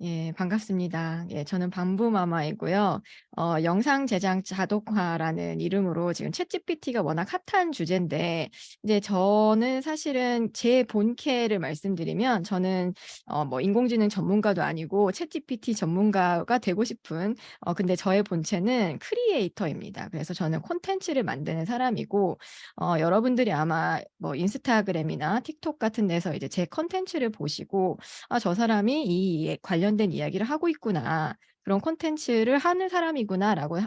예, 반갑습니다. 예, 저는 밤부마마이고요. 영상 제작 자동화라는 이름으로 지금 챗GPT가 워낙 핫한 주제인데, 이제 저는 사실은 제 본캐를 말씀드리면, 저는 뭐 인공지능 전문가도 아니고 챗GPT 전문가가 되고 싶은, 근데 저의 본체는 크리에이터입니다. 그래서 저는 콘텐츠를 만드는 사람이고, 여러분들이 아마 뭐 인스타그램이나 틱톡 같은 데서 이제 제 콘텐츠를 보시고, 아, 저 사람이 이 관련된 이야기를 하고 있구나. 그런 콘텐츠를 하는 사람이구나라고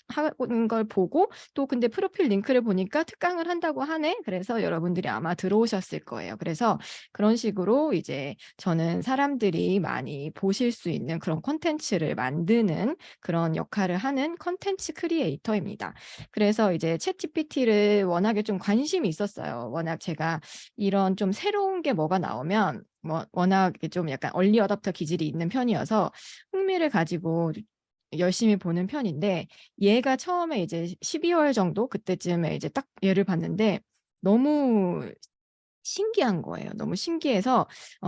하는 걸 보고 또 근데 프로필 링크를 보니까 특강을 한다고 하네. 그래서 여러분들이 아마 들어오셨을 거예요. 그래서 그런 식으로 이제 저는 사람들이 많이 보실 수 있는 그런 콘텐츠를 만드는 그런 역할을 하는 콘텐츠 크리에이터입니다. 그래서 이제 챗GPT를 워낙에 좀 관심이 있었어요. 워낙 제가 이런 좀 새로운 게 뭐가 나오면 뭐 워낙 좀 약간 얼리 어답터 기질이 있는 편이어서 흥미를 가지고 열심히 보는 편인데, 얘가 처음에 이제 12월 정도 그때쯤에 이제 딱 얘를 봤는데 너무 신기한 거예요. 너무 신기해서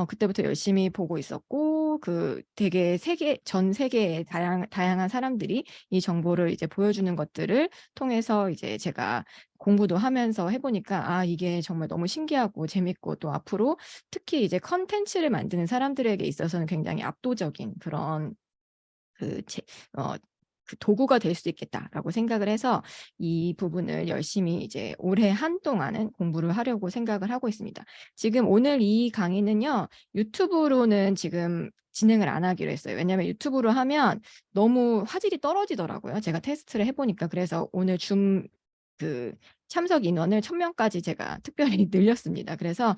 그때부터 열심히 보고 있었고, 그 되게 전 세계의 다양한 사람들이 이 정보를 이제 보여주는 것들을 통해서 이제 제가 공부도 하면서 해 보니까 아, 이게 정말 너무 신기하고 재밌고, 또 앞으로 특히 이제 컨텐츠를 만드는 사람들에게 있어서는 굉장히 압도적인 그런 그 제 어 그 '도구가 될 수 있겠다.'라고 생각을 해서 이 부분을 열심히 이제 올해 한동안은 공부를 하려고 생각을 하고 있습니다. 지금 오늘 이 강의는요, 유튜브로는 지금 진행을 안 하기로 했어요. 왜냐하면 유튜브로 하면 너무 화질이 떨어지더라고요, 제가 테스트를 해 보니까. 그래서 오늘 그 참석 인원을 1,000 명까지 제가 특별히 늘렸습니다. 그래서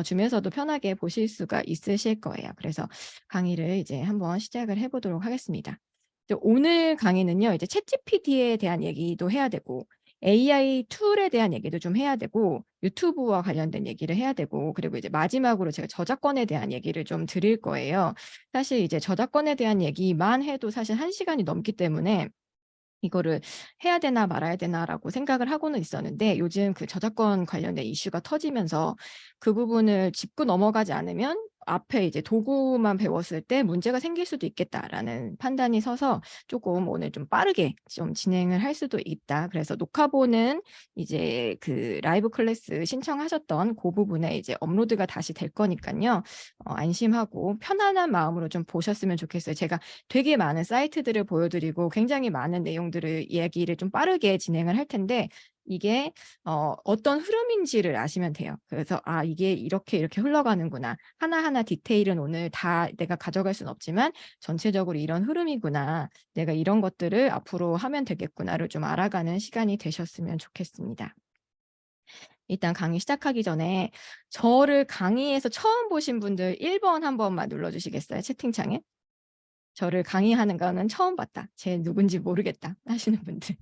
줌에서도 편하게 보실 수가 있으실 거예요. 그래서 강의를 이제 한번 시작을 해 보도록 하겠습니다. 이제 오늘 강의는요, 이제 챗GPT에 대한 얘기도 해야 되고 AI 툴에 대한 얘기도 좀 해야 되고 유튜브와 관련된 얘기를 해야 되고, 그리고 이제 마지막으로 제가 저작권에 대한 얘기를 좀 드릴 거예요. 사실 이제 저작권에 대한 얘기만 해도 사실 1 시간이 넘기 때문에 '이거를 해야 되나 말아야 되나.'라고 생각을 하고는 있었는데, 요즘 그 저작권 관련된 이슈가 터지면서 그 부분을 짚고 넘어가지 않으면 앞에 이제 도구만 배웠을 때 '문제가 생길 수도 있겠다.'라는 판단이 서서 조금 오늘 좀 빠르게 좀 진행을 할 수도 있다. 그래서 녹화본은 이제 그 라이브 클래스 신청하셨던 그 부분에 이제 업로드가 다시 될 거니깐요. 안심하고 편안한 마음으로 좀 보셨으면 좋겠어요. 제가 되게 많은 사이트들을 보여드리고 굉장히 많은 내용들을 이야기를 좀 빠르게 진행을 할 텐데, 이게 어떤 흐름인지를 아시면 돼요. 그래서 '아, 이게 이렇게, 이렇게 흘러가는구나. 하나하나 디테일은 오늘 다 내가 가져갈 수는 없지만 전체적으로 이런 흐름이구나. 내가 이런 것들을 앞으로 하면 되겠구나.'를 좀 알아가는 시간이 되셨으면 좋겠습니다. 일단 강의 시작하기 전에 저를 강의에서 처음 보신 분들 1번 한 번만 눌러 주시겠어요, 채팅창에? 저를 강의하는 거는 처음 봤다. 쟤 누군지 모르겠다 하시는 분들.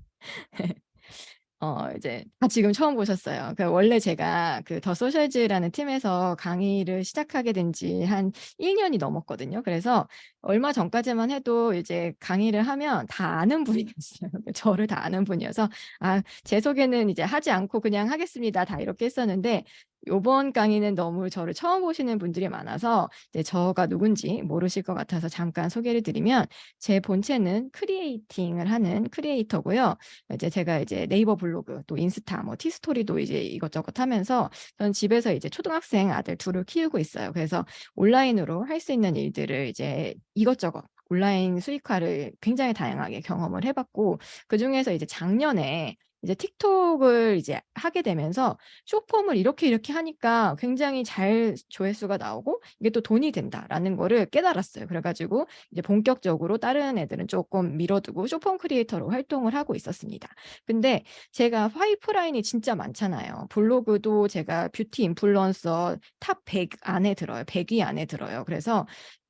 이제 다 지금 처음 보셨어요. 그 원래 제가 그 더 소셜즈라는 팀에서 강의를 시작하게 된 지 한 1 년이 넘었거든요. 그래서 얼마 전까지만 해도 이제 강의를 하면 다 아는 분이었어요. 저를 다 아는 분이어서 '아, 제 소개는 이제 하지 않고 그냥 하겠습니다.' 다 이렇게 했었는데, 요번 강의는 너무 저를 처음 보시는 분들이 많아서 이제 저가 누군지 모르실 것 같아서 잠깐 소개를 드리면, 제 본체는 크리에이팅을 하는 크리에이터고요. 이제 제가 이제 네이버 블로그 또 인스타 뭐 티스토리도 이제 이것저것 하면서 저는 집에서 이제 초등학생 아들 둘을 키우고 있어요. 그래서 온라인으로 할 수 있는 일들을 이제 이것저것 온라인 수익화를 굉장히 다양하게 경험을 해 봤고, 그중에서 이제 작년에 이제 틱톡을 이제 하게 되면서 숏폼을 이렇게 이렇게 하니까 굉장히 잘 조회수가 나오고 이게 또 돈이 된다라는 거를 깨달았어요. 그래 가지고 이제 본격적으로 다른 애들은 쪼끔 미뤄 두고 숏폼 크리에이터로 활동을 하고 있었습니다. 근데 제가 파이프라인이 진짜 많잖아요. 블로그도 제가 뷰티 인플루언서 탑 100 안에 들어요. 100위 안에 들어요. 그래서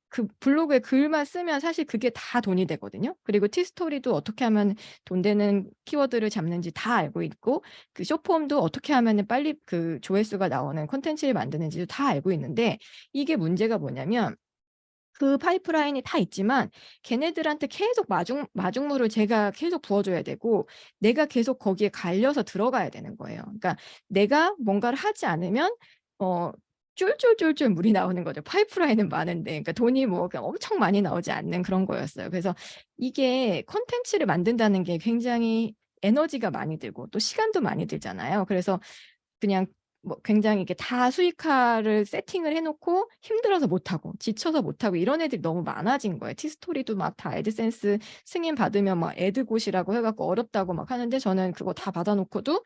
그 블로그에 글만 쓰면 사실 그게 다 돈이 되거든요. 그리고 티스토리도 어떻게 하면 돈 되는 키워드를 잡는지 다 알고 있고, 그 숏폼도 어떻게 하면은 빨리 그 조회수가 나오는 콘텐츠를 만드는지도 다 알고 있는데, 이게 문제가 뭐냐면 그 파이프라인이 다 있지만 걔네들한테 계속 마중물을 제가 계속 부어 줘야 되고, 내가 계속 거기에 갈려서 들어가야 되는 거예요. 그러니까 내가 뭔가를 하지 않으면 어 쫄쫄쫄쫄 물이 나오는 거죠. 파이프라인은 많은데. 그러니까 돈이 뭐 그냥 엄청 많이 나오지 않는 그런 거였어요. 그래서 이게 콘텐츠를 만든다는 게 굉장히 에너지가 많이 들고 또 시간도 많이 들잖아요. 그래서 그냥 뭐 굉장히 이렇게 다 수익화를 세팅을 해 놓고 힘들어서 못 하고 지쳐서 못 하고 이런 애들이 너무 많아진 거예요. 티스토리도 막 다 애드센스 승인 받으면 막 애드봇이라고 해 갖고 어렵다고 막 하는데 저는 그거 다 받아 놓고도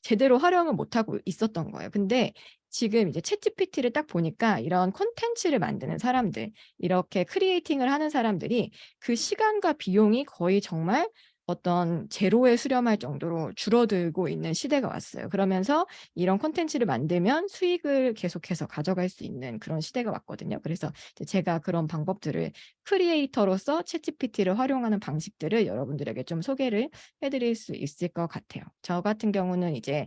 제대로 활용을 못 하고 있었던 거예요. 근데 지금 이제 챗GPT를 딱 보니까 이런 콘텐츠를 만드는 사람들, 이렇게 크리에이팅을 하는 사람들이 그 시간과 비용이 거의 정말 어떤 제로에 수렴할 정도로 줄어들고 있는 시대가 왔어요. 그러면서 이런 콘텐츠를 만들면 수익을 계속해서 가져갈 수 있는 그런 시대가 왔거든요. 그래서 이제 제가 그런 방법들을 크리에이터로서 챗GPT를 활용하는 방식들을 여러분들에게 좀 소개를 해 드릴 수 있을 것 같아요. 저 같은 경우는 이제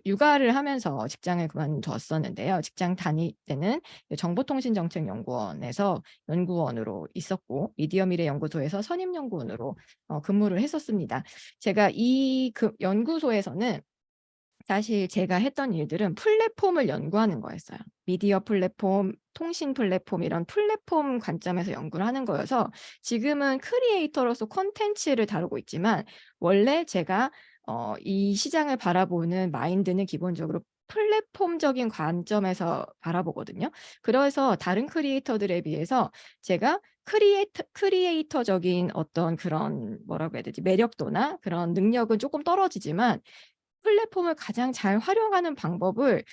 육아를 하면서 직장을 그만뒀었는데요. 직장 다닐 때는 정보통신정책연구원에서 연구원으로 있었고 미디어 미래 연구소에서 선임 연구원으로 근무를 했었습니다. 제가 이 그 연구소에서는 사실 제가 했던 일들은 플랫폼을 연구하는 거였어요. 미디어 플랫폼, 통신 플랫폼 이런 플랫폼 관점에서 연구를 하는 거여서 지금은 크리에이터로서 콘텐츠를 다루고 있지만 원래 제가 이 시장을 바라보는 마인드는 기본적으로 플랫폼적인 관점에서 바라보거든요. 그래서 다른 크리에이터들에 비해서 제가 크리에이터적인 어떤 그런 뭐라고 해야 되지? 매력도나 그런 능력은 쪼끔 떨어지지만 플랫폼을 가장 잘 활용하는 방법을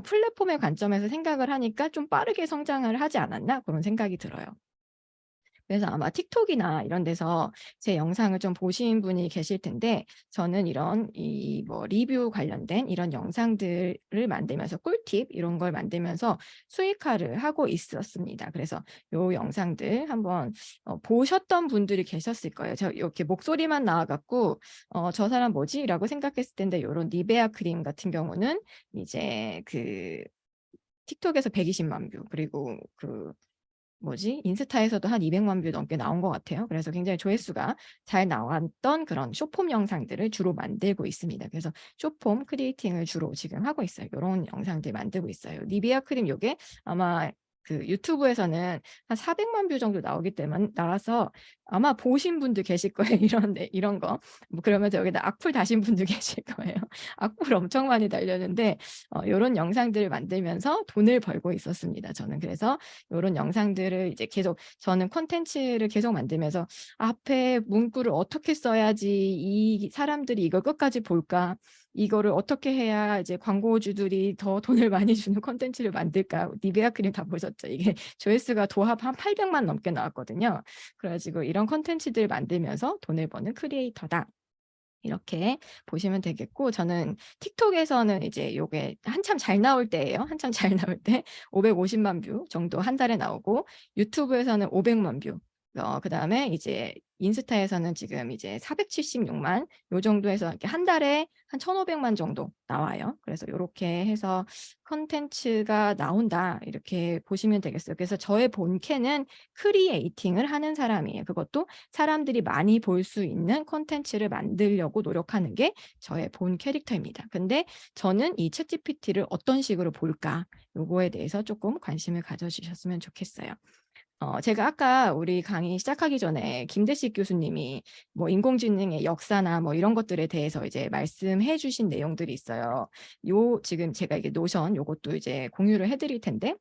플랫폼의 관점에서 생각을 하니까 '좀 빠르게 성장을 하지 않았나?' 그런 생각이 들어요. 그래서 아마 틱톡이나 이런 데서 제 영상을 좀 보신 분이 계실 텐데 저는 이런 이 뭐 리뷰 관련된 이런 영상들을 만들면서 꿀팁 이런 걸 만들면서 수익화를 하고 있었습니다. 그래서 요 영상들 한번 보셨던 분들이 계셨을 거예요. 저 이렇게 목소리만 나와 갖고 '저 사람 뭐지?'라고 생각했을 텐데 요런 니베아 크림 같은 경우는 이제 그 틱톡에서 120만 뷰 그리고 그 뭐지? 인스타에서도 한 200만 뷰 넘게 나온 것 같아요. 그래서 굉장히 조회수가 잘 나왔던 그런 숏폼 영상들을 주로 만들고 있습니다. 그래서 숏폼 크리에이팅을 주로 지금 하고 있어요. 요런 영상들 만들고 있어요. 니베아 크림 요게 아마 그 유튜브에서는 한 400만 뷰 정도 나오기 때문 나와서 아마 보신 분들 계실 거예요. 이런 거. 뭐 그러면서 여기다 악플 다신 분도 계실 거예요. 악플 엄청 많이 달렸는데 요런 영상들을 만들면서 돈을 벌고 있었습니다. 저는 그래서 요런 영상들을 이제 계속 저는 콘텐츠를 계속 만들면서 '앞에 문구를 어떻게 써야지 이 사람들이 이걸 끝까지 볼까? 이거를 어떻게 해야 이제 광고주들이 더 돈을 많이 주는 콘텐츠를 만들까?' 니베아 크림 다 보셨죠? 이게 조회수가 도합 한 800만 넘게 나왔거든요. 그래 가지고 '이런 콘텐츠들을 만들면서 돈을 버는 크리에이터다.' 이렇게 보시면 되겠고 저는 틱톡에서는 이제 요게 한참 잘 나올 때예요. 한참 잘 나올 때 550만 뷰 정도 한 달에 나오고 유튜브에서는 500만 뷰 그다음에 이제 인스타에서는 지금 이제 476만 요 정도 해서 이렇게 한 달에 한 1,500만 정도 나와요. 그래서 요렇게 해서 '콘텐츠가 나온다.' 이렇게 보시면 되겠어요. 그래서 저의 본캐는 크리에이팅을 하는 사람이에요. 그것도 사람들이 많이 볼 수 있는 콘텐츠를 만들려고 노력하는 게 저의 본 캐릭터입니다. 근데 저는 이 챗GPT를 어떤 식으로 볼까? 요거에 대해서 쪼끔 관심을 가져 주셨으면 좋겠어요. 제가 아까 우리 강의 시작하기 전에 김대식 교수님이 뭐 인공지능의 역사나 뭐 이런 것들에 대해서 이제 말씀해 주신 내용들이 있어요. 요 지금 제가 이게 노션 요것도 이제 공유를 해 드릴 텐데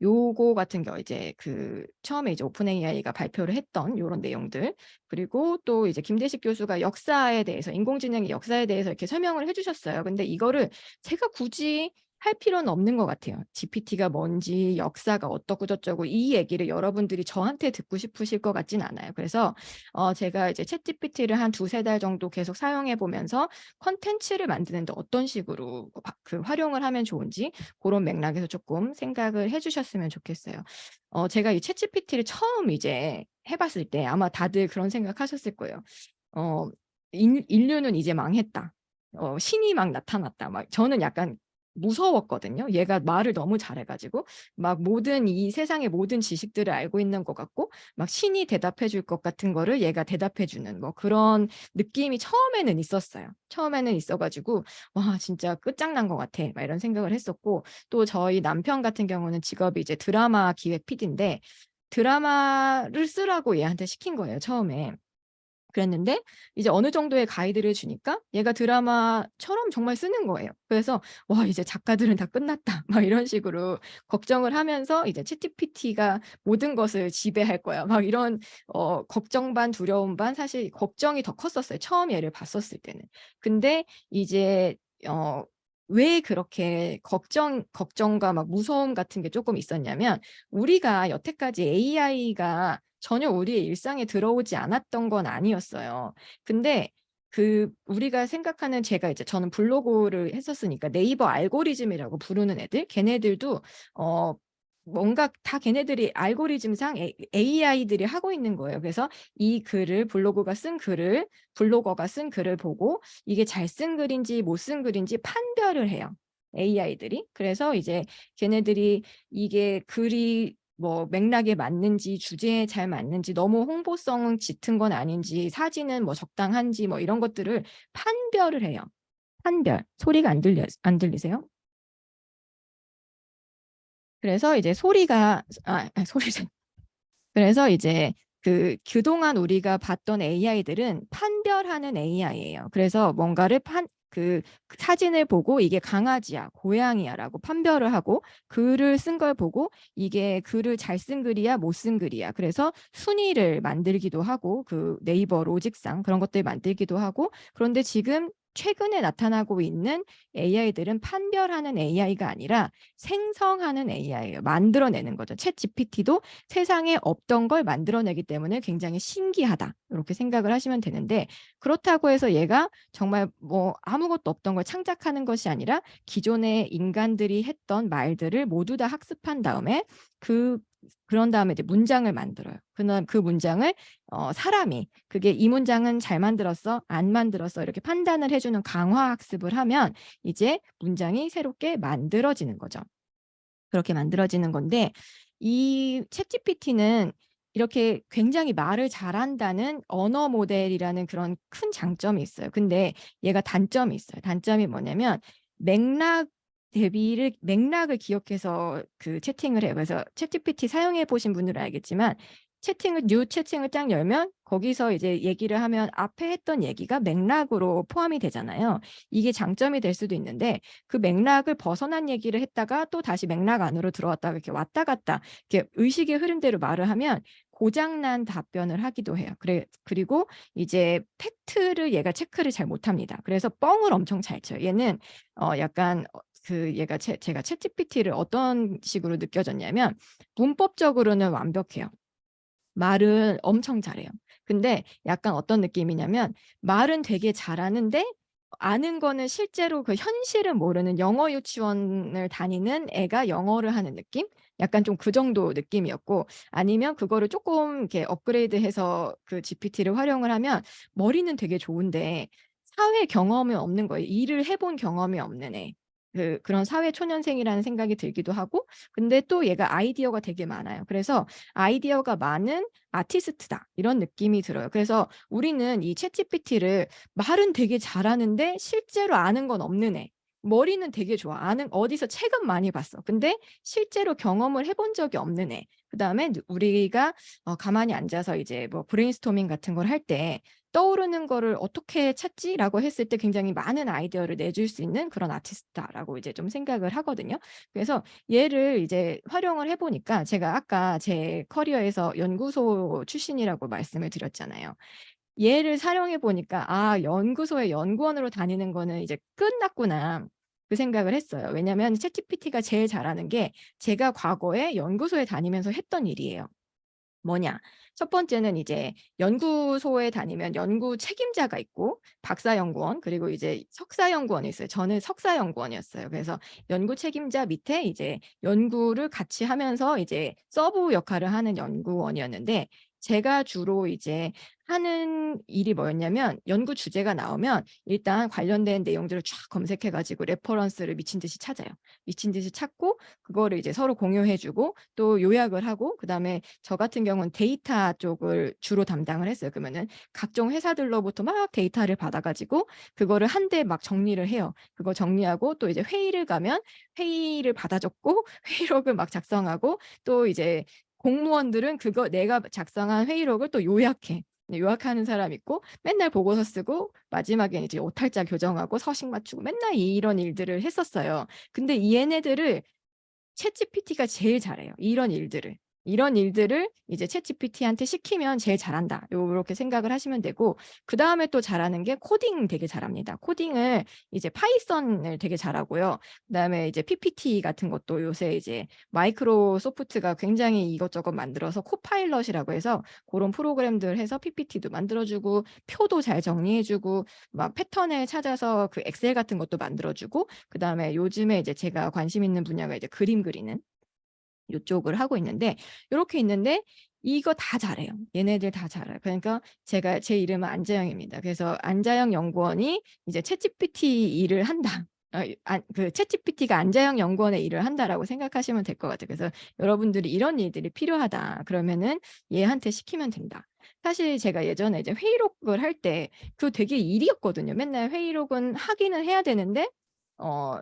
요거 같은 경우 이제 그 처음에 이제 오픈 AI가 발표를 했던 요런 내용들 그리고 또 이제 김대식 교수가 역사에 대해서 인공지능의 역사에 대해서 이렇게 설명을 해 주셨어요. 근데 이거를 제가 굳이 할 필요는 없는 것 같아요. GPT가 뭔지 역사가 어떻고 저쩌고 이 얘기를 여러분들이 저한테 듣고 싶으실 것 같진 않아요. 그래서 제가 이제 챗GPT를 한 2-3달 정도 계속 사용해 보면서 콘텐츠를 만드는데 어떤 식으로 그 활용을 하면 좋은지 그런 맥락에서 조금 생각을 해 주셨으면 좋겠어요. 제가 이 챗GPT를 처음 이제 해 봤을 때 아마 다들 그런 생각하셨을 거예요. 어 '인류는 이제 망했다. 신이 막 나타났다.' 막 저는 약간 무서웠거든요. 얘가 말을 너무 잘해 가지고 막 모든 이 세상의 모든 지식들을 알고 있는 것 같고 막 신이 대답해 줄 것 같은 거를 얘가 대답해 주는 뭐 그런 느낌이 처음에는 있었어요. 처음에는 있어 가지고 '와 진짜 끝장난 것 같아.' 막 이런 생각을 했었고, 또 저희 남편 같은 경우는 직업이 이제 드라마 기획 PD인데 드라마를 쓰라고 얘한테 시킨 거예요 처음에. 그랬는데 이제 어느 정도의 가이드를 주니까 얘가 드라마처럼 정말 쓰는 거예요. 그래서 '와 이제 작가들은 다 끝났다.' 막 이런 식으로 걱정을 하면서 이제 '챗GPT가 모든 것을 지배할 거야.' 막 이런 걱정 반 두려움 반, 사실 걱정이 더 컸었어요 처음 얘를 봤었을 때는. 근데 이제 어 왜 그렇게 걱정과 막 무서움 같은 게 쪼끔 있었냐면, 우리가 여태까지 AI가 전혀 우리의 일상에 들어오지 않았던 건 아니었어요. 근데 우리가 생각하는, 제가 이제 저는 블로그를 했었으니까 네이버 알고리즘이라고 부르는 애들, 걔네들도 어 뭔가 다 걔네들이 알고리즘상 AI들이 하고 있는 거예요. 그래서 이 글을 블로거가 쓴 글을 보고 이게 잘 쓴 글인지 못 쓴 글인지 판별을 해요, AI들이. 그래서 이제 걔네들이 이게 글이 뭐 맥락에 맞는지 주제에 잘 맞는지 너무 홍보성 짙은 건 아닌지 사진은 뭐 적당한지 뭐 이런 것들을 판별을 해요. 판별. 소리가 안 들리세요? 그래서 이제 소리가 소리래. 그래서 이제 그동안 우리가 봤던 AI들은 판별하는 AI예요. 그래서 뭔가를 그 사진을 보고 '이게 강아지야, 고양이야.'라고 판별을 하고, 글을 쓴 걸 보고 '이게 글을 잘 쓴 글이야, 못 쓴 글이야.' 그래서 순위를 만들기도 하고, 그 네이버 로직상 그런 것들 만들기도 하고. 그런데 지금 최근에 나타나고 있는 AI들은 판별하는 AI가 아니라 생성하는 AI예요. 만들어내는 거죠. 챗GPT도 세상에 없던 걸 만들어내기 때문에 굉장히 신기하다, 이렇게 생각을 하시면 되는데, 그렇다고 해서 얘가 정말 뭐 아무것도 없던 걸 창작하는 것이 아니라 기존의 인간들이 했던 말들을 모두 다 학습한 다음에 그 그런 다음에 이제 문장을 만들어요. 그다음 그 문장을 사람이 그게 '이 문장은 잘 만들었어. 안 만들었어.' 이렇게 판단을 해 주는 강화 학습을 하면 이제 문장이 새롭게 만들어지는 거죠. 그렇게 만들어지는 건데, 이 챗GPT는 이렇게 굉장히 말을 잘한다는 언어 모델이라는 그런 큰 장점이 있어요. 근데 얘가 단점이 있어요. 단점이 뭐냐면 맥락을 기억해서 그 채팅을 해요. 그래서 챗GPT 사용해 보신 분들은 알겠지만, 뉴 채팅을 딱 열면 거기서 이제 얘기를 하면 앞에 했던 얘기가 맥락으로 포함이 되잖아요. 이게 장점이 될 수도 있는데, 그 맥락을 벗어난 얘기를 했다가 또다시 맥락 안으로 들어왔다가 이렇게 왔다 갔다 이렇게 의식의 흐름대로 말을 하면 고장 난 답변을 하기도 해요. 그리고 이제 팩트를 얘가 체크를 잘 못합니다. 그래서 뻥을 엄청 잘 쳐요. 얘는 약간 제가 챗GPT를 어떤 식으로 느껴졌냐면, 문법적으로는 완벽해요. 말은 엄청 잘해요. 근데 약간 어떤 느낌이냐면, 말은 되게 잘하는데 아는 거는 실제로 그 현실은 모르는 영어 유치원을 다니는 애가 영어를 하는 느낌? 약간 좀 그 정도 느낌이었고, 아니면 그거를 쪼끔 이렇게 업그레이드해서 그 GPT를 활용을 하면 머리는 되게 좋은데 사회 경험이 없는 거예요. 일을 해본 경험이 없는 애. 그런 사회 초년생이라는 생각이 들기도 하고, 근데 또 얘가 아이디어가 되게 많아요. 그래서 '아이디어가 많은 아티스트다.' 이런 느낌이 들어요. 그래서 우리는 이 챗GPT를 말은 되게 잘하는데 실제로 아는 건 없는 애. 머리는 되게 좋아. 어디서 책은 많이 봤어. 근데 실제로 경험을 해본 적이 없는 애. 그다음에 우리가 가만히 앉아서 이제 뭐 브레인스토밍 같은 걸 할 때 '떠오르는 거를 어떻게 찾지?'라고 했을 때 굉장히 많은 아이디어를 내줄 수 있는 그런 아티스트다라고 이제 좀 생각을 하거든요. 그래서 얘를 이제 활용을 해 보니까, 제가 아까 제 커리어에서 연구소 출신이라고 말씀을 드렸잖아요. 얘를 사용해 보니까 '아 연구소에 연구원으로 다니는 거는 이제 끝났구나.' 그 생각을 했어요. 왜냐하면 챗GPT가 제일 잘하는 게 제가 과거에 연구소에 다니면서 했던 일이에요. 뭐냐? 첫 번째는 이제 연구소에 다니면 연구 책임자가 있고 박사 연구원, 그리고 이제 석사 연구원이 있어요. 저는 석사 연구원이었어요. 그래서 연구 책임자 밑에 이제 연구를 같이 하면서 이제 서브 역할을 하는 연구원이었는데, 제가 주로 이제 하는 일이 뭐였냐면 연구 주제가 나오면 일단 관련된 내용들을 쫙 검색해 가지고 레퍼런스를 미친 듯이 찾아요. 미친 듯이 찾고 그거를 이제 서로 공유해 주고 또 요약을 하고 그다음에 저 같은 경우는 데이터 쪽을 주로 담당을 했어요. 그러면은 각종 회사들로부터 막 데이터를 받아 가지고 그거를 한데 막 정리를 해요. 그거 정리하고 또 이제 회의를 가면 회의를 받아 적고 회의록을 막 작성하고 또 이제 공무원들은 그거 내가 작성한 회의록을 또 요약해. 네, 요약하는 사람 있고 맨날 보고서 쓰고 마지막에 이제 오탈자 교정하고 서식 맞추고 맨날 이런 일들을 했었어요. 근데 이 얘네들을 챗GPT가 제일 잘해요, 이런 일들을. 이런 일들을 이제 챗GPT한테 시키면 제일 잘한다. 요렇게 생각을 하시면 되고 그다음에 또 잘하는 게 코딩 되게 잘합니다. 코딩을 이제 파이썬을 되게 잘하고요. 그다음에 이제 PPT 같은 것도 요새 이제 마이크로소프트가 굉장히 이것저것 만들어서 코파일럿이라고 해서 고런 프로그램들 해서 PPT도 만들어 주고 표도 잘 정리해 주고 막 패턴을 찾아서 그 엑셀 같은 것도 만들어 주고 그다음에 요즘에 이제 제가 관심 있는 분야가 이제 그림 그리는 요쪽을 하고 있는데 요렇게 있는데 이거 다 잘해요. 얘네들 다 잘해요. 그러니까 제가 제 이름은 안재영입니다. 그래서 안자영 연구원이 이제 챗GPT 일을 한다. 그 챗GPT가 안자영 연구원의 일을 한다라고 생각하시면 될 것 같아요. 그래서 여러분들이 이런 일들이 필요하다. 그러면은 얘한테 시키면 된다. 사실 제가 예전에 이제 회의록을 할 때 그거 되게 일이었거든요. 맨날 회의록은 하기는 해야 되는데 어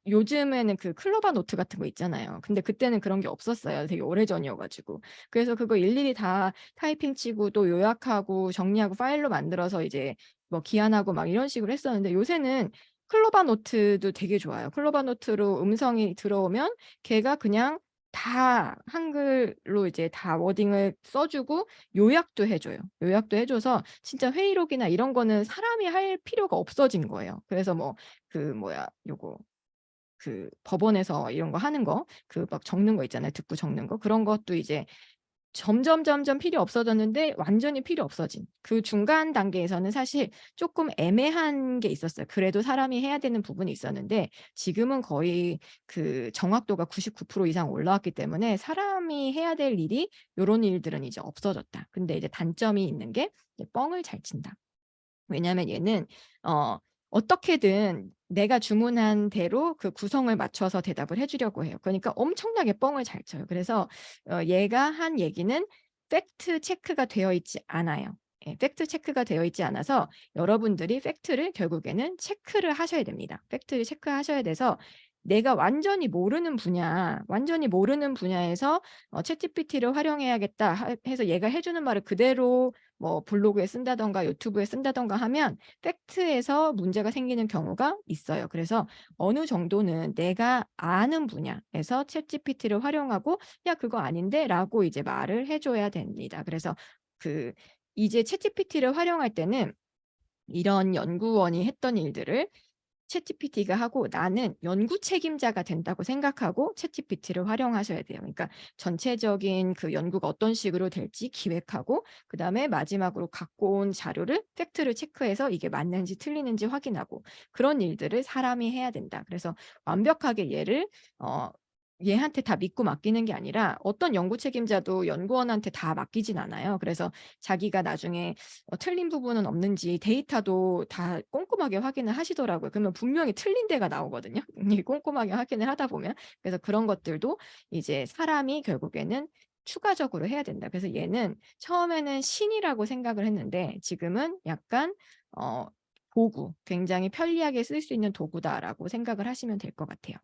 요즘에는 그 클로바 노트 같은 거 있잖아요. 근데 그때는 그런 게 없었어요. 되게 오래전이어 가지고. 그래서 그거 일일이 다 타이핑 치고 또 요약하고 정리하고 파일로 만들어서 이제 뭐 기한하고 막 이런 식으로 했었는데 요새는 클로바 노트도 되게 좋아요. 클로바 노트로 음성이 들어오면 걔가 그냥 다 한글로 이제 다 워딩을 써 주고 요약도 해 줘요. 요약도 해 줘서 진짜 회의록이나 이런 거는 사람이 할 필요가 없어진 거예요. 그래서 뭐 그 뭐야 요거 그 법원에서 이런 거 하는 거 그 막 적는 거 있잖아요. 듣고 적는 거. 그런 것도 이제 점점 필요 없어졌는데 완전히 필요 없어진 그 중간 단계에서는 사실 쪼끔 애매한 게 있었어요. 그래도 사람이 해야 되는 부분이 있었는데 지금은 거의 그 정확도가 99% 이상 올라왔기 때문에 사람이 해야 될 일이 요런 일들은 이제 없어졌다. 근데 이제 단점이 있는 게 이제 뻥을 잘 친다. 왜냐하면 얘는 어 어떻게든 내가 주문한 대로 그 구성을 맞춰서 대답을 해 주려고 해요. 그러니까 엄청나게 뻥을 잘 쳐요. 그래서 얘가 한 얘기는 팩트 체크가 되어 있지 않아요. 예, 팩트 체크가 되어 있지 않아서 여러분들이 팩트를 결국에는 체크를 하셔야 됩니다. 팩트를 체크하셔야 돼서 내가 완전히 모르는 분야에서 '챗GPT를 활용해야겠다.' 해서 얘가 해 주는 말을 그대로 뭐 블로그에 쓴다든가 유튜브에 쓴다든가 하면 팩트에서 문제가 생기는 경우가 있어요. 그래서 어느 정도는 내가 아는 분야에서 챗GPT를 활용하고 "야 그거 아닌데?"라고 이제 말을 해 줘야 됩니다. 그래서 그 이제 챗GPT를 활용할 때는 이런 연구원이 했던 일들을 챗GPT가 하고 나는 연구 책임자가 된다고 생각하고 챗GPT를 활용하셔야 돼요. 그러니까 전체적인 그 연구가 어떤 식으로 될지 기획하고 그다음에 마지막으로 갖고 온 자료를 팩트를 체크해서 이게 맞는지 틀리는지 확인하고 그런 일들을 사람이 해야 된다. 그래서 완벽하게 얘를 어 얘한테 다 믿고 맡기는 게 아니라 어떤 연구 책임자도 연구원한테 다 맡기진 않아요. 그래서 자기가 나중에 틀린 부분은 없는지 데이터도 다 꼼꼼하게 확인을 하시더라고요. 그러면 분명히 틀린 데가 나오거든요. 이 꼼꼼하게 확인을 하다 보면. 그래서 그런 것들도 이제 사람이 결국에는 추가적으로 해야 된다. 그래서 얘는 처음에는 신이라고 생각을 했는데 지금은 약간 어 도구, 굉장히 편리하게 쓸 수 있는 도구다라고 생각을 하시면 될 것 같아요.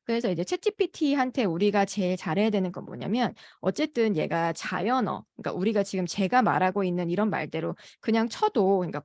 그래서 이제 챗GPT한테 우리가 제일 잘해야 되는 건 뭐냐면 어쨌든 얘가 자연어 그러니까 우리가 지금 제가 말하고 있는 이런 말대로 그냥 쳐도 그러니까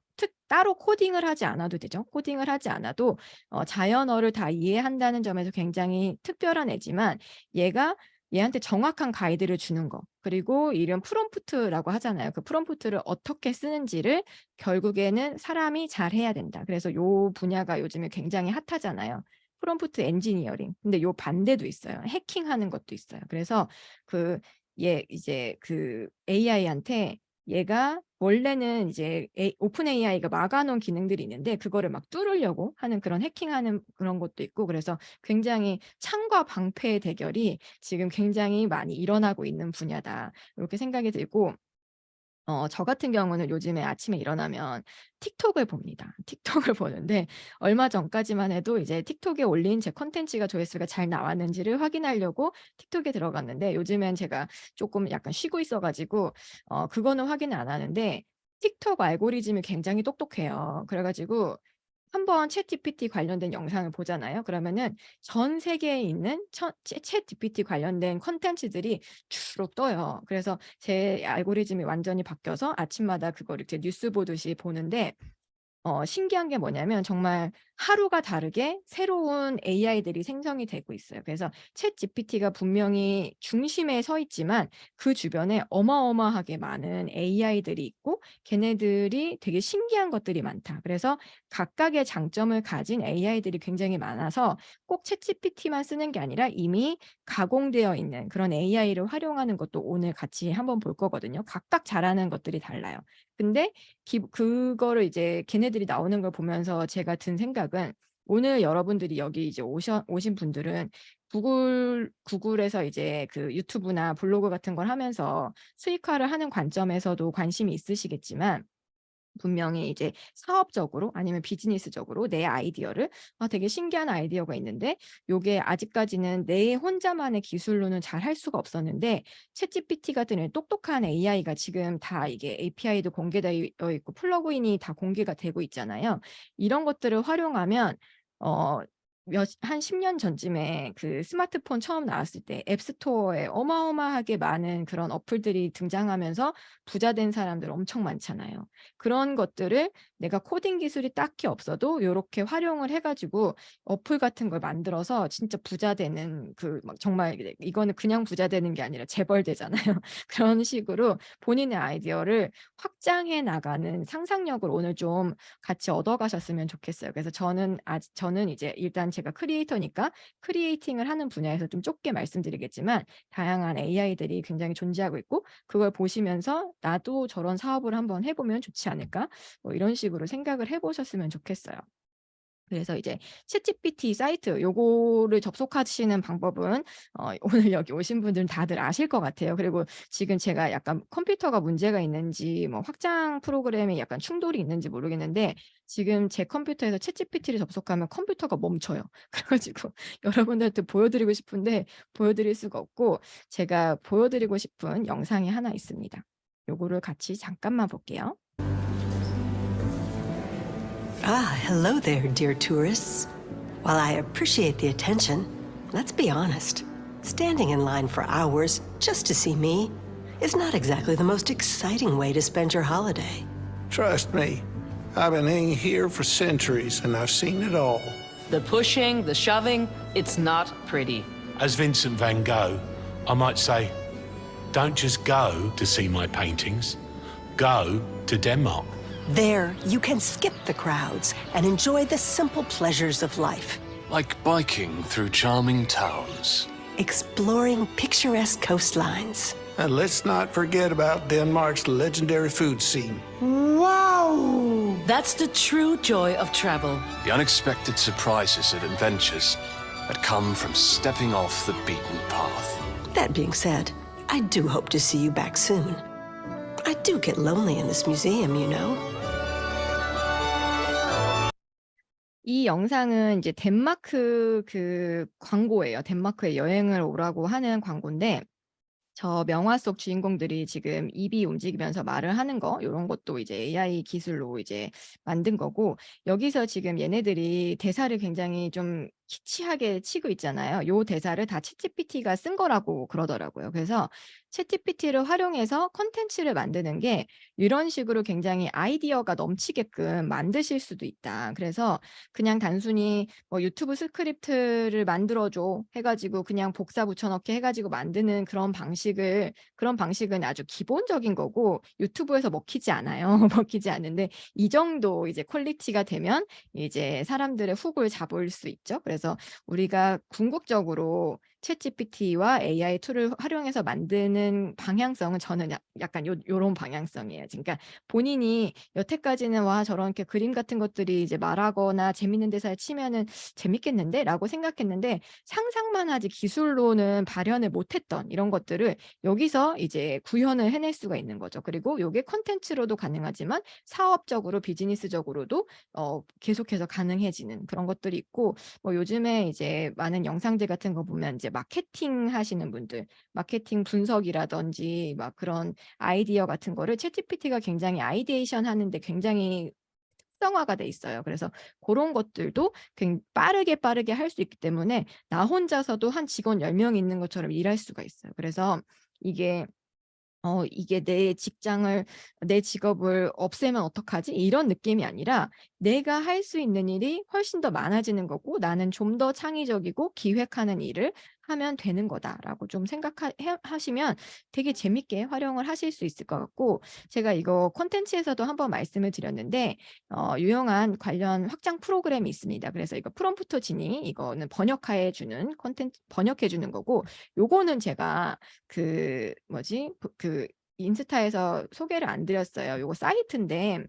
따로 코딩을 하지 않아도 되죠. 코딩을 하지 않아도 자연어를 다 이해한다는 점에서 굉장히 특별한 애지만 얘가 얘한테 정확한 가이드를 주는 거 그리고 이런 프롬프트라고 하잖아요. 그 프롬프트를 어떻게 쓰는지를 결국에는 사람이 잘해야 된다. 그래서 요 분야가 요즘에 굉장히 핫하잖아요. 프롬프트 엔지니어링. 근데 요 반대도 있어요. 해킹하는 것도 있어요. 그래서 그 이제 그 AI한테 얘가 원래는 이제 오픈 AI가 막아 놓은 기능들이 있는데 그거를 막 뚫으려고 하는 그런 해킹하는 그런 것도 있고, 그래서 굉장히 창과 방패의 대결이 지금 굉장히 많이 일어나고 있는 분야다, 이렇게 생각이 들고, 저 같은 경우는 요즘에 아침에 일어나면 틱톡을 봅니다. 틱톡을 보는데 얼마 전까지만 해도 이제 틱톡에 올린 제 콘텐츠가 조회수가 잘 나왔는지를 확인하려고 틱톡에 들어갔는데, 요즘엔 제가 쪼끔 약간 쉬고 있어 가지고 그거는 확인을 안 하는데, 틱톡 알고리즘이 굉장히 똑똑해요. 그래 가지고 한번 챗GPT 관련된 영상을 보잖아요. 그러면은 전 세계에 있는 챗GPT 관련된 콘텐츠들이 주로 떠요. 그래서 제 알고리즘이 완전히 바뀌어서 아침마다 그거를 이렇게 뉴스 보듯이 보는데, 신기한 게 뭐냐면 정말 하루가 다르게 새로운 AI들이 생성이 되고 있어요. 그래서 챗GPT가 분명히 중심에 서 있지만 그 주변에 어마어마하게 많은 AI들이 있고 걔네들이 되게 신기한 것들이 많다. 그래서 각각의 장점을 가진 AI들이 굉장히 많아서 꼭 챗GPT만 쓰는 게 아니라 이미 가공되어 있는 그런 AI를 활용하는 것도 오늘 같이 한번 볼 거거든요. 각각 잘하는 것들이 달라요. 근데 그거를 이제 걔네들이 나오는 걸 보면서 제가 든 생각은, 오늘 여러분들이 여기 이제 오신 분들은 구글에서 이제 그 유튜브나 블로그 같은 걸 하면서 수익화를 하는 관점에서도 관심이 있으시겠지만, 분명히 이제 사업적으로 아니면 비즈니스적으로 내 아이디어를 '아 되게 신기한 아이디어가 있는데 요게 아직까지는 내 혼자만의 기술로는 잘 할 수가 없었는데 챗GPT 같은 똑똑한 AI가 지금 다 이게 API도 공개되어 있고 플러그인이 다 공개가 되고 있잖아요. 이런 것들을 활용하면 어 한 10년 전쯤에 그 스마트폰 처음 나왔을 때 앱스토어에 어마어마하게 많은 그런 어플들이 등장하면서 부자 된 사람들 엄청 많잖아요. 그런 것들을 내가 코딩 기술이 딱히 없어도 요렇게 활용을 해 가지고 어플 같은 걸 만들어서 진짜 부자 되는, 그 막 정말 이거는 그냥 부자 되는 게 아니라 재벌 되잖아요. 그런 식으로 본인의 아이디어를 확장해 나가는 상상력을 오늘 좀 같이 얻어 가셨으면 좋겠어요. 그래서 저는 이제 일단 제가 크리에이터니까 크리에이팅을 하는 분야에서 좀 좁게 말씀드리겠지만 다양한 AI들이 굉장히 존재하고 있고 그걸 보시면서 '나도 저런 사업을 한번 해 보면 좋지 않을까?' 뭐 이런 식으로 생각을 해 보셨으면 좋겠어요. 그래서 이제 챗GPT 사이트 요거를 접속하시는 방법은 오늘 여기 오신 분들은 다들 아실 것 같아요. 그리고 지금 제가 약간 컴퓨터가 문제가 있는지 뭐 확장 프로그램에 약간 충돌이 있는지 모르겠는데 지금 제 컴퓨터에서 챗GPT를 접속하면 컴퓨터가 멈춰요. 그래 가지고 여러분들한테 보여 드리고 싶은데 보여 드릴 수가 없고, 제가 보여 드리고 싶은 영상이 하나 있습니다. 요거를 같이 잠깐만 볼게요. Ah, hello there, dear tourists. While I appreciate the attention, let's be honest. Standing in line for hours just to see me is not exactly the most exciting way to spend your holiday. Trust me, I've been hanging here for centuries and I've seen it all. The pushing, the shoving, it's not pretty. As Vincent van Gogh, I might say, don't just go to see my paintings, go to Denmark. There, you can skip the crowds and enjoy the simple pleasures of life, Like biking through charming towns. exploring picturesque coastlines. And let's not forget about Denmark's legendary food scene. Wow! That's the true joy of travel. The unexpected surprises and adventures that come from stepping off the beaten path. That being said, I do hope to see you back soon. I do get lonely in this museum, you know. 이 영상은 이제 덴마크 그 광고예요. 덴마크에 여행을 오라고 하는 광고인데, 저 명화 속 주인공들이 지금 입이 움직이면서 말을 하는 거 요런 것도 이제 AI 기술로 이제 만든 거고, 여기서 지금 얘네들이 대사를 굉장히 좀 키치하게 치고 있잖아요. 요 대사를 다 챗GPT가 쓴 거라고 그러더라고요. 그래서 챗GPT를 활용해서 콘텐츠를 만드는 게 이런 식으로 굉장히 아이디어가 넘치게끔 만드실 수도 있다. 그래서 그냥 단순히 뭐 "유튜브 스크립트를 만들어 줘." 해 가지고 그냥 복사 붙여 넣기 해 가지고 만드는 그런 방식은 아주 기본적인 거고 유튜브에서 먹히지 않아요. 먹히지 않는데 이 정도 이제 퀄리티가 되면 이제 사람들의 훅을 잡을 수 있죠. 그래서 우리가 궁극적으로 챗GPT와 AI 툴을 활용해서 만드는 방향성은 저는 약간 요런 방향성이에요. 그러니까 본인이 여태까지는 '와 저렇게 그림 같은 것들이 이제 말하거나 재밌는 대사에 치면은 재밌겠는데?'라고 생각했는데 상상만 하지 기술로는 발현을 못 했던 이런 것들을 여기서 이제 구현을 해낼 수가 있는 거죠. 그리고 요게 콘텐츠로도 가능하지만 사업적으로 비즈니스적으로도 계속해서 가능해지는 그런 것들이 있고 뭐 요즘에 이제 많은 영상들 같은 거 보면 이제 마케팅 하시는 분들, 마케팅 분석이라든지 막 그런 아이디어 같은 거를 챗GPT가 굉장히 아이디에이션 하는데 굉장히 특성화가 돼 있어요. 그래서 고런 것들도 빠르게 할 수 있기 때문에 나 혼자서도 한 직원 10명 있는 것처럼 일할 수가 있어요. 그래서 이게 이게 '내 직업을 없애면 어떡하지?' 이런 느낌이 아니라 내가 할 수 있는 일이 훨씬 더 많아지는 거고 '나는 좀 더 창의적이고 기획하는 일을 하면 되는 거다.'라고 좀 하시면 되게 재밌게 활용을 하실 수 있을 것 같고 제가 이거 콘텐츠에서도 한번 말씀을 드렸는데 유용한 관련 확장 프로그램이 있습니다. 그래서 이거 프롬프트 지니 이거는 번역해 주는 거고 요거는 제가 그 뭐지? 그 인스타에서 소개를 안 드렸어요. 요거 사이트인데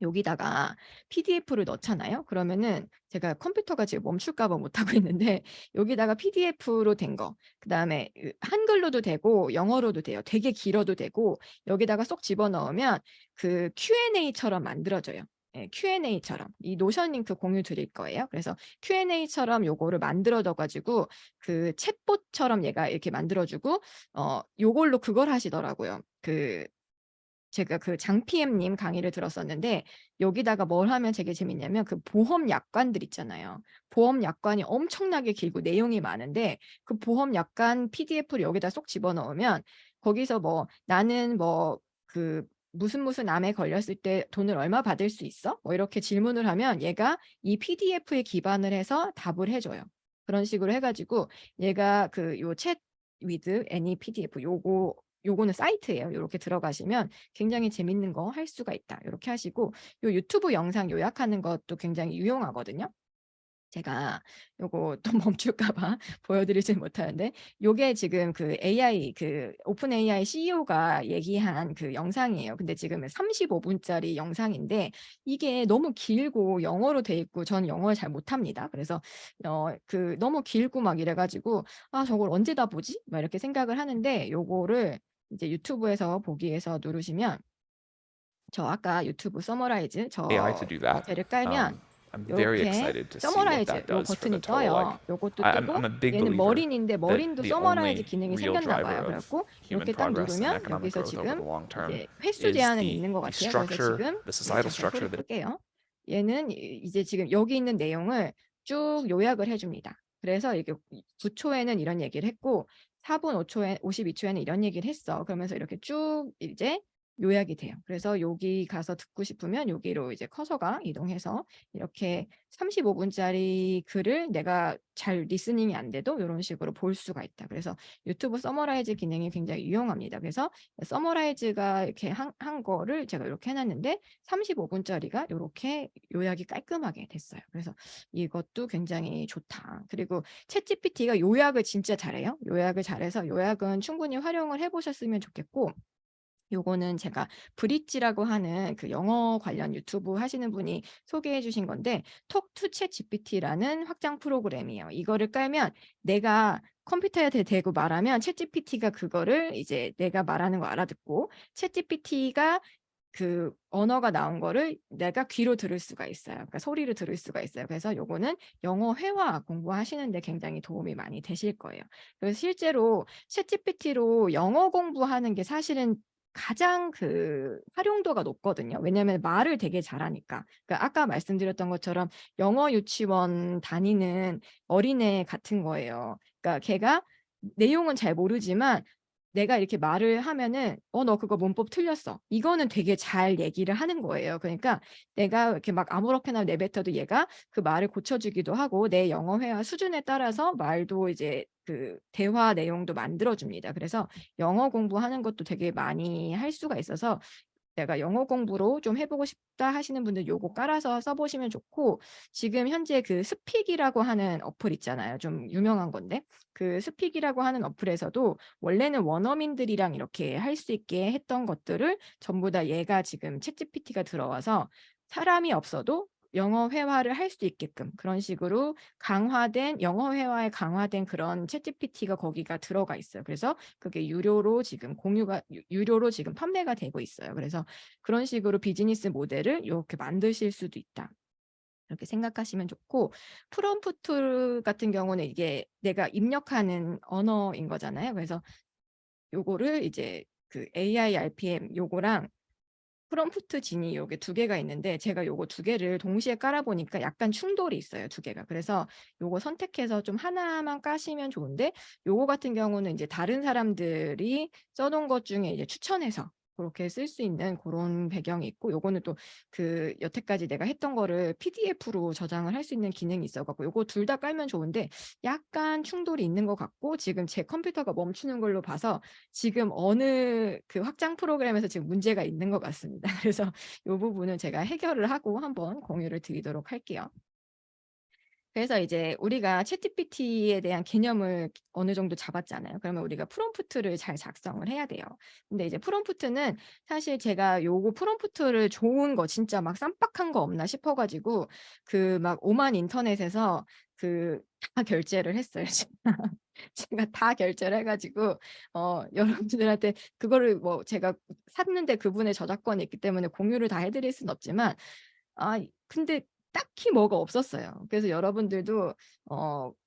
여기다가 PDF를 넣잖아요. 그러면은 제가 컴퓨터가 지금 멈출까 봐 못 하고 있는데 여기다가 PDF로 된 거 그다음에 한글로도 되고 영어로도 돼요. 되게 길어도 되고 여기다가 쏙 집어넣으면 그 Q&A처럼 만들어져요. 예 Q&A처럼. 이 노션 링크 공유 드릴 거예요. 그래서 Q&A처럼 요거를 만들어 둬 가지고 그 챗봇처럼 얘가 이렇게 만들어 주고 요걸로 그걸 하시더라고요. 제가 그 장PM님 강의를 들었었는데 여기다가 뭘 하면 되게 재밌냐면 그 보험 약관들 있잖아요. 보험 약관이 엄청나게 길고 내용이 많은데 그 보험 약관 PDF를 여기다 쏙 집어넣으면 거기서 뭐 "나는 뭐 그 무슨 암에 걸렸을 때 돈을 얼마 받을 수 있어?" 뭐 이렇게 질문을 하면 얘가 이 PDF에 기반을 해서 답을 해 줘요. 그런 식으로 해 가지고 얘가 요 chat with any PDF 요거는 사이트예요. 요렇게 들어가시면 굉장히 재밌는 거 할 수가 있다. 요렇게 하시고 요 유튜브 영상 요약하는 것도 굉장히 유용하거든요. 제가 요거 또 멈출까 봐 보여드리진 못하는데 요게 지금 그 AI 오픈 AI CEO가 얘기한 그 영상이에요. 근데 지금은 35 분짜리 영상인데 이게 너무 길고 영어로 돼 있고 전 영어를 잘 못합니다. 그래서 너무 길고 막 이래 가지고 '아 저걸 언제 다 보지?' 막 이렇게 생각을 하는데 요거를 이제 유튜브에서 보기 위해서 누르시면 저 아까 유튜브 서머라이즈 AI to do that. 쟤를 깔면 I'm very 요렇게 excited to see what 서머라이즈 that 요 does for the 버튼이 total. 떠요. 요것도 I'm 뜨고 a big 얘는 believer 머린인데 that 머린도 the 서머라이즈 only 기능이 real 생겼나 driver 봐요. 그래 of 갖고 human 요렇게 딱 progress and 누르면 economic 여기서 growth over 지금 the long term 이제 횟수 is 제한은 the 있는 것 the 같아요. 그래서 structure, 지금 the societal 잠깐 소리 structure that 끌게요. 얘는 이제 지금 여기 있는 내용을 쭉 요약을 해 줍니다. 그래서 이게 9 초에는 이런 얘기를 했고 4분 52 초에는 이런 얘기를 했어. 그러면서 이렇게 쭉 이제 요약이 돼요. 그래서 여기 가서 듣고 싶으면 여기로 이제 커서가 이동해서 이렇게 35 분짜리 글을 내가 잘 리스닝이 안 돼도 요런 식으로 볼 수가 있다. 그래서 유튜브 서머라이즈 기능이 굉장히 유용합니다. 그래서 서머라이즈가 이렇게 한 거를 제가 이렇게 해 놨는데 35 분짜리가 요렇게 요약이 깔끔하게 됐어요. 그래서 이것도 굉장히 좋다. 그리고 챗GPT가 요약을 진짜 잘해요. 요약을 잘해서 요약은 충분히 활용을 해 보셨으면 좋겠고 요거는 제가 브릿지라고 하는 그 영어 관련 유튜브 하시는 분이 소개해 주신 건데 톡 투 챗GPT라는 확장 프로그램이에요. 이거를 깔면 내가 컴퓨터에 대고 말하면 챗GPT가 그거를 이제 내가 말하는 거 알아듣고 챗GPT가 그 언어가 나온 거를 내가 귀로 들을 수가 있어요. 그러니까 소리로 들을 수가 있어요. 그래서 요거는 영어 회화 공부하시는 데 굉장히 도움이 많이 되실 거예요. 그래서 실제로 챗GPT로 영어 공부하는 게 사실은 가장 활용도가 높거든요. 왜냐하면 말을 되게 잘하니까. 그러니까 아까 말씀드렸던 것처럼 영어 유치원 다니는 어린애 같은 거예요. 그러니까 걔가 내용은 잘 모르지만 내가 이렇게 말을 하면은 너 그거 문법 틀렸어." 이거는 되게 잘 얘기를 하는 거예요. 그러니까 내가 이렇게 막 아무렇게나 내뱉어도 얘가 그 말을 고쳐 주기도 하고 내 영어 회화 수준에 따라서 말도 이제 대화 내용도 만들어 줍니다. 그래서 영어 공부하는 것도 되게 많이 할 수가 있어서 내가 영어 공부로 좀 해보고 싶다 하시는 분들 요거 깔아서 써보시면 좋고, 지금 현재 그 스픽이라고 하는 어플 있잖아요. 좀 유명한 건데 그 스픽이라고 하는 어플에서도 원래는 원어민들이랑 이렇게 할 수 있게 했던 것들을 전부 다 얘가 지금 챗GPT가 들어와서 사람이 없어도 영어 회화를 할 수 있게끔 그런 식으로 강화된 영어 회화에 강화된 그런 챗GPT가 거기가 들어가 있어요. 그래서 그게 유료로 지금 유료로 지금 판매가 되고 있어요. 그래서 그런 식으로 비즈니스 모델을 이렇게 만드실 수도 있다. 이렇게 생각하시면 좋고, 프롬프트 같은 경우는 이게 내가 입력하는 언어인 거잖아요. 그래서 요거를 이제 그 AI RPM 요거랑 프롬프트 진이 요게 두 개가 있는데, 제가 요거 두 개를 동시에 깔아 보니까 약간 충돌이 있어요, 두 개가. 그래서 요거 선택해서 좀 하나만 까시면 좋은데, 요거 같은 경우는 이제 다른 사람들이 써 놓은 것 중에 이제 추천해서 그렇게 쓸 수 있는 그런 배경이 있고, 요거는 또 그 여태까지 내가 했던 거를 PDF로 저장을 할 수 있는 기능이 있어 갖고 요거 둘 다 깔면 좋은데, 약간 충돌이 있는 것 같고, 지금 제 컴퓨터가 멈추는 걸로 봐서 지금 어느 그 확장 프로그램에서 지금 문제가 있는 것 같습니다. 그래서 이 부분은 제가 해결을 하고 한번 공유를 드리도록 할게요. 그래서 이제 우리가 챗GPT에 대한 개념을 어느 정도 잡았잖아요. 그러면 우리가 프롬프트를 잘 작성을 해야 돼요. 근데 이제 프롬프트는 사실 제가 요거 프롬프트를 좋은 거 진짜 막 쌈박한 거 없나 싶어 가지고 그 막 오만 인터넷에서 그 다 결제를 했어요. 제가 다 결제를 해 가지고 여러분들한테 그거를 뭐 제가 샀는데 그분의 저작권이 있기 때문에 공유를 다 해 드릴 수는 없지만, 근데 딱히 뭐가 없었어요. 그래서 여러분들도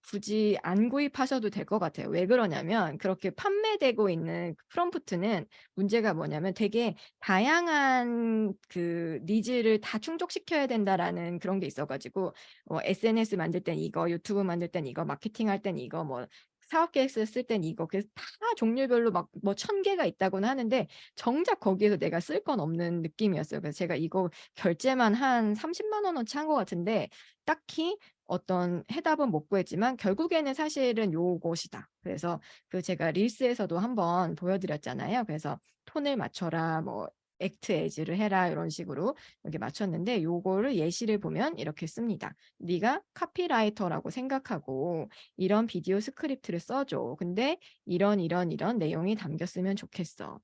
굳이 안 구입하셔도 될 것 같아요. 왜 그러냐면 그렇게 판매되고 있는 그 프롬프트는 문제가 뭐냐면 되게 다양한 그 니즈를 다 충족시켜야 된다라는 그런 게 있어 가지고 SNS 만들 땐 이거, 유튜브 만들 땐 이거, 마케팅할 땐 이거, 뭐 사업 계획서 쓸 땐 이거, 그래서 다 종류별로 막 뭐 1000개가 있다고는 하는데 정작 거기에서 내가 쓸 건 없는 느낌이었어요. 그래서 제가 이거 결제만 한 300,000 원어치 한 것 같은데 딱히 어떤 해답은 못 구했지만 결국에는 사실은 요것이다. 그래서 그 제가 릴스에서도 한번 보여드렸잖아요. 그래서 톤을 맞춰라, 뭐 액트 에즈를 해라, 이런 식으로 이렇게 맞췄는데, 요거를 예시를 보면 이렇게 씁니다. 네가 카피라이터라고 생각하고 이런 비디오 스크립트를 써줘. 근데 이런 내용이 담겼으면 좋겠어.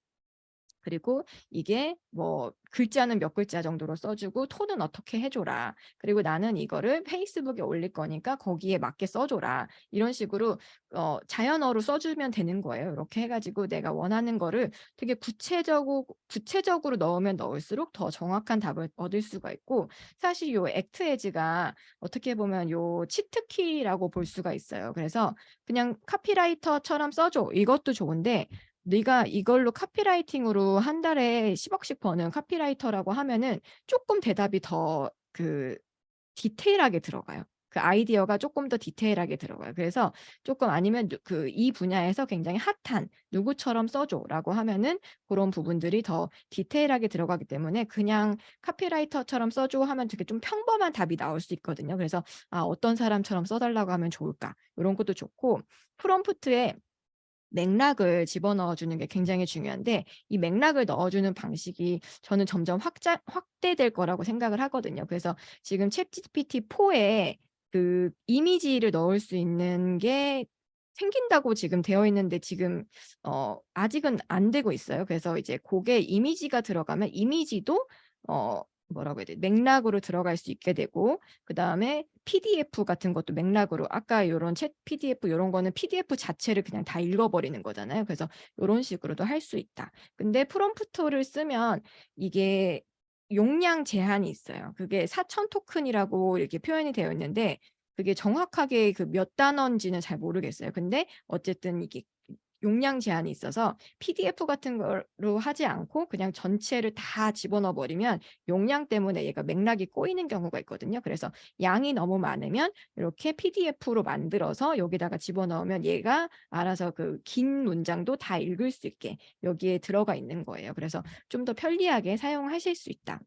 그리고 이게 뭐 글자는 몇 글자 정도로 써주고 톤은 어떻게 해줘라. 그리고 나는 이거를 페이스북에 올릴 거니까 거기에 맞게 써줘라. 이런 식으로 자연어로 써주면 되는 거예요. 이렇게 해가지고 내가 원하는 거를 되게 구체적으로 넣으면 넣을수록 더 정확한 답을 얻을 수가 있고, 사실 요 액트 에즈가 어떻게 보면 요 치트키라고 볼 수가 있어요. 그래서 그냥 카피라이터처럼 써줘, 이것도 좋은데, 네가 이걸로 카피라이팅으로 한 달에 10억씩 버는 카피라이터라고 하면은 조금 대답이 더 그 디테일하게 들어가요. 그 아이디어가 조금 더 디테일하게 들어가요. 그래서 조금, 아니면 그 이 분야에서 굉장히 핫한 누구처럼 써줘라고 하면은 그런 부분들이 더 디테일하게 들어가기 때문에 그냥 카피라이터처럼 써줘 하면 되게 좀 평범한 답이 나올 수 있거든요. 그래서 어떤 사람처럼 써달라고 하면 좋을까, 이런 것도 좋고, 프롬프트에 맥락을 집어넣어 주는 게 굉장히 중요한데, 이 맥락을 넣어주는 방식이 저는 점점 확대될 거라고 생각을 하거든요. 그래서 지금 챗GPT4에 그 이미지를 넣을 수 있는 게 생긴다고 지금 되어 있는데, 지금 아직은 안 되고 있어요. 그래서 이제 그게 이미지가 들어가면 이미지도 뭐라고 해야 돼, 맥락으로 들어갈 수 있게 되고, 그다음에 PDF 같은 것도 맥락으로, 아까 요런 챗 PDF 요런 거는 PDF 자체를 그냥 다 읽어버리는 거잖아요. 그래서 요런 식으로도 할 수 있다. 근데 프롬프트를 쓰면 이게 용량 제한이 있어요. 그게 4,000 토큰이라고 이렇게 표현이 되어 있는데, 그게 정확하게 그 몇 단어인지는 잘 모르겠어요. 근데 어쨌든 이게 용량 제한이 있어서 PDF 같은 걸로 하지 않고 그냥 전체를 다 집어넣어 버리면 용량 때문에 얘가 맥락이 꼬이는 경우가 있거든요. 그래서 양이 너무 많으면 이렇게 PDF로 만들어서 여기다가 집어넣으면 얘가 알아서 그 긴 문장도 다 읽을 수 있게 여기에 들어가 있는 거예요. 그래서 좀 더 편리하게 사용하실 수 있다.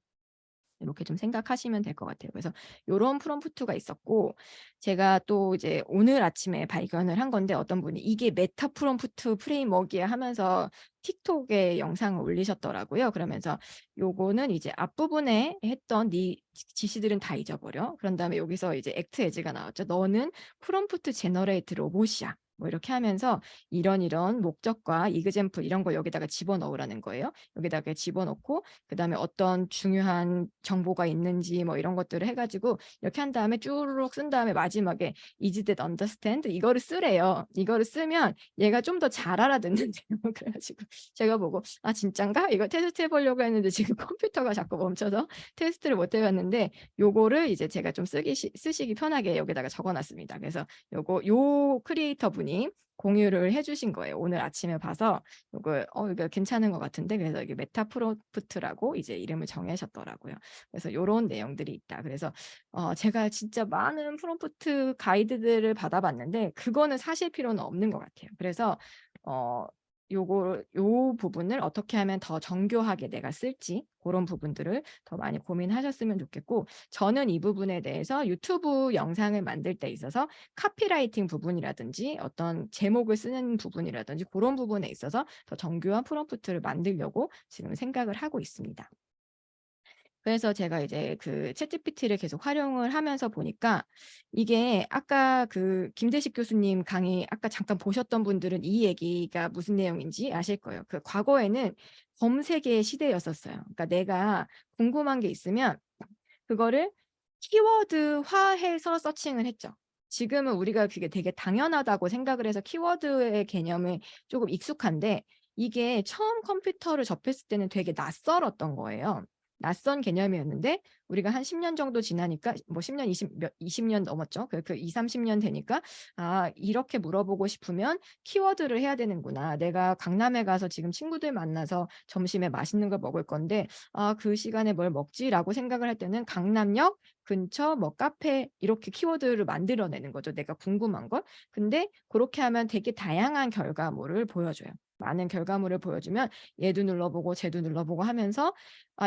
이렇게 좀 생각하시면 될 것 같아요. 그래서 요런 프롬프트가 있었고 제가 또 이제 오늘 아침에 발견을 한 건데 어떤 분이 "이게 메타 프롬프트 프레임워크야." 하면서 틱톡에 영상을 올리셨더라고요. 그러면서 요거는 이제 앞부분에 했던 "네 지시들은 다 잊어버려." 그런 다음에 여기서 이제 액트 에즈가 나왔죠. "너는 프롬프트 제너레이트 로봇이야." 뭐 이렇게 하면서 이런 목적과 이그젬플 이런 거 여기다가 집어넣으라는 거예요. 여기다가 집어넣고 그다음에 어떤 중요한 정보가 있는지 뭐 이런 것들을 해 가지고 이렇게 한 다음에 쭈루룩 쓴 다음에 마지막에 "Is that understand?" 이거를 쓰래요. 이거를 쓰면 얘가 좀 더 잘 알아듣는데요. 그래 가지고 제가 보고 '아 진짠가?' 이거 테스트해 보려고 했는데 지금 컴퓨터가 자꾸 멈춰서 테스트를 못 해 봤는데 요거를 이제 제가 좀 쓰시기 편하게 여기다가 적어 놨습니다. 그래서 요 크리에이터 분이 공유를 해 주신 거예요. 오늘 아침에 봐서 요걸 이거 괜찮은 것 같은데 그래서 이게 메타 프롬프트라고 이제 이름을 정하셨더라고요. 그래서 요런 내용들이 있다. 그래서 제가 진짜 많은 프롬프트 가이드들을 받아 봤는데 그거는 사실 필요는 없는 것 같아요. 그래서 요 부분을 어떻게 하면 더 정교하게 내가 쓸지 고런 부분들을 더 많이 고민하셨으면 좋겠고 저는 이 부분에 대해서 유튜브 영상을 만들 때 있어서 카피라이팅 부분이라든지 어떤 제목을 쓰는 부분이라든지 고런 부분에 있어서 더 정교한 프롬프트를 만들려고 지금 생각을 하고 있습니다. 그래서 제가 이제 그 챗GPT를 계속 활용을 하면서 보니까 이게 아까 그 김대식 교수님 강의 아까 잠깐 보셨던 분들은 이 얘기가 무슨 내용인지 아실 거예요. 그 과거에는 검색의 시대였었어요. 그러니까 내가 궁금한 게 있으면 그거를 키워드화해서 서칭을 했죠. 지금은 우리가 그게 되게 당연하다고 생각을 해서 키워드의 개념이 조금 익숙한데 이게 처음 컴퓨터를 접했을 때는 되게 낯설었던 거예요. 낯선 개념이었는데 우리가 한 10년 정도 지나니까 뭐 10 년, 20년 넘었죠. 그 20-30년 되니까 '아 이렇게 물어보고 싶으면 키워드를 해야 되는구나. 내가 강남에 가서 지금 친구들 만나서 점심에 맛있는 걸 먹을 건데 그 시간에 뭘 먹지?'라고 생각을 할 때는 강남역 근처 뭐 카페 이렇게 키워드를 만들어내는 거죠, 내가 궁금한 걸. 근데 고렇게 하면 되게 다양한 결과물을 보여줘요. 많은 결과물을 보여주면 얘도 눌러보고 쟤도 눌러보고 하면서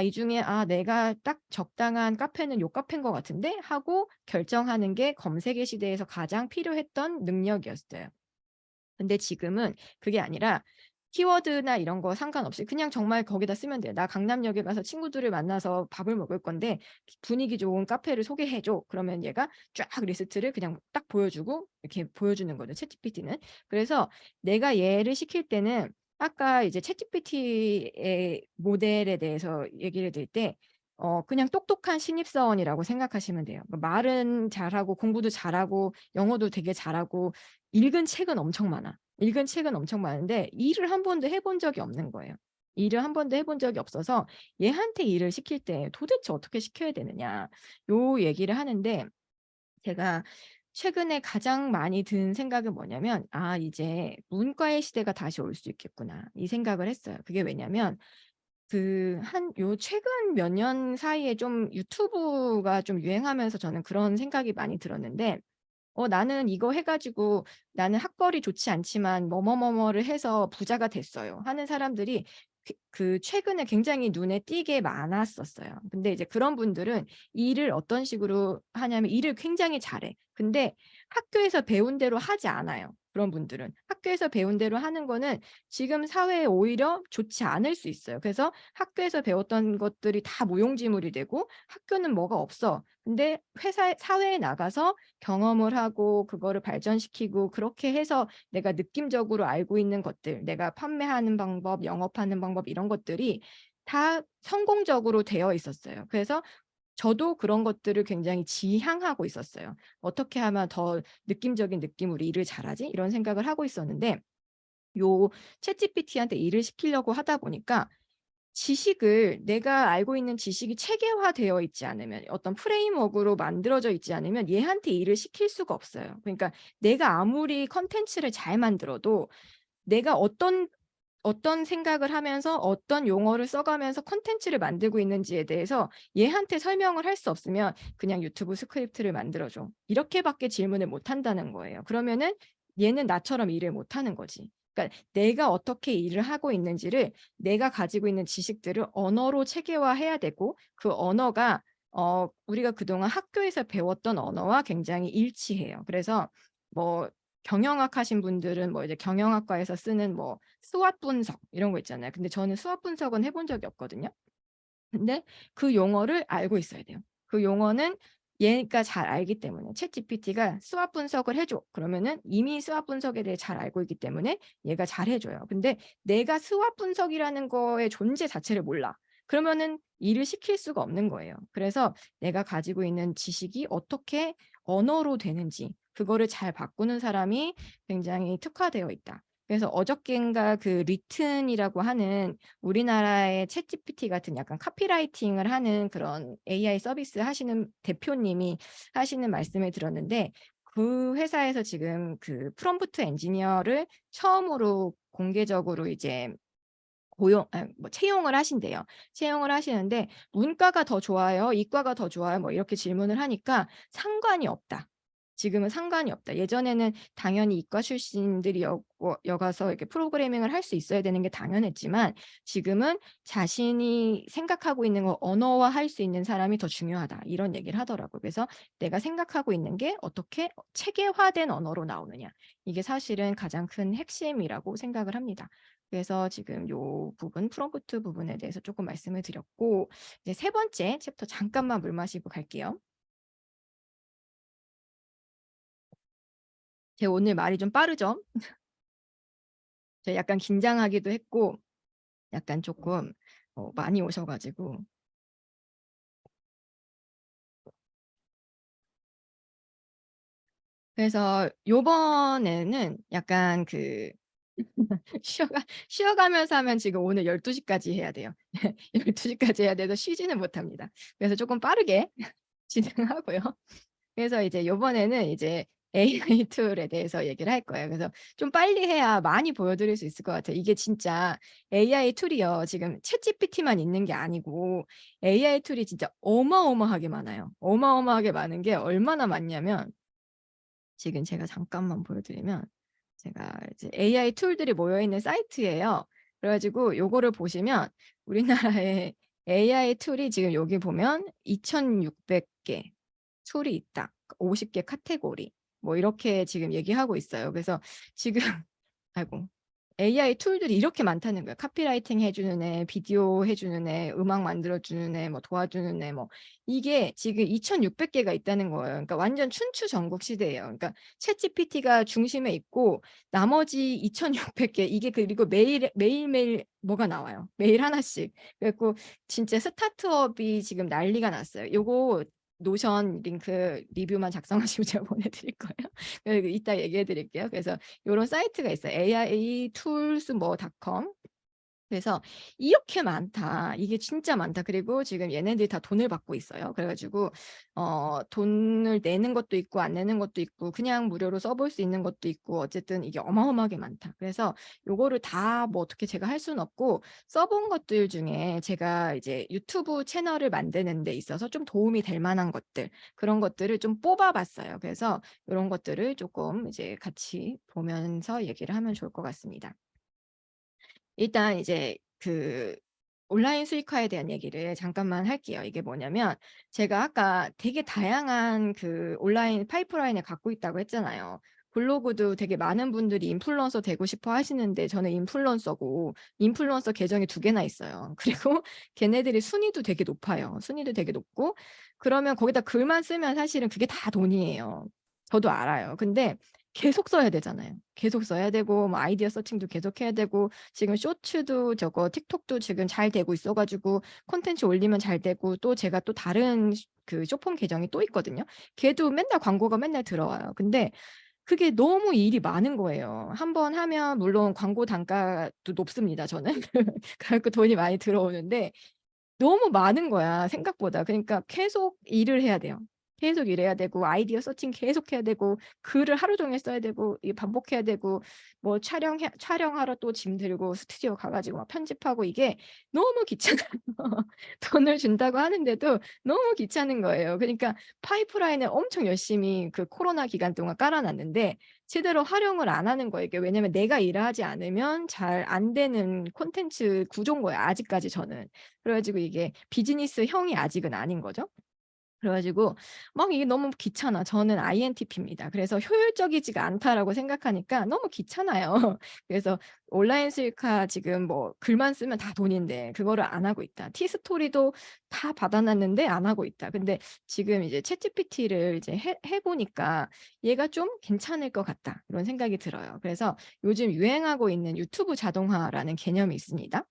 이 중에 '아 내가 딱 적당한 카페는 요 카페인 것 같은데.' 하고 결정하는 게 검색의 시대에서 가장 필요했던 능력이었어요. 근데 지금은 그게 아니라 키워드나 이런 거 상관없이 그냥 정말 거기다 쓰면 돼요. "나 강남역에 가서 친구들을 만나서 밥을 먹을 건데 분위기 좋은 카페를 소개해 줘." 그러면 얘가 쫙 리스트를 그냥 딱 보여주고 이렇게 보여주는 거죠, 챗GPT는. 그래서 내가 얘를 시킬 때는 아까 이제 챗GPT의 모델에 대해서 얘기를 드릴 때 그냥 똑똑한 신입사원이라고 생각하시면 돼요. 말은 잘하고 공부도 잘하고 영어도 되게 잘하고 읽은 책은 엄청 많아. 읽은 책은 엄청 많은데 일을 한 번도 해본 적이 없는 거예요. 일을 한 번도 해본 적이 없어서 얘한테 일을 시킬 때 도대체 어떻게 시켜야 되느냐 요 얘기를 하는데 제가 최근에 가장 많이 든 생각은 뭐냐면 '아 이제 문과의 시대가 다시 올 수 있겠구나.' 이 생각을 했어요. 그게 왜냐면 최근 몇 년 사이에 좀 유튜브가 좀 유행하면서 저는 그런 생각이 많이 들었는데 나는 이거 해 가지고 나는 학벌이 좋지 않지만 뭐뭐뭐뭐를 해서 부자가 됐어요." 하는 사람들이 최근에 굉장히 눈에 띄게 많았었어요. 근데 이제 그런 분들은 일을 어떤 식으로 하냐면 일을 굉장히 잘해. 근데 학교에서 배운 대로 하지 않아요, 그런 분들은. 학교에서 배운 대로 하는 거는 지금 사회에 오히려 좋지 않을 수 있어요. 그래서 학교에서 배웠던 것들이 다 무용지물이 되고 학교는 뭐가 없어. 근데 사회에 나가서 경험을 하고 그거를 발전시키고 그렇게 해서 내가 느낌적으로 알고 있는 것들, 내가 판매하는 방법, 영업하는 방법 이런 것들이 다 성공적으로 되어 있었어요. 그래서 저도 그런 것들을 굉장히 지향하고 있었어요. '어떻게 하면 더 느낌적인 느낌으로 일을 잘하지?' 이런 생각을 하고 있었는데 요 챗GPT한테 일을 시키려고 하다 보니까 지식을 내가 알고 있는 지식이 체계화되어 있지 않으면 어떤 프레임워크로 만들어져 있지 않으면 얘한테 일을 시킬 수가 없어요. 그러니까 내가 아무리 콘텐츠를 잘 만들어도 내가 어떤 생각을 하면서 어떤 용어를 써 가면서 콘텐츠를 만들고 있는지에 대해서 얘한테 설명을 할 수 없으면 "그냥 유튜브 스크립트를 만들어 줘." 이렇게 밖에 질문을 못 한다는 거예요. 그러면은 얘는 나처럼 일을 못 하는 거지. 그러니까 내가 어떻게 일을 하고 있는지를 내가 가지고 있는 지식들을 언어로 체계화해야 되고 그 언어가 우리가 그동안 학교에서 배웠던 언어와 굉장히 일치해요. 그래서 뭐 경영학 하신 분들은 뭐 이제 경영학과에서 쓰는 뭐 스왓 분석 이런 거 있잖아요. 근데 저는 스왓 분석은 해본 적이 없거든요. 근데 그 용어를 알고 있어야 돼요. 그 용어는 얘가 잘 알기 때문에 챗GPT가 수학 분석을 해줘. 그러면은 이미 수학 분석에 대해 잘 알고 있기 때문에 얘가 잘 해줘요. 근데 내가 수학 분석이라는 거의 존재 자체를 몰라. 그러면은 일을 시킬 수가 없는 거예요. 그래서 내가 가지고 있는 지식이 어떻게 언어로 되는지 그거를 잘 바꾸는 사람이 굉장히 특화되어 있다. 그래서 어저께인가 그 리튼이라고 하는 우리나라의 챗GPT 같은 약간 카피라이팅을 하는 그런 AI 서비스 하시는 대표님이 하시는 말씀을 들었는데 그 회사에서 지금 그 프롬프트 엔지니어를 처음으로 공개적으로 이제 채용을 하신대요. 채용을 하시는데 문과가 더 좋아요? 이과가 더 좋아요? 뭐 이렇게 질문을 하니까 상관이 없다. 지금은 상관이 없다. 예전에는 당연히 이과 출신들이 여가서 이렇게 프로그래밍을 할 수 있어야 되는 게 당연했지만 지금은 자신이 생각하고 있는 거 언어화할 수 있는 사람이 더 중요하다. 이런 얘기를 하더라고요. 그래서 내가 생각하고 있는 게 어떻게 체계화된 언어로 나오느냐. 이게 사실은 가장 큰 핵심이라고 생각을 합니다. 그래서 지금 요 부분, 프롬프트 부분에 대해서 조금 말씀을 드렸고 이제 세 번째 챕터 잠깐만 물 마시고 갈게요. 제가 오늘 말이 좀 빠르죠? 제가 약간 긴장하기도 했고 약간 조금 많이 오셔가지고 그래서 요번에는 약간 그 쉬어가면서 하면 지금 오늘 12시까지 해야 돼요. 12시까지 해야 돼서 쉬지는 못합니다. 그래서 조금 빠르게 진행하고요. 그래서 이제 요번에는 이제 AI 툴에 대해서 얘기를 할 거예요. 그래서 좀 빨리 해야 많이 보여드릴 수 있을 것 같아요. 이게 진짜 AI 툴이요. 지금 챗GPT만 있는 게 아니고 AI 툴이 진짜 어마어마하게 많아요. 어마어마하게 많은 게 얼마나 많냐면 지금 제가 잠깐만 보여드리면 제가 이제 AI 툴들이 모여있는 사이트예요. 그래가지고 요거를 보시면 우리나라의 AI 툴이 지금 여기 보면 2,600개 툴이 있다. 50개 카테고리. 뭐 이렇게 지금 얘기하고 있어요. 그래서 지금 아이고 AI 툴들이 이렇게 많다는 거예요. 카피라이팅 해주는 애, 비디오 해주는 애, 음악 만들어주는 애, 뭐 도와주는 애, 뭐 이게 지금 2,600개가 있다는 거예요. 그러니까 완전 춘추전국 시대예요. 그러니까 챗GPT가 중심에 있고 나머지 2,600개 이게 그리고 매일매일 뭐가 나와요. 매일 하나씩. 그래갖고 진짜 스타트업이 지금 난리가 났어요. 요거 노션 링크 리뷰만 작성하시면 제가 보내드릴 거예요. 이따 얘기해 드릴게요. 그래서 이런 사이트가 있어요. AItools 뭐.com 그래서 이렇게 많다. 이게 진짜 많다. 그리고 지금 얘네들이 다 돈을 받고 있어요. 그래가지고 돈을 내는 것도 있고 안 내는 것도 있고 그냥 무료로 써볼 수 있는 것도 있고 어쨌든 이게 어마어마하게 많다. 그래서 요거를 다 뭐 어떻게 제가 할 수는 없고 써본 것들 중에 제가 이제 유튜브 채널을 만드는 데 있어서 좀 도움이 될 만한 것들 그런 것들을 좀 뽑아봤어요. 그래서 이런 것들을 조금 이제 같이 보면서 얘기를 하면 좋을 것 같습니다. 일단 이제 그 온라인 수익화에 대한 얘기를 잠깐만 할게요. 이게 뭐냐면 제가 아까 되게 다양한 그 온라인 파이프라인을 갖고 있다고 했잖아요. 블로그도 되게 많은 분들이 인플루언서 되고 싶어 하시는데 저는 인플루언서고 인플루언서 계정이 2개나 있어요. 그리고 걔네들이 순위도 되게 높아요. 순위도 되게 높고 그러면 거기다 글만 쓰면 사실은 그게 다 돈이에요. 저도 알아요. 근데 계속 써야 되잖아요. 계속 써야 되고 뭐 아이디어 서칭도 계속 해야 되고 지금 쇼츠도 저거 틱톡도 지금 잘 되고 있어가지고 콘텐츠 올리면 잘 되고 또 제가 또 다른 그 쇼폼 계정이 또 있거든요. 걔도 맨날 광고가 맨날 들어와요. 근데 그게 너무 일이 많은 거예요. 한번 하면 물론 광고 단가도 높습니다. 저는 그래갖고 돈이 많이 들어오는데 너무 많은 거야 생각보다. 그러니까 계속 일을 해야 돼요. 계속 일해야 되고 아이디어 서칭 계속 해야 되고 글을 하루 종일 써야 되고 반복해야 되고 뭐 촬영하러 또 짐 들고 스튜디오 가가지고 막 편집하고 이게 너무 귀찮아요. 돈을 준다고 하는데도 너무 귀찮은 거예요. 그러니까 파이프라인을 엄청 열심히 그 코로나 기간 동안 깔아놨는데 제대로 활용을 안 하는 거예요. 이게 왜냐면 내가 일하지 않으면 잘 안 되는 콘텐츠 구조인 거예요, 아직까지 저는. 그래 가지고 이게 비즈니스형이 아직은 아닌 거죠. 그래 가지고 막 이게 너무 귀찮아. 저는 INTP입니다. 그래서 '효율적이지가 않다.'라고 생각하니까 너무 귀찮아요. 그래서 온라인 수익화 지금 뭐 글만 쓰면 다 돈인데 그거를 안 하고 있다. 티스토리도 다 받아 놨는데 안 하고 있다. 근데 지금 이제 챗GPT를 이제 해 보니까 '얘가 좀 괜찮을 것 같다.' 이런 생각이 들어요. 그래서 요즘 유행하고 있는 유튜브 자동화라는 개념이 있습니다.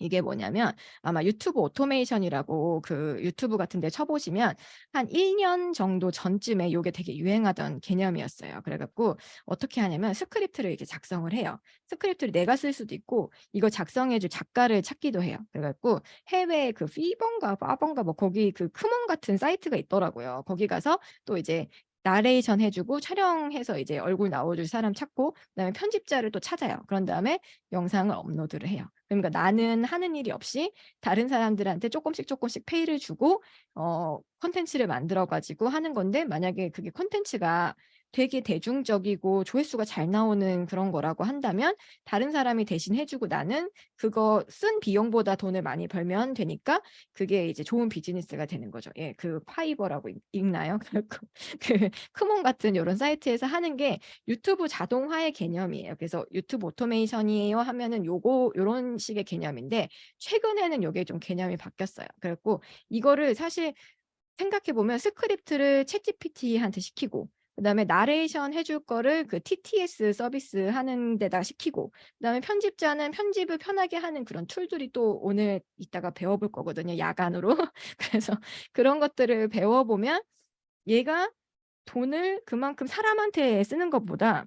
이게 뭐냐면 아마 유튜브 오토메이션이라고 그 유튜브 같은 데 쳐 보시면 한 1년 정도 전쯤에 요게 되게 유행하던 개념이었어요. 그래 갖고 어떻게 하냐면 스크립트를 이렇게 작성을 해요. 스크립트를 내가 쓸 수도 있고 이거 작성해 줄 작가를 찾기도 해요. 그래 갖고 해외에 그 피버인가 파버인가 뭐 거기 그 크몬 같은 사이트가 있더라고요. 거기 가서 또 이제 나레이션 해 주고 촬영해서 이제 얼굴 나와 줄 사람 찾고 그다음에 편집자를 또 찾아요. 그런 다음에 영상을 업로드를 해요. 그러니까 나는 하는 일이 없이 다른 사람들한테 쪼끔씩 페이를 주고 콘텐츠를 만들어 가지고 하는 건데 만약에 그게 콘텐츠가 되게 대중적이고 조회수가 잘 나오는 그런 거라고 한다면 다른 사람이 대신 해 주고 나는 그거 쓴 비용보다 돈을 많이 벌면 되니까 그게 이제 좋은 비즈니스가 되는 거죠. 예. 그 파이버라고 읽나요? 그래 갖고 그 크몬 같은 요런 사이트에서 하는 게 유튜브 자동화의 개념이에요. 그래서 "유튜브 오토메이션이에요." 하면은 요런 식의 개념인데 최근에는 요게 좀 개념이 바뀌었어요. 그래 갖고 이거를 사실 생각해 보면 스크립트를 챗GPT한테 시키고 그다음에 나레이션 해줄 거를 그 TTS 서비스 하는 데다 시키고 그다음에 편집자는 편집을 편하게 하는 그런 툴들이 또 오늘 이따가 배워 볼 거거든요, 야간으로. 그래서 그런 것들을 배워 보면 얘가 돈을 그만큼 사람한테 쓰는 것보다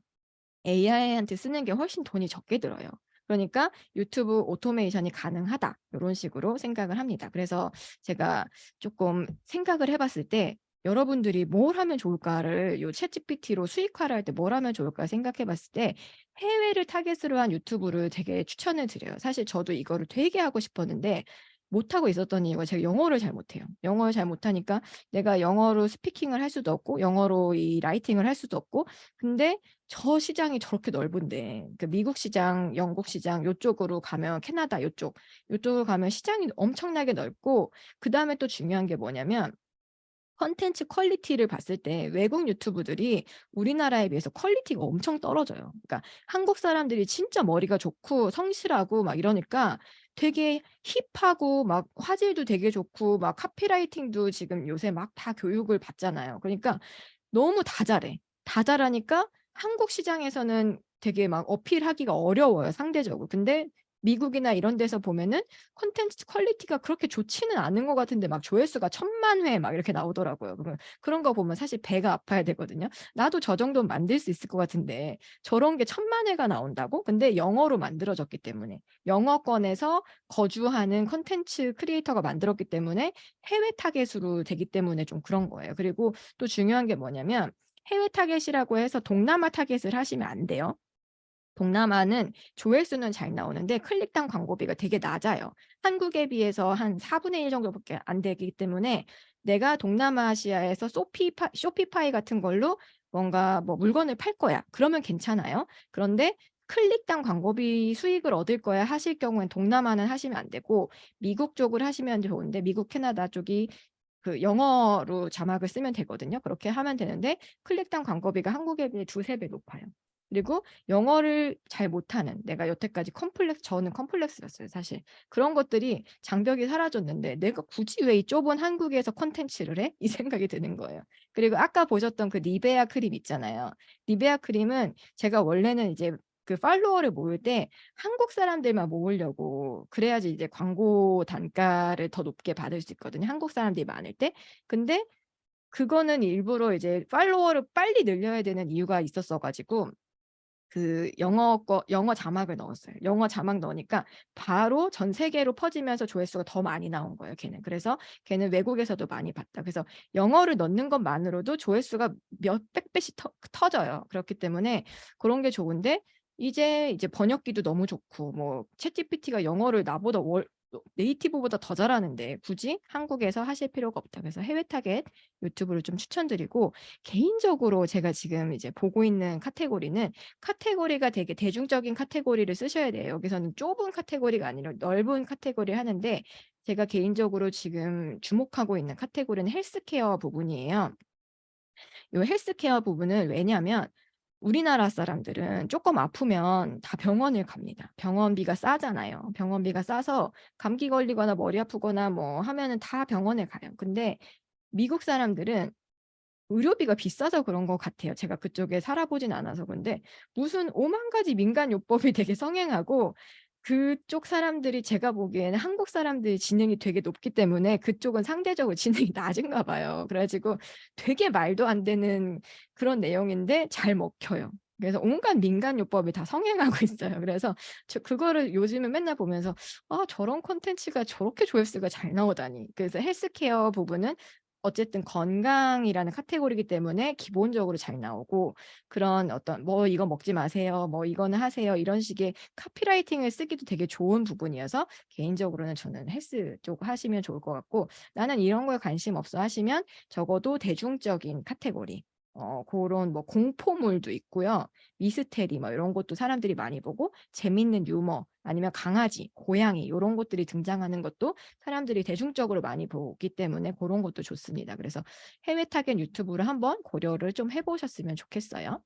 AI한테 쓰는 게 훨씬 돈이 적게 들어요. 그러니까 '유튜브 오토메이션이 가능하다.' 요런 식으로 생각을 합니다. 그래서 제가 쪼끔 생각을 해 봤을 때 '여러분들이 뭘 하면 좋을까.'를 요 챗GPT로 수익화를 할 때 '뭘 하면 좋을까.' 생각해 봤을 때 해외를 타깃으로 한 유튜브를 되게 추천을 드려요. 사실 저도 이거를 되게 하고 싶었는데 못하고 있었던 이유가 제가 영어를 잘 못해요. 영어를 잘 못하니까 내가 영어로 스피킹을 할 수도 없고 영어로 이 라이팅을 할 수도 없고 근데 저 시장이 저렇게 넓은데 그 미국 시장, 영국 시장 요쪽으로 가면 캐나다 요쪽으로 가면 시장이 엄청나게 넓고 그다음에 또 중요한 게 뭐냐면 콘텐츠 퀄리티를 봤을 때 외국 유튜브들이 우리나라에 비해서 퀄리티가 엄청 떨어져요. 그러니까 한국 사람들이 진짜 머리가 좋고 성실하고 막 이러니까 되게 힙하고 막 화질도 되게 좋고 막 카피라이팅도 지금 요새 막 다 교육을 받잖아요. 그러니까 너무 다 잘해. 다 잘하니까 한국 시장에서는 되게 막 어필하기가 어려워요, 상대적으로. 근데 미국이나 이런 데서 보면은 콘텐츠 퀄리티가 그렇게 좋지는 않은 것 같은데 막 조회수가 1,000,000회 막 이렇게 나오더라고요. 그런 거 보면 사실 배가 아파야 되거든요. 나도 저 정도는 만들 수 있을 것 같은데 저런 게 1,000,000 회가 나온다고? 근데 영어로 만들어졌기 때문에. 영어권에서 거주하는 콘텐츠 크리에이터가 만들었기 때문에 해외 타깃으로 되기 때문에 좀 그런 거예요. 그리고 또 중요한 게 뭐냐면 해외 타깃이라고 해서 동남아 타깃을 하시면 안 돼요. 동남아는 조회수는 잘 나오는데 클릭당 광고비가 되게 낮아요. 한국에 비해서 한 1/4 정도밖에 안 되기 때문에 내가 동남아시아에서 쇼피파이 같은 걸로 뭔가 뭐 물건을 팔 거야. 그러면 괜찮아요. 그런데 클릭당 광고비 수익을 얻을 거야 하실 경우엔 동남아는 하시면 안 되고 미국 쪽을 하시면 좋은데 미국, 캐나다 쪽이 그 영어로 자막을 쓰면 되거든요. 그렇게 하면 되는데 클릭당 광고비가 한국에 비해 2-3배 높아요. 그리고 영어를 잘 못하는 내가 여태까지 저는 컴플렉스였어요 사실. 그런 것들이 장벽이 사라졌는데 '내가 굳이 왜 이 좁은 한국에서 콘텐츠를 해?' 이 생각이 드는 거예요. 그리고 아까 보셨던 그 니베아 크림 있잖아요. 니베아 크림은 제가 원래는 이제 그 팔로워를 모을 때 한국 사람들만 모으려고 그래야지 이제 광고 단가를 더 높게 받을 수 있거든요, 한국 사람들이 많을 때. 근데 그거는 일부러 이제 팔로워를 빨리 늘려야 되는 이유가 있었어 가지고 그 영어 자막을 넣었어요. 영어 자막 넣으니까 바로 전 세계로 퍼지면서 조회수가 더 많이 나온 거예요 걔는. 그래서 걔는 외국에서도 많이 봤다. 그래서 영어를 넣는 것만으로도 조회수가 몇백 배씩 터져요. 그렇기 때문에 그런 게 좋은데 이제 번역기도 너무 좋고 뭐 챗GPT가 영어를 나보다 네이티브보다 더 잘하는데 굳이 한국에서 하실 필요가 없다. 그래서 해외 타겟 유튜브를 좀 추천드리고, 개인적으로 제가 지금 이제 보고 있는 카테고리는 카테고리가 되게 대중적인 카테고리를 쓰셔야 돼요. 여기서는 좁은 카테고리가 아니라 넓은 카테고리 하는데, 제가 개인적으로 지금 주목하고 있는 카테고리는 헬스케어 부분이에요. 요 헬스케어 부분은 왜냐하면 우리나라 사람들은 조금 아프면 다 병원을 갑니다. 병원비가 싸잖아요. 병원비가 싸서 감기 걸리거나 머리 아프거나 뭐 하면은 다 병원에 가요. 근데 미국 사람들은 의료비가 비싸서 그런 것 같아요. 제가 그쪽에 살아보진 않아서. 근데 무슨 오만 가지 민간요법이 되게 성행하고, 그쪽 사람들이 제가 보기에는 한국 사람들이 지능이 되게 높기 때문에 그쪽은 상대적으로 지능이 낮은가 봐요. 그래 가지고 되게 말도 안 되는 그런 내용인데 잘 먹혀요. 그래서 온갖 민간요법이 다 성행하고 있어요. 그래서 저 그거를 요즘에 맨날 보면서 '아 저런 콘텐츠가 저렇게 조회수가 잘 나오다니.' 그래서 헬스케어 부분은 어쨌든 건강이라는 카테고리이기 때문에 기본적으로 잘 나오고, 그런 어떤 뭐 "이거 먹지 마세요. 뭐 이거는 하세요." 이런 식의 카피라이팅을 쓰기도 되게 좋은 부분이어서 개인적으로는 저는 헬스 쪽 하시면 좋을 것 같고, "나는 이런 거에 관심 없어." 하시면 적어도 대중적인 카테고리, 고런 뭐 공포물도 있고요. 미스테리 뭐 이런 것도 사람들이 많이 보고, 재밌는 유머 아니면 강아지, 고양이 요런 것들이 등장하는 것도 사람들이 대중적으로 많이 보기 때문에 고런 것도 좋습니다. 그래서 해외 타겟 유튜브를 한번 고려를 좀 해 보셨으면 좋겠어요.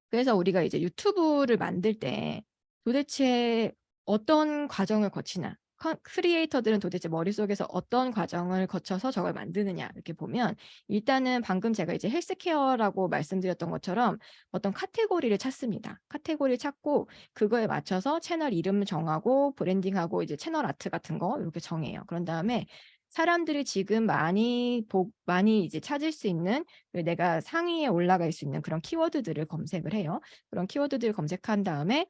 그래서 우리가 이제 유튜브를 만들 때 도대체 어떤 과정을 거치나, 크리에이터들은 도대체 머릿속에서 어떤 과정을 거쳐서 저걸 만드느냐, 이렇게 보면 일단은 방금 제가 이제 헬스케어라고 말씀드렸던 것처럼 어떤 카테고리를 찾습니다. 카테고리를 찾고 그거에 맞춰서 채널 이름 정하고 브랜딩하고 이제 채널 아트 같은 거 이렇게 정해요. 그런 다음에 사람들이 지금 많이 이제 찾을 수 있는, 내가 상위에 올라갈 수 있는 그런 키워드들을 검색을 해요. 그런 키워드들을 검색한 다음에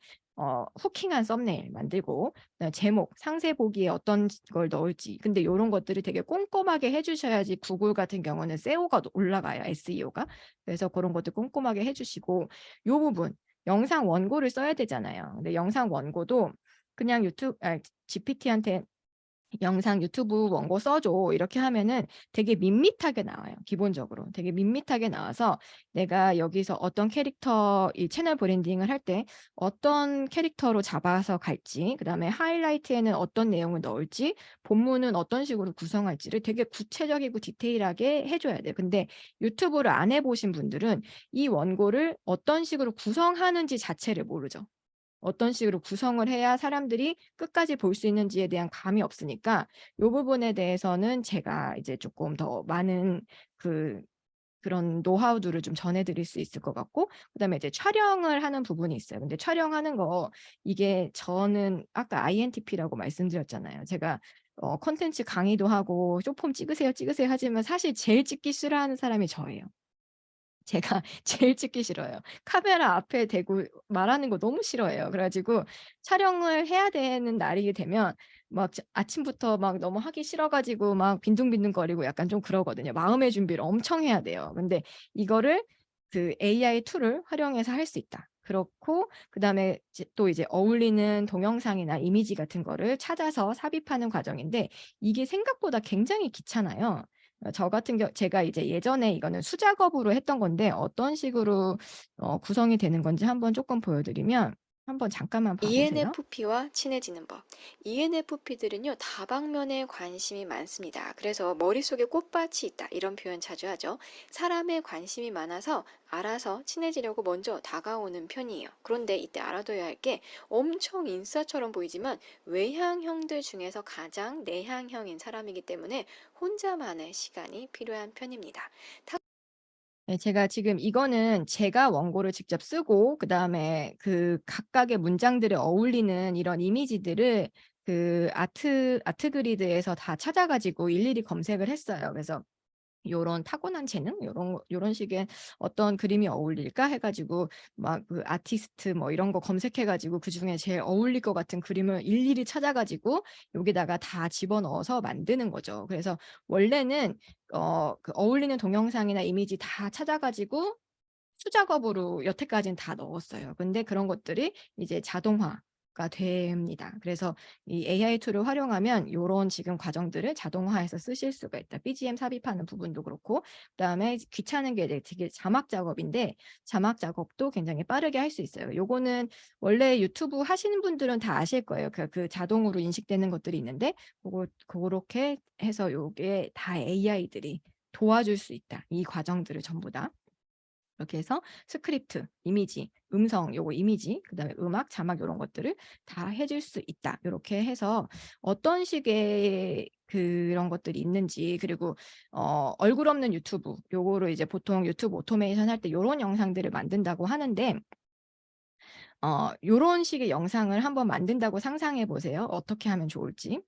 후킹한 썸네일 만들고, 그다음에 제목, 상세 보기에 어떤 걸 넣을지. 근데 요런 것들을 되게 꼼꼼하게 해 주셔야지 구글 같은 경우는 SEO가 올라가요, SEO가. 그래서 고런 것들 꼼꼼하게 해 주시고, 요 부분 영상 원고를 써야 되잖아요. 근데 영상 원고도 그냥 GPT한테 "영상 유튜브 원고 써 줘." 이렇게 하면은 되게 밋밋하게 나와요, 기본적으로. 되게 밋밋하게 나와서 내가 여기서 어떤 캐릭터, 이 채널 브랜딩을 할 때 어떤 캐릭터로 잡아서 갈지, 그다음에 하이라이트에는 어떤 내용을 넣을지, 본문은 어떤 식으로 구성할지를 되게 구체적이고 디테일하게 해 줘야 돼요. 근데 유튜브를 안 해 보신 분들은 이 원고를 어떤 식으로 구성하는지 자체를 모르죠. 어떤 식으로 구성을 해야 사람들이 끝까지 볼 수 있는지에 대한 감이 없으니까, 요 부분에 대해서는 제가 이제 조금 더 많은 그 그런 노하우들을 좀 전해 드릴 수 있을 것 같고, 그다음에 이제 촬영을 하는 부분이 있어요. 근데 촬영하는 거, 이게 저는 아까 INTP라고 말씀드렸잖아요. 제가 콘텐츠 강의도 하고 쇼폼 찍으세요, 찍으세요 하지만 사실 제일 찍기 싫어하는 사람이 저예요. 제가 제일 찍기 싫어요. 카메라 앞에 대고 말하는 거 너무 싫어해요. 그래 가지고 촬영을 해야 되는 날이 되면 막 아침부터 막 너무 하기 싫어 가지고 막 빈둥빈둥거리고 약간 좀 그러거든요. 마음의 준비를 엄청 해야 돼요. 근데 이거를 그 AI 툴을 활용해서 할 수 있다. 그렇고 그다음에 이제 어울리는 동영상이나 이미지 같은 거를 찾아서 삽입하는 과정인데, 이게 생각보다 굉장히 귀찮아요. 저 같은 제가 이제 예전에 이거는 수작업으로 했던 건데 어떤 식으로 구성이 되는 건지 한번 조금 보여 드리면, 한번 잠깐만 봐 보세요. ENFP와 친해지는 법. ENFP들은요, 다방면에 관심이 많습니다. 그래서 머릿속에 꽃밭이 있다, 이런 표현 자주 하죠. 사람에 관심이 많아서 알아서 친해지려고 먼저 다가오는 편이에요. 그런데 이때 알아둬야 할 게, 엄청 인싸처럼 보이지만 외향형들 중에서 가장 내향형인 사람이기 때문에 혼자만의 시간이 필요한 편입니다. 네, 제가 지금 이거는 제가 원고를 직접 쓰고 그다음에 그 각각의 문장들에 어울리는 이런 이미지들을 그 아트 그리드에서 다 찾아 가지고 일일이 검색을 했어요. 그래서 요런 타고난 재능, 요런 식의 어떤 그림이 어울릴까 해 가지고 막 그 아티스트 뭐 이런 거 검색해 가지고 그중에 제일 어울릴 것 같은 그림을 일일이 찾아 가지고 여기다가 다 집어넣어서 만드는 거죠. 그래서 원래는 그 어울리는 동영상이나 이미지 다 찾아 가지고 수작업으로 여태까지는 다 넣었어요. 근데 그런 것들이 이제 자동화, 가 됩니다. 그래서 이 AI 툴을 활용하면 요런 지금 과정들을 자동화해서 쓰실 수가 있다. BGM 삽입하는 부분도 그렇고 그다음에 귀찮은 게 이제 되게 자막 작업인데 자막 작업도 굉장히 빠르게 할 수 있어요. 요거는 원래 유튜브 하시는 분들은 다 아실 거예요. 그 자동으로 인식되는 것들이 있는데 고렇게 해서 요게 다 AI들이 도와줄 수 있다. 이 과정들을 전부 다. 이렇게 해서 스크립트, 이미지, 음성, 요거 이미지, 그다음에 음악, 자막 요런 것들을 다 해줄 수 있다. 요렇게 해서 어떤 식의 그런 것들이 있는지 그리고 얼굴 없는 유튜브 요거를 이제 보통 유튜브 오토메이션 할 때 요런 영상들을 만든다고 하는데 요런 식의 영상을 한번 만든다고 상상해 보세요. 어떻게 하면 좋을지.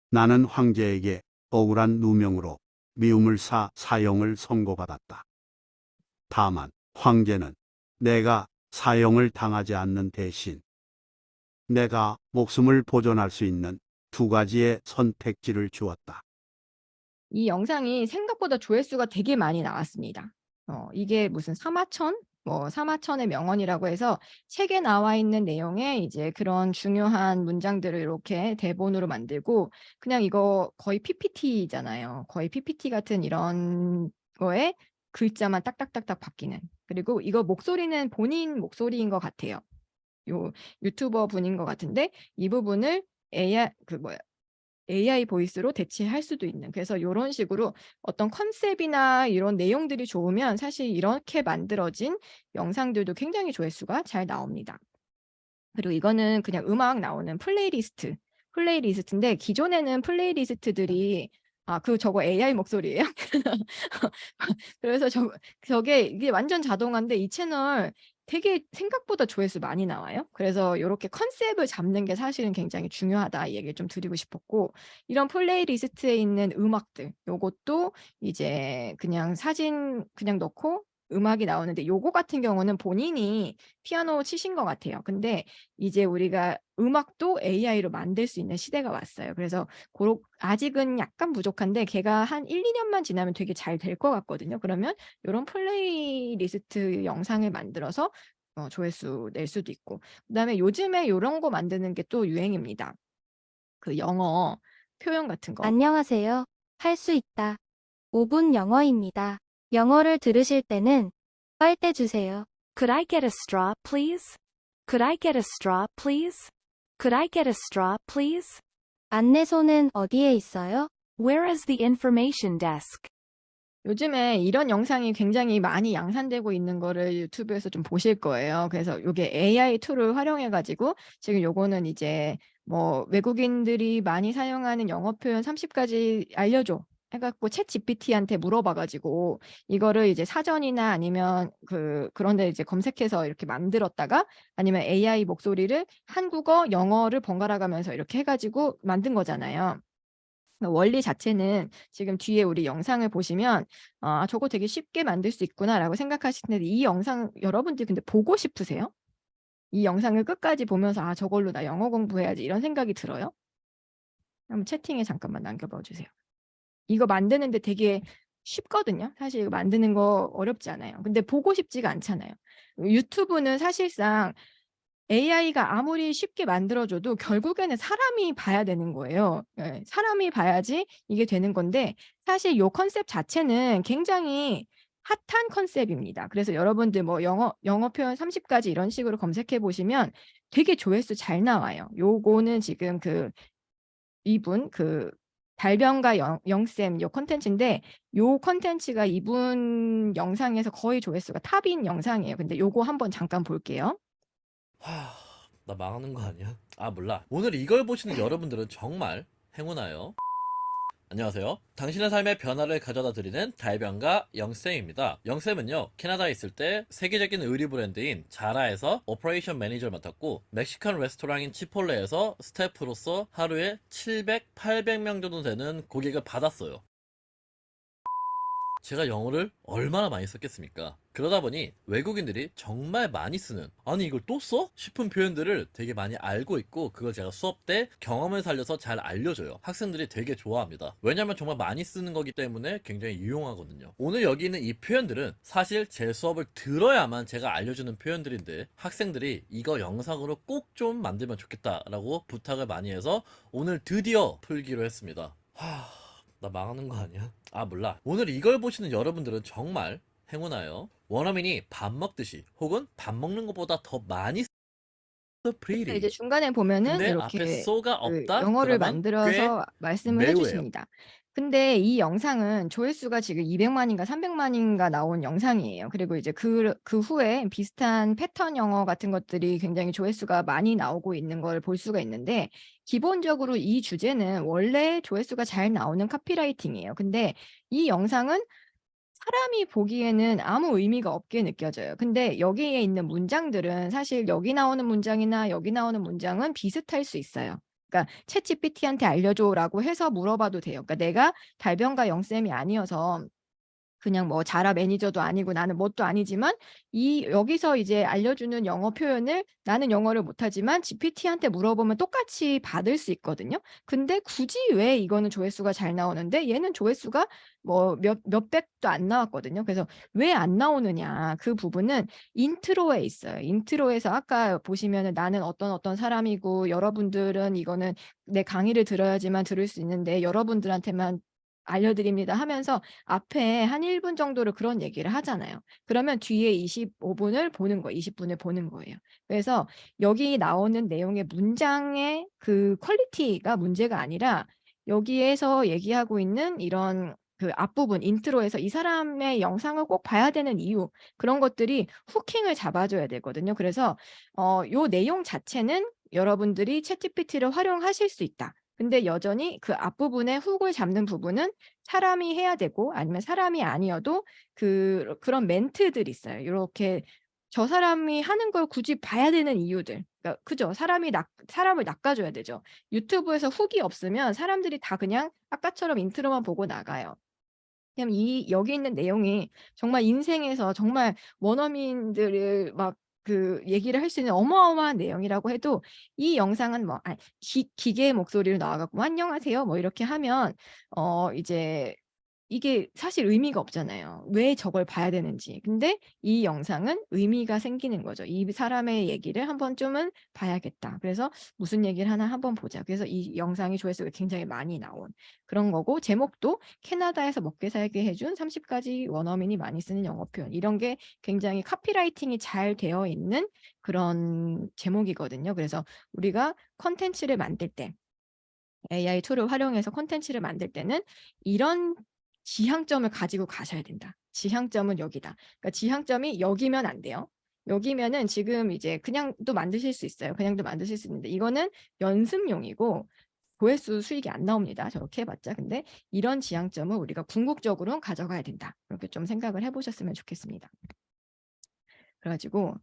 나는 황제에게 억울한 누명으로 미우물사 사형을 선고받았다. 다만 황제는 내가 사형을 당하지 않는 대신 내가 목숨을 보존할 수 있는 두 가지의 선택지를 주었다. 이 영상이 생각보다 조회수가 되게 많이 나왔습니다. 이게 무슨 사마천? 사마천의 명언이라고 해서 책에 나와 있는 내용에 이제 그런 중요한 문장들을 이렇게 대본으로 만들고 그냥 이거 거의 PPT잖아요. 거의 PPT 같은 이런 거에 글자만 딱딱딱딱 바뀌는. 그리고 이거 목소리는 본인 목소리인 것 같아요. 요 유튜버 분인 것 같은데 이 부분을 AI 보이스로 대체할 수도 있는. 그래서 요런 식으로 어떤 컨셉이나 이런 내용들이 좋으면 사실 이렇게 만들어진 영상들도 굉장히 조회수가 잘 나옵니다. 그리고 이거는 그냥 음악 나오는 플레이리스트인데 기존에는 플레이리스트들이 저거 AI 목소리예요? 그래서 저게 이게 완전 자동화인데 이 채널 되게 생각보다 조회수 많이 나와요. 그래서 요렇게 컨셉을 잡는 게 사실은 굉장히 중요하다 이 얘기를 좀 드리고 싶었고 이런 플레이리스트에 있는 음악들 요것도 이제 그냥 사진 그냥 넣고 음악이 나오는데 요거 같은 경우는 본인이 피아노 치신 것 같아요. 근데 이제 우리가 음악도 AI로 만들 수 있는 시대가 왔어요. 그래서 아직은 약간 부족한데 걔가 한 1-2년만 지나면 되게 잘 될 것 같거든요. 그러면 요런 플레이리스트 영상을 만들어서 조회수 낼 수도 있고 그다음에 요즘에 요런 거 만드는 게 또 유행입니다. 그 영어 표현 같은 거. 안녕하세요. 할 수 있다. 5분 영어입니다. 영어를 들으실 때는 빨대 주세요. Could I get a straw, please? Could I get a straw, please? Could I get a straw, please? 안내소는 어디에 있어요? Where is the information desk? 요즘에 이런 영상이 굉장히 많이 양산되고 있는 거를 유튜브에서 좀 보실 거예요. 그래서 요게 AI 툴을 활용해 가지고 지금 요거는 이제 외국인들이 많이 사용하는 영어 표현 30가지 알려줘 해 갖고 챗GPT한테 물어봐 가지고 이거를 이제 사전이나 아니면 그런 데 이제 검색해서 이렇게 만들었다가 아니면 AI 목소리를 한국어, 영어를 번갈아 가면서 이렇게 해 가지고 만든 거잖아요. 원리 자체는 지금 뒤에 우리 영상을 보시면 '아 저거 되게 쉽게 만들 수 있구나.'라고 생각하실 텐데 이 영상 여러분들 근데 보고 싶으세요? 이 영상을 끝까지 보면서 '아 저걸로 나 영어 공부해야지.' 이런 생각이 들어요? 한번 채팅에 잠깐만 남겨 봐 주세요. 이거 만드는데 되게 쉽거든요. 사실 이거 만드는 거 어렵지 않아요. 근데 보고 싶지가 않잖아요. 유튜브는 사실상 AI가 아무리 쉽게 만들어 줘도 결국에는 사람이 봐야 되는 거예요. 예. 사람이 봐야지 이게 되는 건데 사실 요 컨셉 자체는 굉장히 핫한 컨셉입니다. 그래서 여러분들 영어 표현 30가지 이런 식으로 검색해 보시면 되게 조회수 잘 나와요. 요거는 지금 이분 달변가 영쌤 요 콘텐츠인데 요 콘텐츠가 이분 영상에서 거의 조회수가 탑인 영상이에요. 근데 요거 한번 잠깐 볼게요. 나 망하는 거 아니야? 몰라. 오늘 이걸 보시는 여러분들은 정말 행운아요. 안녕하세요. 당신의 삶의 변화를 가져다 드리는 달변가 영쌤입니다. 영쌤은요, 캐나다에 있을 때 세계적인 의류 브랜드인 자라에서 오퍼레이션 매니저를 맡았고, 멕시칸 레스토랑인 치폴레에서 스태프로서 하루에 700, 800명 정도 되는 고객을 받았어요. 제가 영어를 얼마나 많이 썼겠습니까? 그러다 보니 외국인들이 정말 많이 쓰는, 아니 이걸 또 써? 싶은 표현들을 되게 많이 알고 있고, 그걸 제가 수업 때 경험을 살려서 잘 알려줘요. 학생들이 되게 좋아합니다. 왜냐면 정말 많이 쓰는 거기 때문에 굉장히 유용하거든요. 오늘 여기 있는 이 표현들은 사실 제 수업을 들어야만 제가 알려주는 표현들인데, 학생들이 이거 영상으로 꼭 좀 만들면 좋겠다라고 부탁을 많이 해서 오늘 드디어 풀기로 했습니다. 나 망하는 거 아니야? 아 몰라. 오늘 이걸 보시는 여러분들은 정말 행운아요. 원어민이 밥 먹듯이 혹은 밥 먹는 것보다 더 많이 so 이제 pretty. 중간에 보면은 근데 앞에 이렇게 so가 그 없다? 영어를 그러면 꽤 만들어서 말씀을 해 매우예요. 주십니다. 근데 이 영상은 조회수가 지금 200만인가 300만인가 나온 영상이에요. 그리고 이제 그 후에 비슷한 패턴 영어 같은 것들이 굉장히 조회수가 많이 나오고 있는 걸 볼 수가 있는데, 기본적으로 이 주제는 원래 조회수가 잘 나오는 카피라이팅이에요. 근데 이 영상은 사람이 보기에는 아무 의미가 없게 느껴져요. 근데 여기에 있는 문장들은 사실 여기 나오는 문장이나 여기 나오는 문장은 비슷할 수 있어요. 그러니까 "챗GPT한테 알려줘."라고 해서 물어봐도 돼요. 그러니까 내가 달변가 영쌤이 아니어서 그냥 뭐 자라 매니저도 아니고 나는 뭣도 아니지만 여기서 이제 알려주는 영어 표현을 나는 영어를 못하지만 GPT한테 물어보면 똑같이 받을 수 있거든요. 근데 굳이 왜 이거는 조회수가 잘 나오는데 얘는 조회수가 뭐 몇백도 안 나왔거든요. 그래서 왜 안 나오느냐, 그 부분은 인트로에 있어요. 인트로에서 아까 보시면은 나는 어떤 사람이고 여러분들은 이거는 내 강의를 들어야지만 들을 수 있는데 여러분들한테만 알려드립니다 하면서 앞에 한 1분 정도를 그런 얘기를 하잖아요. 그러면 뒤에 25분을 보는 거예요. 20분을 보는 거예요. 그래서 여기 나오는 내용의 문장의 그 퀄리티가 문제가 아니라 여기에서 얘기하고 있는 이런 그 앞부분 인트로에서 이 사람의 영상을 꼭 봐야 되는 이유, 그런 것들이 후킹을 잡아줘야 되거든요. 그래서 요 내용 자체는 여러분들이 챗GPT를 활용하실 수 있다. 근데 여전히 그 앞부분에 훅을 잡는 부분은 사람이 해야 되고, 아니면 사람이 아니어도 그런 멘트들이 있어요. 요렇게 저 사람이 하는 걸 굳이 봐야 되는 이유들. 그러니까 그죠. 사람을 낚아줘야 되죠. 유튜브에서 훅이 없으면 사람들이 다 그냥 아까처럼 인트로만 보고 나가요. 그냥 여기 있는 내용이 정말 인생에서 정말 원어민들을 막 얘기를 할 수 있는 어마어마한 내용이라고 해도, 이 영상은 뭐 기계의 목소리로 나와 갖고 뭐 "안녕하세요." 뭐 이렇게 하면 이제 이게 사실 의미가 없잖아요. 왜 저걸 봐야 되는지. 근데 이 영상은 의미가 생기는 거죠. '이 사람의 얘기를 한 번쯤은 봐야겠다. 그래서 무슨 얘기를 하나 한번 보자.' 그래서 이 영상이 조회수가 굉장히 많이 나온 그런 거고, 제목도 "캐나다에서 먹게 살게 해준 30 가지 원어민이 많이 쓰는 영어 표현." 이런 게 굉장히 카피라이팅이 잘 되어 있는 그런 제목이거든요. 그래서 우리가 콘텐츠를 만들 때, AI 툴을 활용해서 콘텐츠를 만들 때는 이런 지향점을 가지고 가셔야 된다. 지향점은 여기다. 그러니까 지향점이 여기면 안 돼요. 여기면은 지금 이제 그냥도 만드실 수 있어요. 그냥도 만드실 수 있는데 이거는 연습용이고 조회수 수익이 안 나옵니다, 저렇게 해 봤자. 근데 이런 지향점을 우리가 궁극적으로는 가져가야 된다. 그렇게 좀 생각을 해 보셨으면 좋겠습니다. 그래 가지고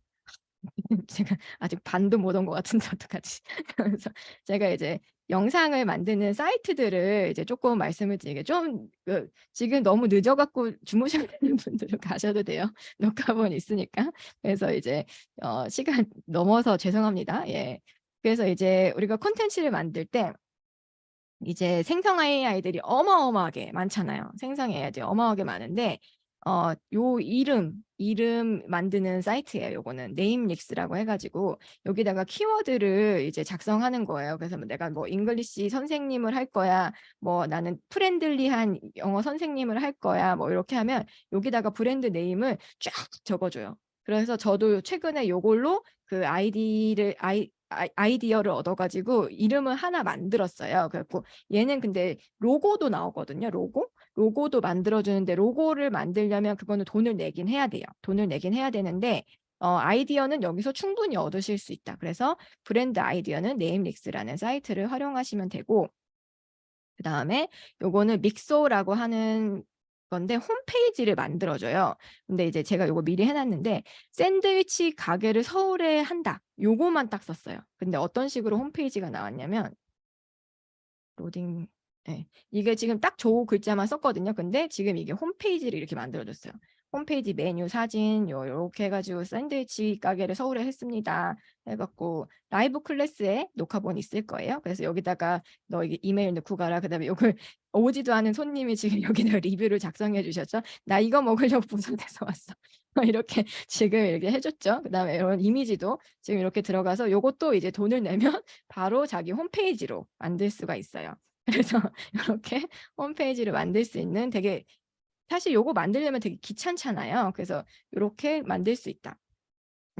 제가 아직 반도 못 온 것 같은데 어떡하지? 그래서 제가 이제 영상을 만드는 사이트들을 이제 쪼끔 말씀을 드리게, 좀 지금 너무 늦어 갖고 주무셔야 되는 분들은 가셔도 돼요. 녹화본 있으니까. 그래서 이제 시간 넘어서 죄송합니다. 예. 그래서 이제 우리가 콘텐츠를 만들 때 이제 생성 AI들이 어마어마하게 많잖아요. 생성 AI들이 어마어마하게 많은데 요 이름 만드는 사이트예요, 요거는. 네임릭스라고 해 가지고 여기다가 키워드를 이제 작성하는 거예요. 그래서 뭐 내가 뭐 잉글리시 선생님을 할 거야, 뭐 나는 프렌들리한 영어 선생님을 할 거야, 뭐 이렇게 하면 여기다가 브랜드 네임을 쫙 적어 줘요. 그래서 저도 최근에 요걸로 그 아이디어를 얻어 가지고 이름을 하나 만들었어요. 그래 갖고 얘는 근데 로고도 나오거든요, 로고. 로고도 만들어 주는데, 로고를 만들려면 그거는 돈을 내긴 해야 돼요. 돈을 내긴 해야 되는데 아이디어는 여기서 충분히 얻으실 수 있다. 그래서 브랜드 아이디어는 네임릭스라는 사이트를 활용하시면 되고, 그다음에 요거는 믹소라고 하는 건데 홈페이지를 만들어 줘요. 근데 이제 제가 요거 미리 해 놨는데 "샌드위치 가게를 서울에 한다." 요거만 딱 썼어요. 근데 어떤 식으로 홈페이지가 나왔냐면, 로딩, 예. 이게 지금 딱 조 글자만 썼거든요. 근데 지금 이게 홈페이지를 이렇게 만들어 줬어요. 홈페이지 메뉴 사진 요렇게 해 가지고 샌드위치 가게를 서울에 했습니다. 해 갖고 라이브 클래스에 녹화본 있을 거예요. 그래서 여기다가 "너 이게 이메일 넣고 가라." 그다음에 요걸 오지도 않은 손님이 지금 여기다가 리뷰를 작성해 주셨죠. "나 이거 먹으려고 부산에서 왔어." 이렇게 지금 이렇게 해 줬죠. 그다음에 이런 이미지도 지금 이렇게 들어가서 요것도 이제 돈을 내면 바로 자기 홈페이지로 만들 수가 있어요. 그래서 요렇게 홈페이지를 만들 수 있는 되게 사실 요거 만들려면 되게 귀찮잖아요. 그래서 요렇게 만들 수 있다.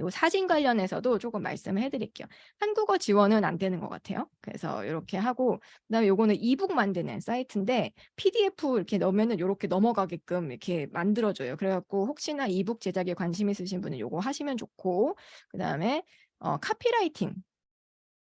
요 사진 관련해서도 조금 말씀을 해 드릴게요. 한국어 지원은 안 되는 것 같아요. 그래서 요렇게 하고 그다음에 요거는 이북 만드는 사이트인데 PDF 이렇게 넣으면은 요렇게 넘어가게끔 이렇게 만들어 줘요. 그래 갖고 혹시나 이북 제작에 관심 있으신 분은 요거 하시면 좋고 그다음에 카피라이팅.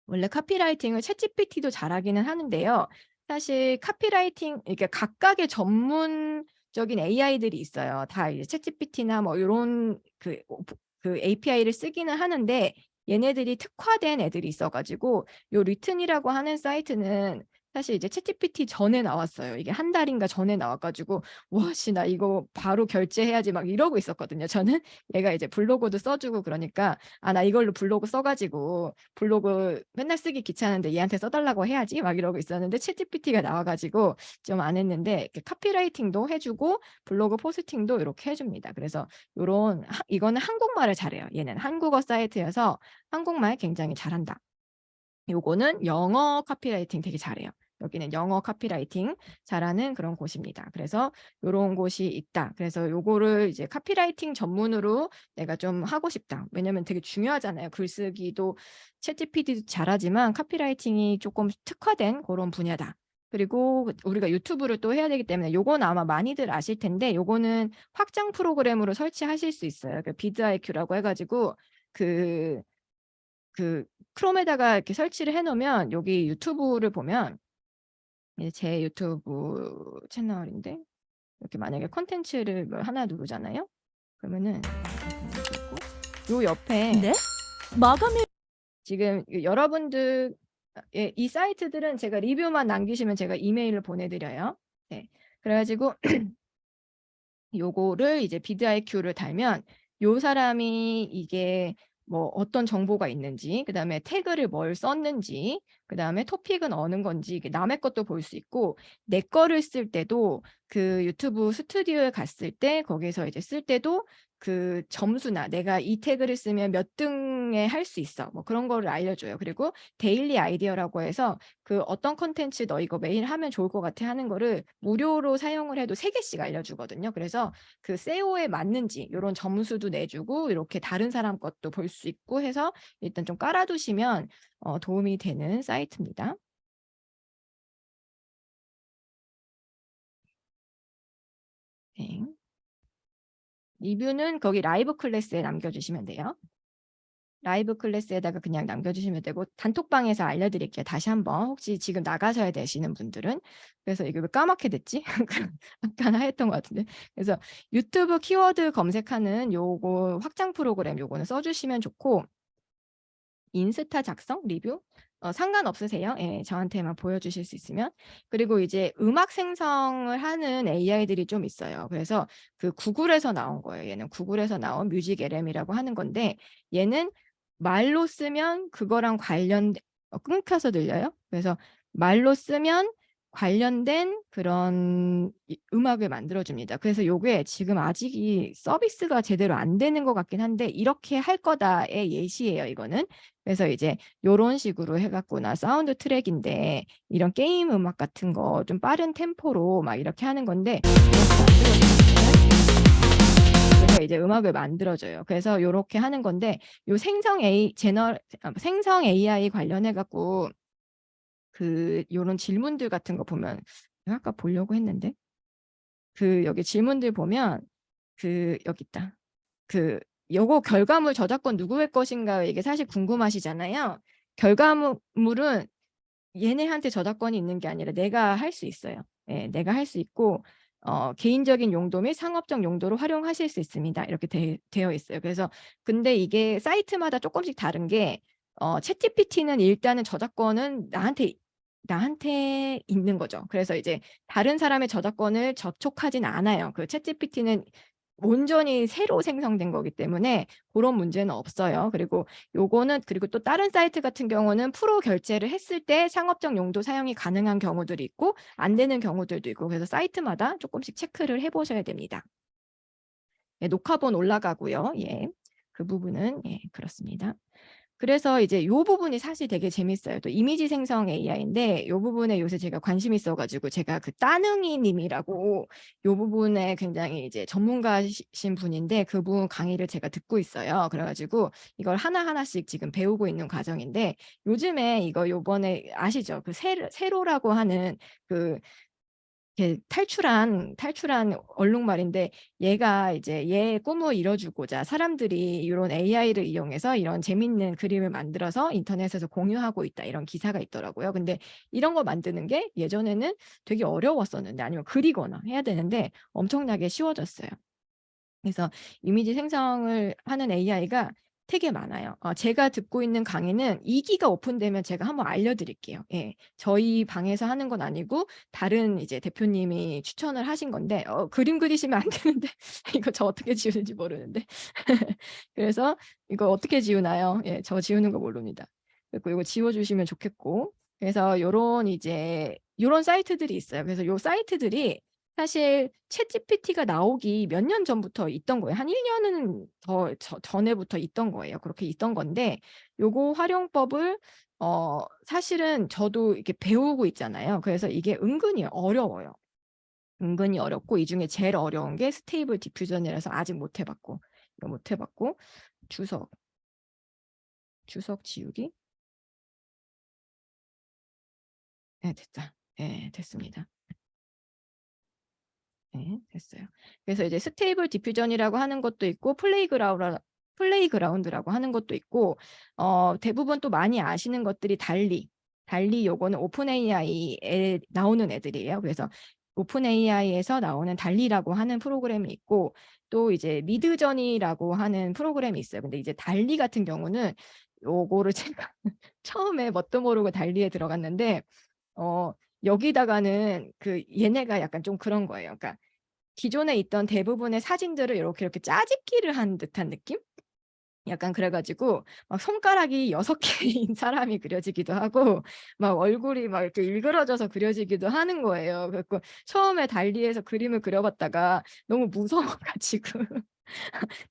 원래 카피라이팅을 챗GPT도 잘하기는 하는데요. 사실 카피라이팅 이렇게 각각의 전문적인 AI들이 있어요. 다 이제 챗GPT나 뭐 요런 그 API를 쓰기는 하는데 얘네들이 특화된 애들이 있어 가지고 요 리튼이라고 하는 사이트는 사실 이제 챗GPT 전에 나왔어요. 이게 한 달인가 전에 나와 가지고 '와 씨 나 이거 바로 결제해야지.' 막 이러고 있었거든요 저는. 얘가 이제 블로그도 써 주고 그러니까 '아 나 이걸로 블로그 써 가지고 블로그 맨날 쓰기 귀찮은데 얘한테 써 달라고 해야지.' 막 이러고 있었는데 챗GPT가 나와 가지고 좀 안 했는데 이렇게 카피라이팅도 해 주고 블로그 포스팅도 요렇게 해 줍니다. 그래서 요런 이거는 한국말을 잘해요. 얘는 한국어 사이트여서 한국말 굉장히 잘한다. 요거는 영어 카피라이팅 되게 잘해요. 여기는 영어 카피라이팅 잘하는 그런 곳입니다. 그래서 요런 곳이 있다. 그래서 요거를 이제 카피라이팅 전문으로 내가 좀 하고 싶다. 왜냐면 되게 중요하잖아요. 글쓰기도 챗GPT도 잘하지만 카피라이팅이 조금 특화된 고런 분야다. 그리고 우리가 유튜브를 또 해야 되기 때문에 요건 아마 많이들 아실 텐데 요거는 확장 프로그램으로 설치하실 수 있어요. 그 비드IQ라고 해 가지고 그 크롬에다가 이렇게 설치를 해 놓으면 여기 유튜브를 보면 이제 제 유튜브 채널인데 이렇게 만약에 콘텐츠를 뭐 하나 누르잖아요. 그러면은 요 옆에 네? 마감일 지금 여러분들 이 사이트들은 제가 리뷰만 남기시면 제가 이메일을 보내 드려요. 네. 그래 가지고 요거를 이제 비드IQ를 달면 요 사람이 이게 뭐 어떤 정보가 있는지 그다음에 태그를 뭘 썼는지 그다음에 토픽은 어느 건지 이게 남의 것도 볼 수 있고 내 거를 쓸 때도 그 유튜브 스튜디오에 갔을 때 거기서 이제 쓸 때도 그 점수나 내가 이 태그를 쓰면 몇 등에 할 수 있어. 뭐 그런 거를 알려줘요. 그리고 데일리 아이디어라고 해서 그 어떤 콘텐츠 너 이거 매일 하면 좋을 것 같아 하는 거를 무료로 사용을 해도 3개씩 알려주거든요. 그래서 그 SEO에 맞는지 요런 점수도 내주고 이렇게 다른 사람 것도 볼 수 있고 해서 일단 좀 깔아두시면 도움이 되는 사이트입니다. 네. 리뷰는 거기 라이브 클래스에 남겨주시면 돼요. 라이브 클래스에다가 그냥 남겨주시면 되고 단톡방에서 알려드릴게요. 다시 한번 혹시 지금 나가셔야 되시는 분들은. 그래서 이거 왜 까맣게 됐지? 아까 하였던 것 같은데. 그래서 유튜브 키워드 검색하는 요거 확장 프로그램 요거는 써주시면 좋고 인스타 작성 리뷰 상관없으세요. 예, 저한테만 보여주실 수 있으면. 그리고 이제 음악 생성을 하는 AI들이 좀 있어요. 그래서 그 구글에서 나온 거예요. 얘는 구글에서 나온 뮤직 LM이라고 하는 건데 얘는 말로 쓰면 그거랑 관련된 끊겨서 들려요? 그래서 말로 쓰면 관련된 그런 음악을 만들어 줍니다. 그래서 요게 지금 아직 이 서비스가 제대로 안 되는 것 같긴 한데 이렇게 할 거다의 예시예요, 이거는. 그래서 이제 요런 식으로 해 갖고나 사운드 트랙인데 이런 게임 음악 같은 거 좀 빠른 템포로 막 이렇게 하는 건데 그래서 이제 음악을 만들어 줘요. 그래서 요렇게 하는 건데 요 생성 AI 관련해 갖고 요런 질문들 같은 거 보면 제가 아까 보려고 했는데 여기 질문들 보면 여기 있다. 요거 결과물 저작권 누구의 것인가 이게 사실 궁금하시잖아요. 결과물은 얘네한테 저작권이 있는 게 아니라 내가 할 수 있어요. 예, 내가 할 수 있고 개인적인 용도 및 상업적 용도로 활용하실 수 있습니다. 이렇게 되어 있어요. 그래서 근데 이게 사이트마다 조금씩 다른 게 챗GPT는 일단은 저작권은 나한테 있는 거죠. 그래서 이제 다른 사람의 저작권을 접촉하진 않아요. 그 챗GPT는 온전히 새로 생성된 거기 때문에 그런 문제는 없어요. 그리고 요거는 그리고 또 다른 사이트 같은 경우는 프로 결제를 했을 때 상업적 용도 사용이 가능한 경우들이 있고 안 되는 경우들도 있고 그래서 사이트마다 조금씩 체크를 해 보셔야 됩니다. 예, 녹화본 올라가고요. 예. 그 부분은 예, 그렇습니다. 그래서 이제 요 부분이 사실 되게 재밌어요. 또 이미지 생성 AI인데 요 부분에 요새 제가 관심이 있어 가지고 제가 그 따능이 님이라고 요 부분에 굉장히 이제 전문가신 분인데 그분 강의를 제가 듣고 있어요. 그래 가지고 이걸 하나하나씩 지금 배우고 있는 과정인데 요즘에 이거 요번에 아시죠? 그 세로라고 하는 그 이렇게 탈출한 얼룩말인데 얘가 이제 얘의 꿈을 이뤄주고자 사람들이 이런 AI를 이용해서 이런 재밌는 그림을 만들어서 인터넷에서 공유하고 있다 이런 기사가 있더라고요. 근데 이런 거 만드는 게 예전에는 되게 어려웠었는데 아니면 그리거나 해야 되는데 엄청나게 쉬워졌어요. 그래서 이미지 생성을 하는 AI가 되게 많아요. 제가 듣고 있는 강의는 2기가 오픈되면 제가 한번 알려드릴게요. 예. 저희 방에서 하는 건 아니고 다른 이제 대표님이 추천을 하신 건데 그림 그리시면 안 되는데 이거 저 어떻게 지우는지 모르는데 그래서 이거 어떻게 지우나요? 예, 저 지우는 거 모릅니다. 그리고 이거 지워주시면 좋겠고 그래서 요런 이제 요런 사이트들이 있어요. 그래서 요 사이트들이 사실 챗GPT가 나오기 몇 년 전부터 있던 거예요. 한 1년은 더 전에부터 있던 거예요. 그렇게 있던 건데 요거 활용법을 사실은 저도 이렇게 배우고 있잖아요. 그래서 이게 은근히 어려워요. 은근히 어렵고 이 중에 제일 어려운 게 스테이블 디퓨전이라서 아직 못 해봤고 이거 못 해봤고 주석 지우기 네, 됐다. 네, 됐습니다. 네, 됐어요. 그래서 이제 스테이블 디퓨전이라고 하는 것도 있고 플레이그라운드라고 하는 것도 있고 대부분 또 많이 아시는 것들이 달리 요거는 오픈 AI에 나오는 애들이에요. 그래서 오픈 AI에서 나오는 달리라고 하는 프로그램이 있고 또 이제 미드저니라고 하는 프로그램이 있어요. 근데 이제 달리 같은 경우는 요거를 제가 처음에 뭣도 모르고 달리에 들어갔는데 여기다가는 그 얘네가 약간 좀 그런 거예요. 그러니까 기존에 있던 대부분의 사진들을 이렇게 짜집기를 한 듯한 느낌? 약간 그래 가지고 막 손가락이 6개인 사람이 그려지기도 하고 막 얼굴이 막 이렇게 일그러져서 그려지기도 하는 거예요. 그래 갖고 처음에 달리에서 그림을 그려 봤다가 너무 무서워 가지고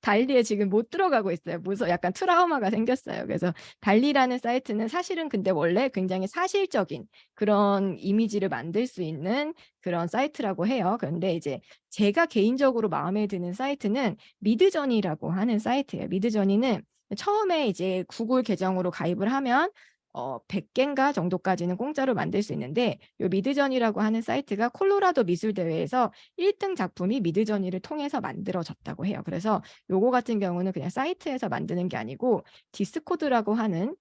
달리에 지금 못 들어가고 있어요. 약간 트라우마가 생겼어요. 그래서 달리라는 사이트는 사실은 근데 원래 굉장히 사실적인 그런 이미지를 만들 수 있는 그런 사이트라고 해요. 그런데 이제 제가 개인적으로 마음에 드는 사이트는 미드저니라고 하는 사이트예요. 미드저니는 처음에 이제 구글 계정으로 가입을 하면 100개인가 정도까지는 공짜로 만들 수 있는데 요 미드저니라고 하는 사이트가 콜로라도 미술대회에서 1등 작품이 미드저니를 통해서 만들어졌다고 해요. 그래서 요거 같은 경우는 그냥 사이트에서 만드는 게 아니고 디스코드라고 하는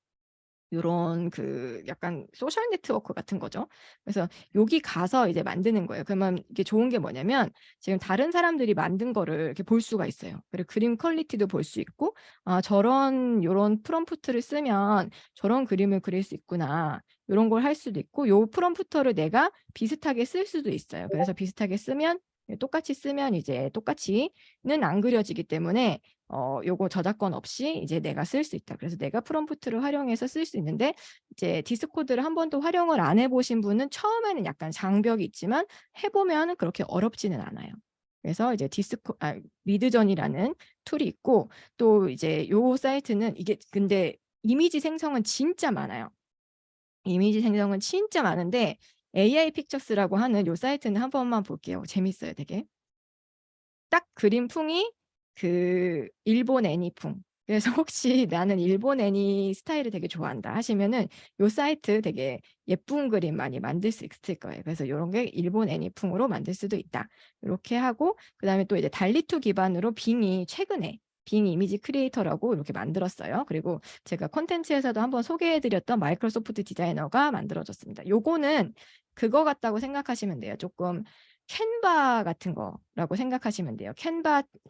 요런 그 약간 소셜 네트워크 같은 거죠. 그래서 여기 가서 이제 만드는 거예요. 그러면 이게 좋은 게 뭐냐면 지금 다른 사람들이 만든 거를 이렇게 볼 수가 있어요. 그리고 그림 퀄리티도 볼 수 있고 요런 프롬프트를 쓰면 저런 그림을 그릴 수 있구나. 요런 걸 할 수도 있고 요 프롬프터를 내가 비슷하게 쓸 수도 있어요. 그래서 비슷하게 쓰면 똑같이 쓰면 이제 똑같이는 안 그려지기 때문에 요거 저작권 없이 이제 내가 쓸 수 있다. 그래서 내가 프롬프트를 활용해서 쓸 수 있는데 이제 디스코드를 한 번도 활용을 안 해보신 분은 처음에는 약간 장벽이 있지만 해보면 그렇게 어렵지는 않아요. 그래서 이제 미드전이라는 툴이 있고 또 이제 요 사이트는 이게 근데 이미지 생성은 진짜 많아요. 이미지 생성은 진짜 많은데 AI 픽처스라고 하는 요 사이트는 한 번만 볼게요. 재밌어요, 되게. 딱 그림풍이 그 일본 애니풍. 그래서 혹시 나는 일본 애니 스타일을 되게 좋아한다 하시면은 요 사이트 되게 예쁜 그림 많이 만들 수 있을 거예요. 그래서 요런 게 일본 애니풍으로 만들 수도 있다. 요렇게 하고 그다음에 또 이제 달리2 기반으로 빙이 최근에 빙 이미지 크리에이터라고 이렇게 만들었어요. 그리고 제가 콘텐츠에서도 한번 소개해 드렸던 마이크로소프트 디자이너가 만들어졌습니다. 요거는 그거 같다고 생각하시면 돼요. 조금 캔바 같은 거라고 생각하시면 돼요.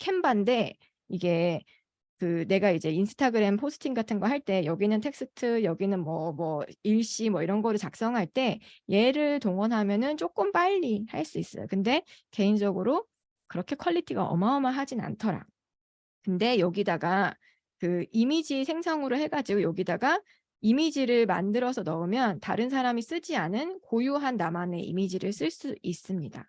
캔바인데 이게 그 내가 이제 인스타그램 포스팅 같은 거 할 때 여기는 텍스트, 여기는 뭐 일시 뭐 이런 거를 작성할 때 얘를 동원하면은 조금 빨리 할 수 있어요. 근데 개인적으로 그렇게 퀄리티가 어마어마하진 않더라. 근데 여기다가 그 이미지 생성으로 해가지고 여기다가 이미지를 만들어서 넣으면 다른 사람이 쓰지 않은 고유한 나만의 이미지를 쓸 수 있습니다.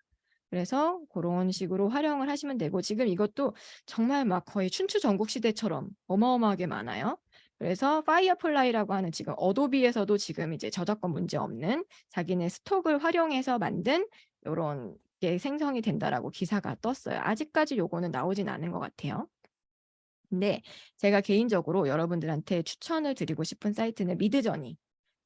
그래서 그런 식으로 활용을 하시면 되고, 지금 이것도 정말 막 거의 춘추 전국 시대처럼 어마어마하게 많아요. 그래서 파이어플라이라고 하는 지금 어도비에서도 지금 이제 저작권 문제 없는 자기네 스톡을 활용해서 만든 이런 게 생성이 된다라고 기사가 떴어요. 아직까지 요거는 나오진 않은 것 같아요. 근데 제가 개인적으로 여러분들한테 추천을 드리고 싶은 사이트는 미드저니.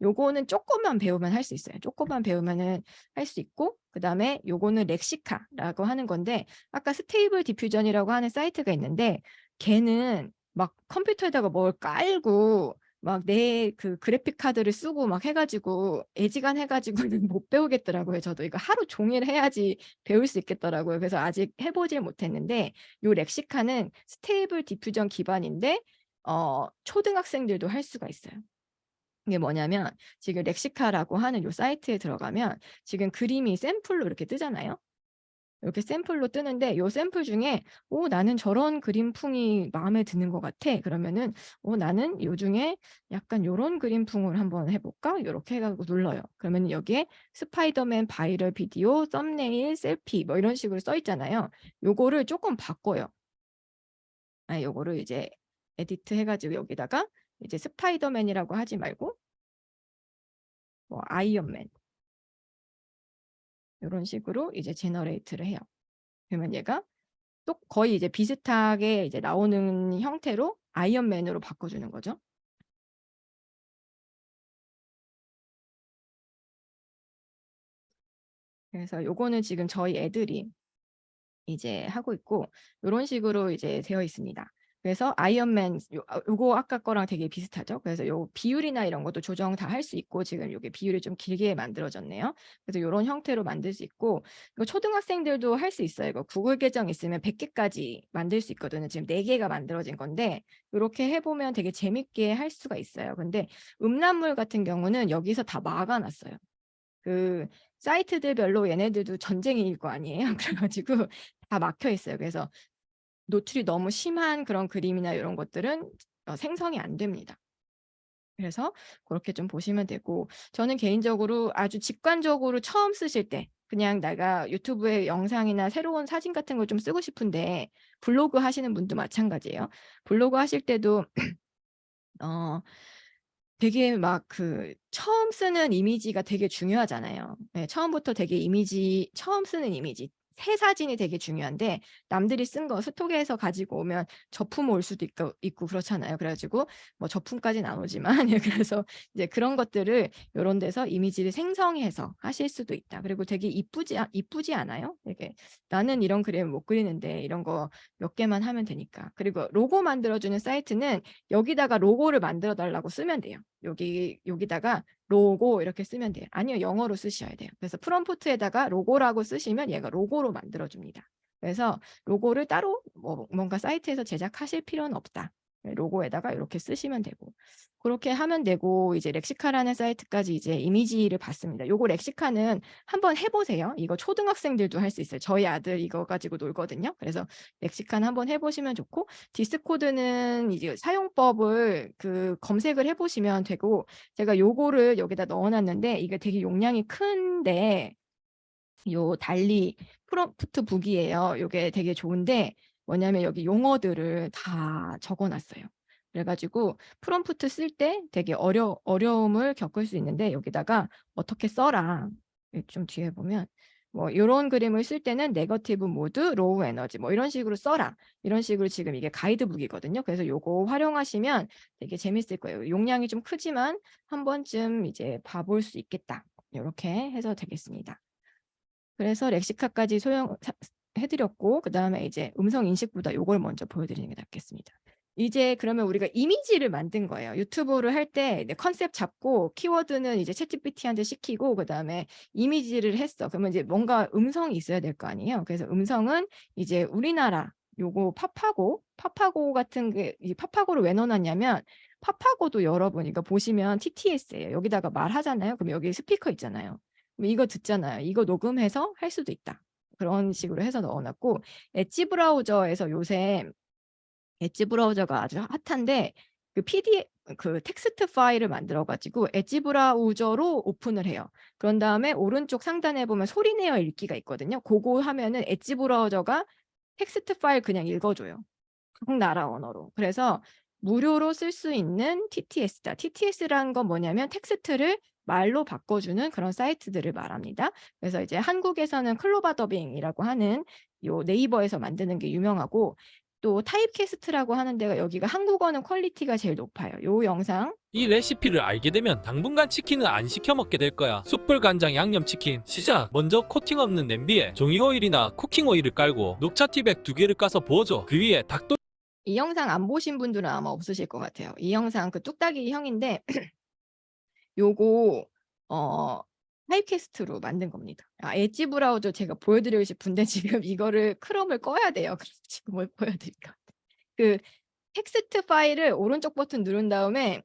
요거는 조금만 배우면 할 수 있어요. 조금만 배우면은 할 수 있고, 그다음에 요거는 렉시카라고 하는 건데, 아까 스테이블 디퓨전이라고 하는 사이트가 있는데 걔는 막 컴퓨터에다가 뭘 깔고 막 내 그 그래픽 카드를 쓰고 막 해가지고 애지간해가지고는 못 배우겠더라고요. 저도 이거 하루 종일 해야지 배울 수 있겠더라고요. 그래서 아직 해보질 못했는데, 요 렉시카는 스테이블 디퓨전 기반인데 초등학생들도 할 수가 있어요. 이게 뭐냐면 지금 렉시카라고 하는 요 사이트에 들어가면 지금 그림이 샘플로 이렇게 뜨잖아요. 이렇게 샘플로 뜨는데 요 샘플 중에 나는 저런 그림풍이 마음에 드는 것 같아. 그러면은 나는 요 중에 약간 요런 그림풍을 한번 해볼까? 이렇게 해가지고 눌러요. 그러면 여기에 스파이더맨 바이럴 비디오, 썸네일, 셀피 뭐 이런 식으로 써 있잖아요. 요거를 조금 바꿔요. 요거를 이제 에디트 해가지고 여기다가 이제 스파이더맨이라고 하지 말고 뭐 아이언맨 이런 식으로 이제 제너레이트를 해요. 그러면 얘가 또 거의 이제 비슷하게 이제 나오는 형태로 아이언맨으로 바꿔주는 거죠. 그래서 요거는 지금 저희 애들이 이제 하고 있고, 이런 식으로 이제 되어 있습니다. 그래서 아이언맨 요거 아까 거랑 되게 비슷하죠. 그래서 요 비율이나 이런 것도 조정 다 할 수 있고, 지금 요게 비율이 좀 길게 만들어졌네요. 그래서 요런 형태로 만들 수 있고, 이거 초등학생들도 할 수 있어요. 이거 구글 계정 있으면 100개까지 만들 수 있거든요. 지금 4개가 만들어진 건데 이렇게 해보면 되게 재밌게 할 수가 있어요. 근데 음란물 같은 경우는 여기서 다 막아놨어요. 그 사이트들별로 얘네들도 전쟁일 거 아니에요. 그래가지고 다 막혀 있어요. 그래서 노출이 너무 심한 그런 그림이나 이런 것들은 생성이 안 됩니다. 그래서 그렇게 좀 보시면 되고, 저는 개인적으로 아주 직관적으로 처음 쓰실 때 그냥 내가 유튜브에 영상이나 새로운 사진 같은 걸 좀 쓰고 싶은데, 블로그 하시는 분도 마찬가지예요. 블로그 하실 때도 되게 막 그 처음 쓰는 이미지가 되게 중요하잖아요. 네, 처음부터 되게 처음 쓰는 이미지, 새 사진이 되게 중요한데, 남들이 쓴 거 스톡에서 가지고 오면 저품 올 수도 있고 그렇잖아요. 그래가지고 뭐 저품까지는 안 오지만 그래서 이제 그런 것들을 이런 데서 이미지를 생성해서 하실 수도 있다. 그리고 되게 이쁘지 않아요? 되게 나는 이런 그림을 못 그리는데 이런 거 몇 개만 하면 되니까. 그리고 로고 만들어주는 사이트는 여기다가 로고를 만들어 달라고 쓰면 돼요. 여기다가 로고 이렇게 쓰면 돼요. 아니요, 영어로 쓰셔야 돼요. 그래서 프롬프트에다가 로고라고 쓰시면 얘가 로고로 만들어줍니다. 그래서 로고를 따로 뭔가 사이트에서 제작하실 필요는 없다. 로고에다가 이렇게 쓰시면 되고, 그렇게 하면 되고, 이제 렉시카라는 사이트까지 이제 이미지를 봤습니다. 요거 렉시카는 한번 해보세요. 이거 초등학생들도 할 수 있어요. 저희 아들 이거 가지고 놀거든요. 그래서 렉시카는 한번 해보시면 좋고, 디스코드는 이제 사용법을 검색을 해보시면 되고, 제가 요거를 여기다 넣어놨는데 이게 되게 용량이 큰데 요 달리 프롬프트 북이에요. 요게 되게 좋은데 뭐냐면 여기 용어들을 다 적어놨어요. 그래가지고 프롬프트 쓸 때 되게 어려움을 겪을 수 있는데, 여기다가 어떻게 써라. 좀 뒤에 보면 뭐 이런 그림을 쓸 때는 네거티브 모드, 로우 에너지 뭐 이런 식으로 써라. 이런 식으로 지금 이게 가이드북이거든요. 그래서 요거 활용하시면 되게 재밌을 거예요. 용량이 좀 크지만 한 번쯤 이제 봐볼 수 있겠다. 이렇게 해서 되겠습니다. 그래서 렉시카까지 해드렸고, 그 다음에 이제 음성 인식보다 요걸 먼저 보여드리는 게 낫겠습니다. 이제 그러면 우리가 이미지를 만든 거예요. 유튜브를 할 때 컨셉 잡고 키워드는 이제 챗GPT한테 시키고 그 다음에 이미지를 했어. 그러면 이제 뭔가 음성이 있어야 될 거 아니에요. 그래서 음성은 이제 우리나라 요거 파파고 같은 게, 이 파파고를 왜 넣어놨냐면, 파파고도 여러분 이거 보시면 TTS예요. 여기다가 말하잖아요. 그럼 여기 스피커 있잖아요. 그럼 이거 듣잖아요. 이거 녹음해서 할 수도 있다. 그런 식으로 해서 넣어 놨고 엣지 브라우저에서 요새 엣지 브라우저가 아주 핫한데 그 PDF 그 텍스트 파일을 만들어 가지고 엣지 브라우저로 오픈을 해요. 그런 다음에 오른쪽 상단에 보면 소리 내어 읽기가 있거든요. 고거 하면은 엣지 브라우저가 텍스트 파일 그냥 읽어 줘요. 각 나라 언어로. 그래서 무료로 쓸 수 있는 TTS다. TTS라는 건 뭐냐면 텍스트를 말로 바꿔주는 그런 사이트들을 말합니다. 그래서 이제 한국에서는 클로바 더빙이라고 하는 요 네이버에서 만드는 게 유명하고 또 타입캐스트라고 하는 데가 여기가 한국어는 퀄리티가 제일 높아요. 요 영상 이 레시피를 알게 되면 당분간 치킨을 안 시켜 먹게 될 거야. 숯불 간장 양념치킨. 시작! 먼저 코팅 없는 냄비에 종이 오일이나 쿠킹 오일을 깔고 녹차 티백 2개를 까서 부어줘. 그 위에 닭도 이 영상 안 보신 분들은 아마 없으실 것 같아요. 이 영상 그 뚝딱이 형인데 요거 타입캐스트로 만든 겁니다. 엣지 브라우저 제가 보여드리고 싶은데 지금 이거를 크롬을 꺼야 돼요. 그래서 지금 뭘 보여드릴까? 그 텍스트 파일을 오른쪽 버튼 누른 다음에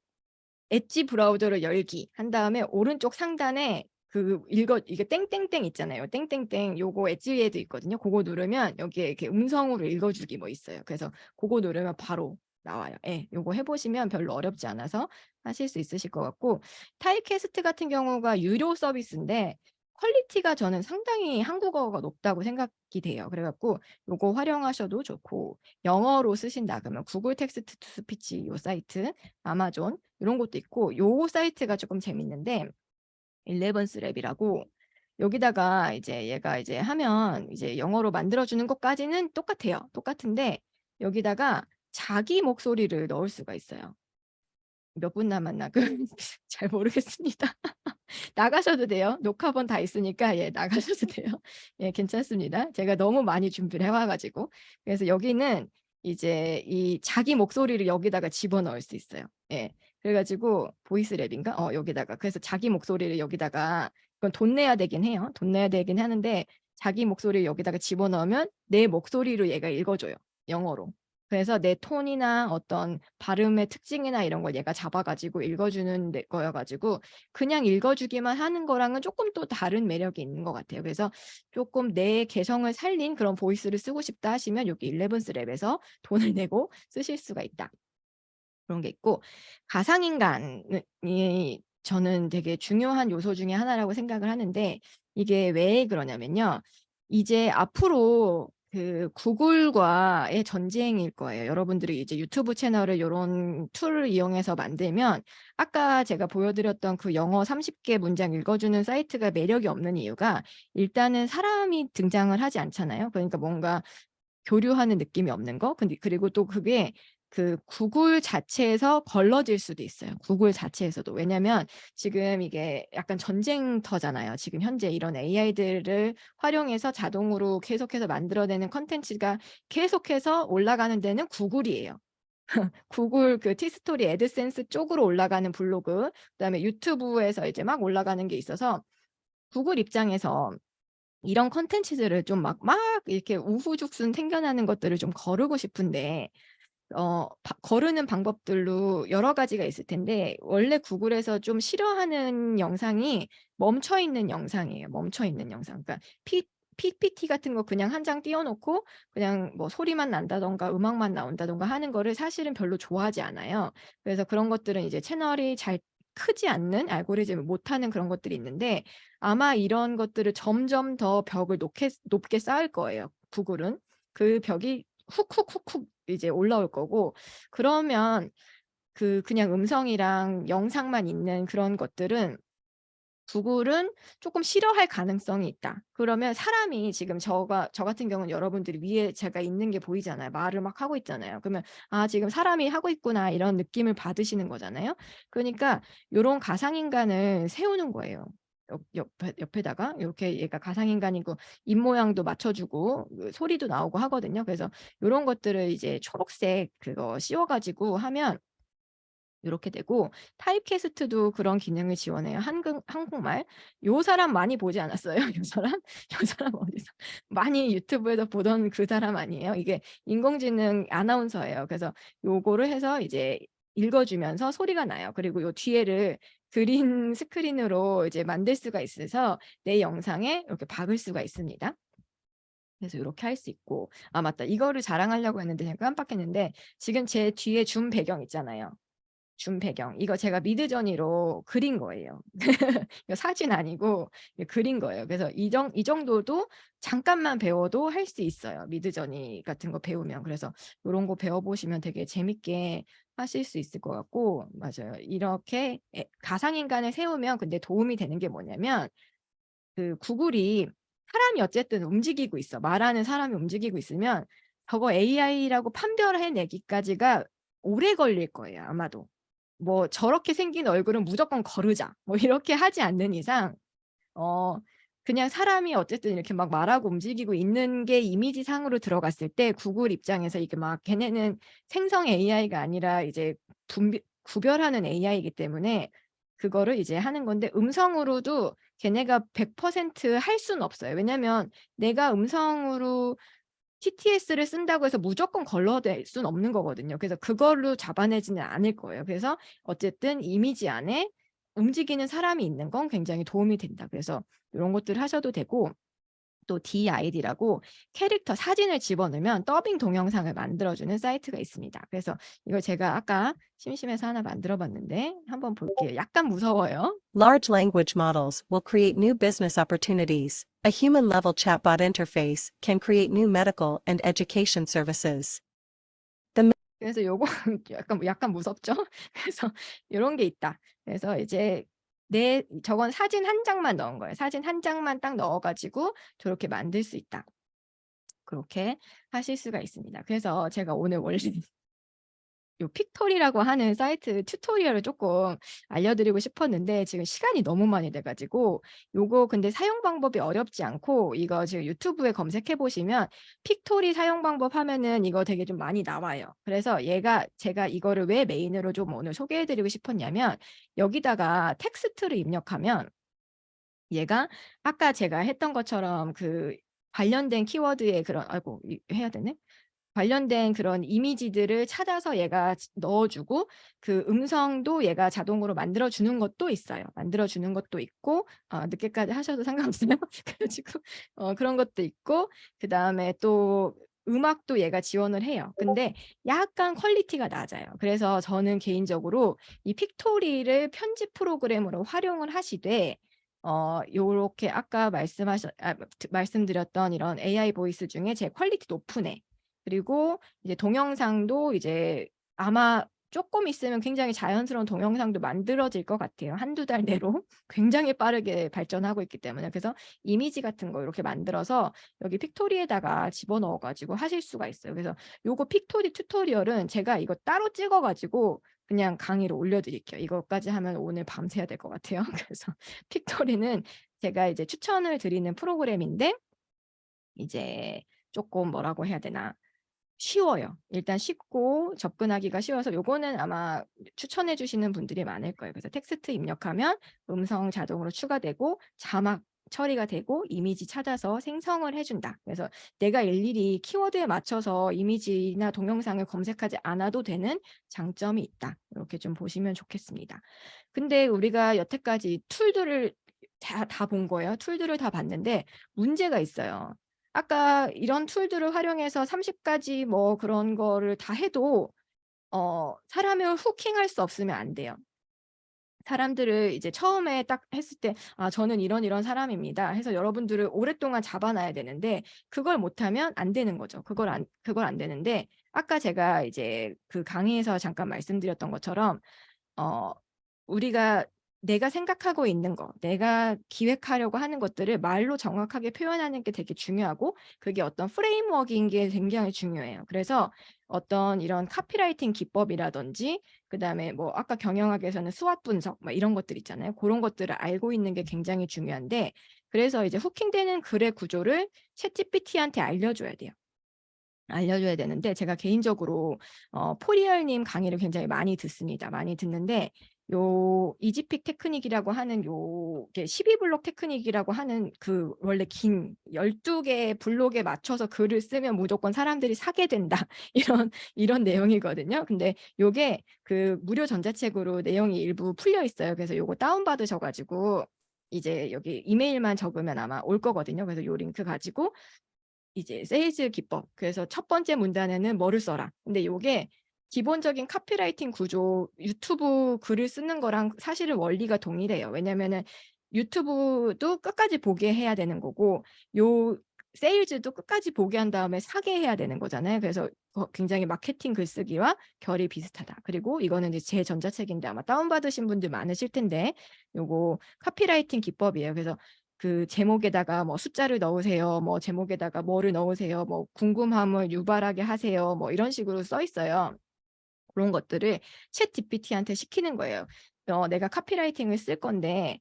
엣지 브라우저를 열기 한 다음에 오른쪽 상단에 그 이게 땡땡땡 있잖아요. 땡땡땡 요거 엣지에도 있거든요. 그거 누르면 여기에 이렇게 음성으로 읽어주기 뭐 있어요. 그래서 그거 누르면 바로 나와요. 예, 요거 해보시면 별로 어렵지 않아서 하실 수 있으실 것 같고 타입캐스트 같은 경우가 유료 서비스인데 퀄리티가 저는 상당히 한국어가 높다고 생각이 돼요. 그래갖고 요거 활용하셔도 좋고 영어로 쓰신다 그러면 구글 텍스트 투 스피치 요 사이트, 아마존 이런 것도 있고 요 사이트가 조금 재밌는데 일레븐스랩이라고 여기다가 이제 얘가 이제 하면 이제 영어로 만들어주는 것까지는 똑같아요. 똑같은데 여기다가 자기 목소리를 넣을 수가 있어요. 몇 분 남았나? 잘 모르겠습니다. 나가셔도 돼요. 녹화본 다 있으니까 예, 나가셔도 돼요. 예, 괜찮습니다. 제가 너무 많이 준비를 해와 가지고. 그래서 여기는 이제 이 자기 목소리를 여기다가 집어넣을 수 있어요. 예. 그래 가지고 보이스 랩인가? 여기다가 그래서 자기 목소리를 여기다가 이건 돈 내야 되긴 해요. 돈 내야 되긴 하는데 자기 목소리를 여기다가 집어넣으면 내 목소리로 얘가 읽어줘요. 영어로. 그래서 내 톤이나 어떤 발음의 특징이나 이런 걸 얘가 잡아가지고 읽어주는 거여가지고 그냥 읽어주기만 하는 거랑은 조금 또 다른 매력이 있는 것 같아요. 그래서 조금 내 개성을 살린 그런 보이스를 쓰고 싶다 하시면 여기 일레븐스 랩에서 돈을 내고 쓰실 수가 있다. 그런 게 있고 가상인간이 저는 되게 중요한 요소 중에 하나라고 생각을 하는데 이게 왜 그러냐면요. 이제 앞으로 그 구글과의 전쟁일 거예요. 여러분들이 이제 유튜브 채널을 요런 툴을 이용해서 만들면 아까 제가 보여드렸던 그 영어 30개 문장 읽어주는 사이트가 매력이 없는 이유가 일단은 사람이 등장을 하지 않잖아요. 그러니까 뭔가 교류하는 느낌이 없는 거. 근데 그리고 또 그게 그 구글 자체에서 걸러질 수도 있어요. 구글 자체에서도. 왜냐면 지금 이게 약간 전쟁터잖아요. 지금 현재 이런 AI들을 활용해서 자동으로 계속해서 만들어내는 콘텐츠가 계속해서 올라가는 데는 구글이에요. 구글 그 티스토리 애드센스 쪽으로 올라가는 블로그, 그다음에 유튜브에서 이제 막 올라가는 게 있어서 구글 입장에서 이런 콘텐츠들을 좀 막 이렇게 우후죽순 생겨나는 것들을 좀 거르고 싶은데 거르는 방법들로 여러 가지가 있을 텐데 원래 구글에서 좀 싫어하는 영상이 멈춰 있는 영상이에요. 멈춰 있는 영상. 그러니까 PPT 같은 거 그냥 한 장 띄워 놓고 그냥 뭐 소리만 난다든가 음악만 나온다든가 하는 거를 사실은 별로 좋아하지 않아요. 그래서 그런 것들은 이제 채널이 잘 크지 않는 알고리즘을 못하는 그런 것들이 있는데 아마 이런 것들을 점점 더 벽을 높게 쌓을 거예요. 구글은. 그 벽이 훅훅훅훅 이제 올라올 거고 그러면 그냥 음성이랑 영상만 있는 그런 것들은 구글은 조금 싫어할 가능성이 있다. 그러면 사람이 지금 저 같은 경우는 여러분들이 위에 제가 있는 게 보이잖아요. 말을 막 하고 있잖아요. 그러면 지금 사람이 하고 있구나 이런 느낌을 받으시는 거잖아요. 그러니까 요런 가상인간을 세우는 거예요. 옆에다가 이렇게 얘가 가상인간이고 입 모양도 맞춰주고 소리도 나오고 하거든요. 그래서 요런 것들을 이제 초록색 그거 씌워가지고 하면 요렇게 되고 타입캐스트도 그런 기능을 지원해요. 한국말. 요 사람 많이 보지 않았어요? 요 사람? 요 사람 어디서 많이 유튜브에서 보던 그 사람 아니에요? 이게 인공지능 아나운서예요. 그래서 요거를 해서 이제 읽어주면서 소리가 나요. 그리고 요 뒤에를 그린 스크린으로 이제 만들 수가 있어서 내 영상에 이렇게 박을 수가 있습니다. 그래서 요렇게 할 수 있고 아 맞다. 이거를 자랑하려고 했는데 제가 깜빡했는데 지금 제 뒤에 줌 배경 있잖아요. 줌 배경. 이거 제가 미드저니로 그린 거예요. 이거 사진 아니고 이거 그린 거예요. 그래서 이 정도도 잠깐만 배워도 할 수 있어요. 미드저니 같은 거 배우면. 그래서 요런 거 배워보시면 되게 재밌게 하실 수 있을 것 같고 맞아요. 이렇게 가상인간을 세우면 근데 도움이 되는 게 뭐냐면 그 구글이 사람이 어쨌든 움직이고 있어. 말하는 사람이 움직이고 있으면 저거 AI라고 판별해내기까지가 오래 걸릴 거예요, 아마도. 뭐 저렇게 생긴 얼굴은 무조건 거르자. 뭐 이렇게 하지 않는 이상 그냥 사람이 어쨌든 이렇게 막 말하고 움직이고 있는 게 이미지상으로 들어갔을 때 구글 입장에서 이게 막 걔네는 생성 AI가 아니라 이제 구별하는 AI이기 때문에 그거를 이제 하는 건데 음성으로도 걔네가 100% 할 수는 없어요. 왜냐면 내가 음성으로 TTS를 쓴다고 해서 무조건 걸러낼 수는 없는 거거든요. 그래서 그걸로 잡아내지는 않을 거예요. 그래서 어쨌든 이미지 안에 움직이는 사람이 있는 건 굉장히 도움이 된다. 그래서 이런 것들을 하셔도 되고 또 DID라고 캐릭터 사진을 집어넣으면 더빙 동영상을 만들어주는 사이트가 있습니다. 그래서 이걸 제가 아까 심심해서 하나 만들어봤는데 한번 볼게요. 약간 무서워요. Large language models will create new business opportunities. A human-level chatbot interface can create new medical and education services. 그래서 요거 약간 무섭죠? 그래서 요런 게 있다. 그래서 이제 저건 사진 한 장만 넣은 거예요. 사진 한 장만 딱 넣어 가지고 저렇게 만들 수 있다. 그렇게 하실 수가 있습니다. 그래서 제가 오늘 원래 요 픽토리라고 하는 사이트 튜토리얼을 조금 알려드리고 싶었는데 지금 시간이 너무 많이 돼 가지고 요거 근데 사용 방법이 어렵지 않고 이거 지금 유튜브에 검색해 보시면 픽토리 사용 방법 하면은 이거 되게 좀 많이 나와요. 그래서 제가 이거를 왜 메인으로 좀 오늘 소개해 드리고 싶었냐면 여기다가 텍스트를 입력하면 얘가 아까 제가 했던 것처럼 그 관련된 키워드의 그런 아이고 해야 되네. 관련된 그런 이미지들을 찾아서 얘가 넣어주고 그 음성도 얘가 자동으로 만들어주는 것도 있어요. 만들어주는 것도 있고 늦게까지 하셔도 상관없어요. 그래가지고 그런 것도 있고 그다음에 또 음악도 얘가 지원을 해요. 근데 약간 퀄리티가 낮아요. 그래서 저는 개인적으로 이 픽토리를 편집 프로그램으로 활용을 하시되 요렇게 아까 말씀드렸던 이런 AI 보이스 중에 제 퀄리티 높은 애 그리고 이제 동영상도 이제 아마 조금 있으면 굉장히 자연스러운 동영상도 만들어질 것 같아요. 한두 달 내로 굉장히 빠르게 발전하고 있기 때문에. 그래서 이미지 같은 거 이렇게 만들어서 여기 픽토리에다가 집어넣어 가지고 하실 수가 있어요. 그래서 요거 픽토리 튜토리얼은 제가 이거 따로 찍어 가지고 그냥 강의로 올려드릴게요. 이것까지 하면 오늘 밤새야 될 것 같아요. 그래서 픽토리는 제가 이제 추천을 드리는 프로그램인데 이제 조금 뭐라고 해야 되나 쉬워요. 일단 쉽고 접근하기가 쉬워서 요거는 아마 추천해 주시는 분들이 많을 거예요. 그래서 텍스트 입력하면 음성 자동으로 추가되고 자막 처리가 되고 이미지 찾아서 생성을 해준다. 그래서 내가 일일이 키워드에 맞춰서 이미지나 동영상을 검색하지 않아도 되는 장점이 있다. 이렇게 좀 보시면 좋겠습니다. 근데 우리가 여태까지 툴들을 다 본 거예요. 툴들을 다 봤는데 문제가 있어요. 아까 이런 툴들을 활용해서 30가지 뭐 그런 거를 다 해도 사람을 후킹할 수 없으면 안 돼요. 사람들을 이제 처음에 딱 했을 때 "아 저는 이런 사람입니다." 해서 여러분들을 오랫동안 잡아놔야 되는데 그걸 못하면 안 되는 거죠. 그걸 안 되는데 아까 제가 이제 그 강의에서 잠깐 말씀드렸던 것처럼 우리가 내가 생각하고 있는 거, 내가 기획하려고 하는 것들을 말로 정확하게 표현하는 게 되게 중요하고 그게 어떤 프레임워크인 게 굉장히 중요해요. 그래서 어떤 이런 카피라이팅 기법이라든지 그다음에 뭐 아까 경영학에서는 수학 분석 막 이런 것들 있잖아요. 그런 것들을 알고 있는 게 굉장히 중요한데 그래서 이제 후킹되는 글의 구조를 챗GPT한테 알려줘야 돼요. 알려줘야 되는데 제가 개인적으로 포리얼님 강의를 굉장히 많이 듣습니다. 많이 듣는데 요 이지픽 테크닉이라고 하는 요게 12블록 테크닉이라고 하는 그 원래 긴 12개 블록에 맞춰서 글을 쓰면 무조건 사람들이 사게 된다. 이런 내용이거든요. 근데 요게 그 무료 전자책으로 내용이 일부 풀려 있어요. 그래서 요거 다운 받으셔 가지고 이제 여기 이메일만 적으면 아마 올 거거든요. 그래서 요 링크 가지고 이제 세일즈 기법. 그래서 첫 번째 문단에는 뭐를 써라. 근데 요게 기본적인 카피라이팅 구조, 유튜브 글을 쓰는 거랑 사실은 원리가 동일해요. 왜냐면은 유튜브도 끝까지 보게 해야 되는 거고, 요 세일즈도 끝까지 보게 한 다음에 사게 해야 되는 거잖아요. 그래서 굉장히 마케팅 글쓰기와 결이 비슷하다. 그리고 이거는 이제 제 전자책인데 아마 다운받으신 분들 많으실 텐데, 요거 카피라이팅 기법이에요. 그래서 그 제목에다가 뭐 숫자를 넣으세요. 뭐 제목에다가 뭐를 넣으세요. 뭐 궁금함을 유발하게 하세요. 뭐 이런 식으로 써 있어요. 그런 것들을 챗 GPT한테 시키는 거예요. 내가 카피라이팅을 쓸 건데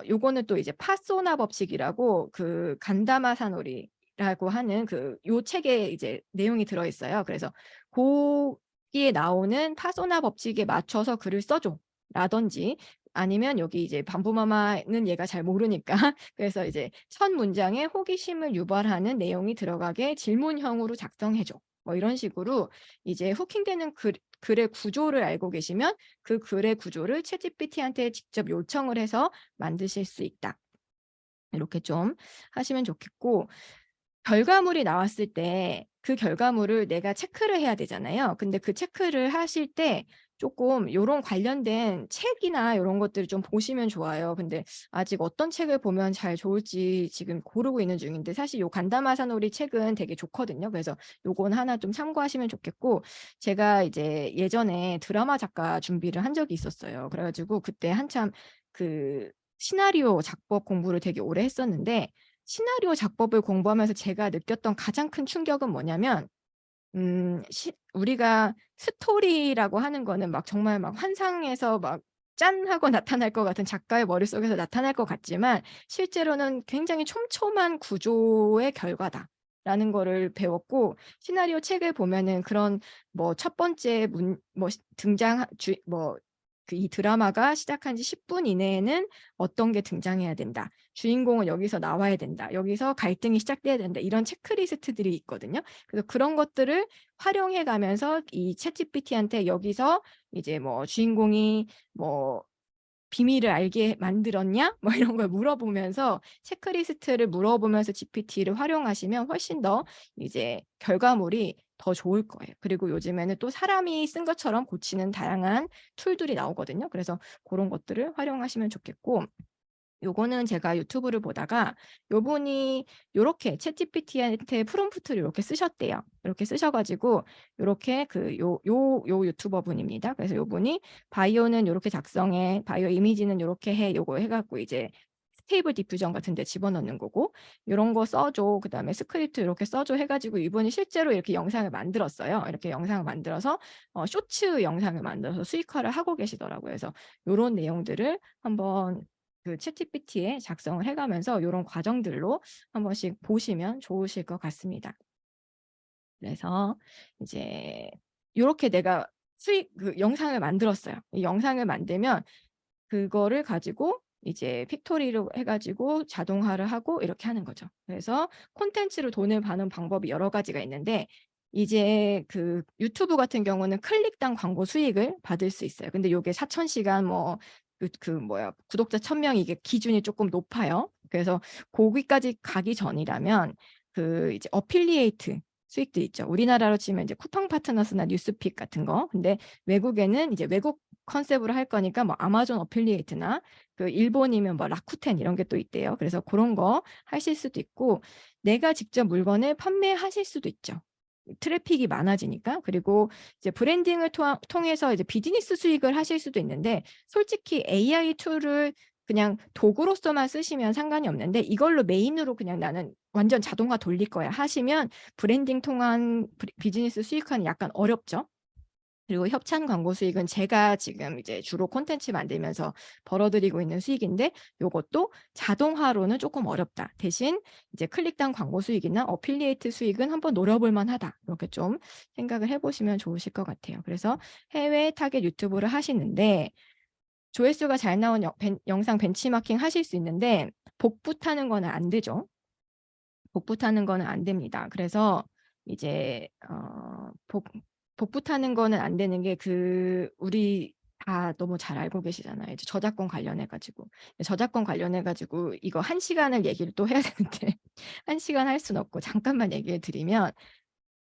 요거는 또 이제 파소나 법칙이라고 그 간다마사노리라고 하는 그 요 책에 이제 내용이 들어 있어요. 그래서 거기에 나오는 파소나 법칙에 맞춰서 글을 써줘. 라든지 아니면 여기 이제 반부마마는 얘가 잘 모르니까 그래서 이제 첫 문장에 호기심을 유발하는 내용이 들어가게 질문형으로 작성해 줘. 뭐 이런 식으로 이제 후킹되는 글의 구조를 알고 계시면 그 글의 구조를 챗GPT한테 직접 요청을 해서 만드실 수 있다. 이렇게 좀 하시면 좋겠고, 결과물이 나왔을 때 그 결과물을 내가 체크를 해야 되잖아요. 근데 그 체크를 하실 때 조금 요런 관련된 책이나 요런 것들을 좀 보시면 좋아요. 근데 아직 어떤 책을 보면 잘 좋을지 지금 고르고 있는 중인데, 사실 요 간다마사노리 책은 되게 좋거든요. 그래서 요건 하나 좀 참고하시면 좋겠고, 제가 이제 예전에 드라마 작가 준비를 한 적이 있었어요. 그래 가지고 그때 한참 그 시나리오 작법 공부를 되게 오래 했었는데, 시나리오 작법을 공부하면서 제가 느꼈던 가장 큰 충격은 뭐냐면, 우리가 스토리라고 하는 거는 막 정말 막 환상에서 막 짠 하고 나타날 것 같은 작가의 머릿속에서 나타날 것 같지만 실제로는 굉장히 촘촘한 구조의 결과다라는 거를 배웠고, 시나리오 책을 보면은 그런 뭐 첫 번째 뭐 등장 뭐 그 이 드라마가 시작한 지 10분 이내에는 어떤 게 등장해야 된다. 주인공은 여기서 나와야 된다. 여기서 갈등이 시작돼야 된다. 이런 체크리스트들이 있거든요. 그래서 그런 것들을 활용해 가면서 이 챗GPT한테 여기서 이제 뭐 주인공이 뭐 비밀을 알게 만들었냐? 뭐 이런 걸 물어보면서 체크리스트를 물어보면서 GPT를 활용하시면 훨씬 더 이제 결과물이 더 좋을 거예요. 그리고 요즘에는 또 사람이 쓴 것처럼 고치는 다양한 툴들이 나오거든요. 그래서 그런 것들을 활용하시면 좋겠고, 요거는 제가 유튜브를 보다가 요분이 요렇게 챗GPT한테 프롬프트를 이렇게 쓰셨대요. 이렇게 쓰셔 가지고 요렇게 요 유튜버 분입니다. 그래서 요분이 바이오는 요렇게 작성해, 바이오 이미지는 요렇게 해, 요거 해 갖고 이제 스테이블 디퓨전 같은 데 집어넣는 거고, 요런 거 써 줘. 그다음에 스크립트 이렇게 써 줘 해 가지고 이분이 실제로 이렇게 영상을 만들었어요. 이렇게 영상을 만들어서 쇼츠 영상을 만들어서 수익화를 하고 계시더라고요. 그래서 요런 내용들을 한번 그 챗GPT에 작성을 해 가면서 요런 과정들로 한 번씩 보시면 좋으실 것 같습니다. 그래서 이제 요렇게 내가 그 영상을 만들었어요. 이 영상을 만들면 그거를 가지고 이제 픽토리로 해 가지고 자동화를 하고 이렇게 하는 거죠. 그래서 콘텐츠로 돈을 버는 방법이 여러 가지가 있는데, 이제 그 유튜브 같은 경우는 클릭당 광고 수익을 받을 수 있어요. 근데 요게 4,000시간 뭐 구독자 1,000명 이게 기준이 조금 높아요. 그래서 거기까지 가기 전이라면 그 이제 어필리에이트 수익도 있죠. 우리나라로 치면 이제 쿠팡 파트너스나 뉴스픽 같은 거. 근데 외국에는 이제 외국 컨셉으로 할 거니까 뭐 아마존 어필리에이트나 그 일본이면 뭐 라쿠텐 이런 게 또 있대요. 그래서 그런 거 하실 수도 있고, 내가 직접 물건을 판매하실 수도 있죠. 트래픽이 많아지니까. 그리고 이제 브랜딩을 통해서 이제 비즈니스 수익을 하실 수도 있는데, 솔직히 AI 툴을 그냥 도구로서만 쓰시면 상관이 없는데 이걸로 메인으로 그냥 나는 완전 자동화 돌릴 거야 하시면 브랜딩 통한 비즈니스 수익화는 약간 어렵죠. 그리고 협찬 광고 수익은 제가 지금 이제 주로 콘텐츠 만들면서 벌어들이고 있는 수익인데, 요것도 자동화로는 조금 어렵다. 대신 이제 클릭당 광고 수익이나 어필리에이트 수익은 한번 노려볼 만하다. 이렇게 좀 생각을 해보시면 좋으실 것 같아요. 그래서 해외 타겟 유튜브를 하시는데 조회수가 잘 나온 영상 벤치마킹 하실 수 있는데 복부 타는 거는 안 되죠. 복부 타는 거는 안 됩니다. 그래서 이제 복부 타는 거는 안 되는 게 우리 다 너무 잘 알고 계시잖아요. 이제 저작권 관련해 가지고. 저작권 관련해 가지고 이거 1 시간을 얘기를 또 해야 되는데 1 시간 할 수는 없고 잠깐만 얘기해 드리면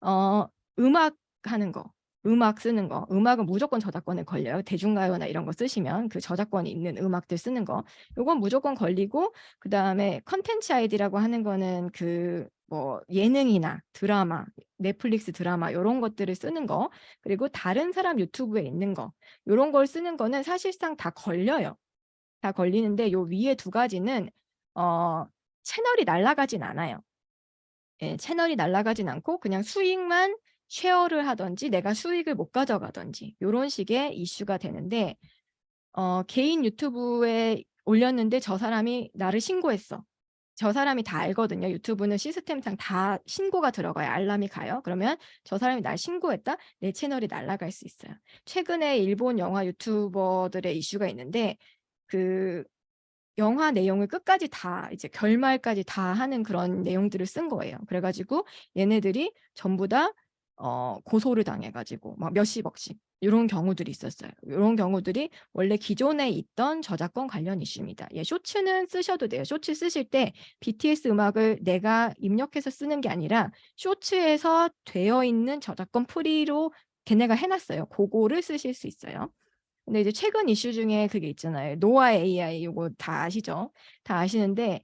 어 음악 하는 거, 음악 쓰는 거, 음악은 무조건 저작권에 걸려요. 대중가요나 이런 거 쓰시면 그 저작권이 있는 음악들 쓰는 거. 요건 무조건 걸리고 그다음에 컨텐츠 아이디라고 하는 거는 그 뭐 예능이나 드라마, 넷플릭스 드라마 요런 것들을 쓰는 거, 그리고 다른 사람 유튜브에 있는 거, 요런 걸 쓰는 거는 사실상 다 걸려요. 다 걸리는데 요 위에 2 가지는 채널이 날아가진 않아요. 예, 채널이 날아가진 않고 그냥 수익만 쉐어를 하든지 내가 수익을 못 가져가든지 요런 식의 이슈가 되는데 개인 유튜브에 올렸는데 저 사람이 나를 신고했어. 저 사람이 다 알거든요. 유튜브는 시스템상 다 신고가 들어가요. 알람이 가요. 그러면 저 사람이 날 신고했다? 내 채널이 날아갈 수 있어요. 최근에 일본 영화 유튜버들의 이슈가 있는데 그 영화 내용을 끝까지 다 이제 결말까지 다 하는 그런 내용들을 쓴 거예요. 그래 가지고 얘네들이 전부 다 고소를 당해 가지고 막 몇십억씩 요런 경우들이 있었어요. 요런 경우들이 원래 기존에 있던 저작권 관련 이슈입니다. 예, 쇼츠는 쓰셔도 돼요. 쇼츠 쓰실 때 BTS 음악을 내가 입력해서 쓰는 게 아니라 쇼츠에서 되어 있는 저작권 프리로 걔네가 해 놨어요. 고거를 쓰실 수 있어요. 근데 이제 최근 이슈 중에 그게 있잖아요. 노아 AI 요거 다 아시죠? 다 아시는데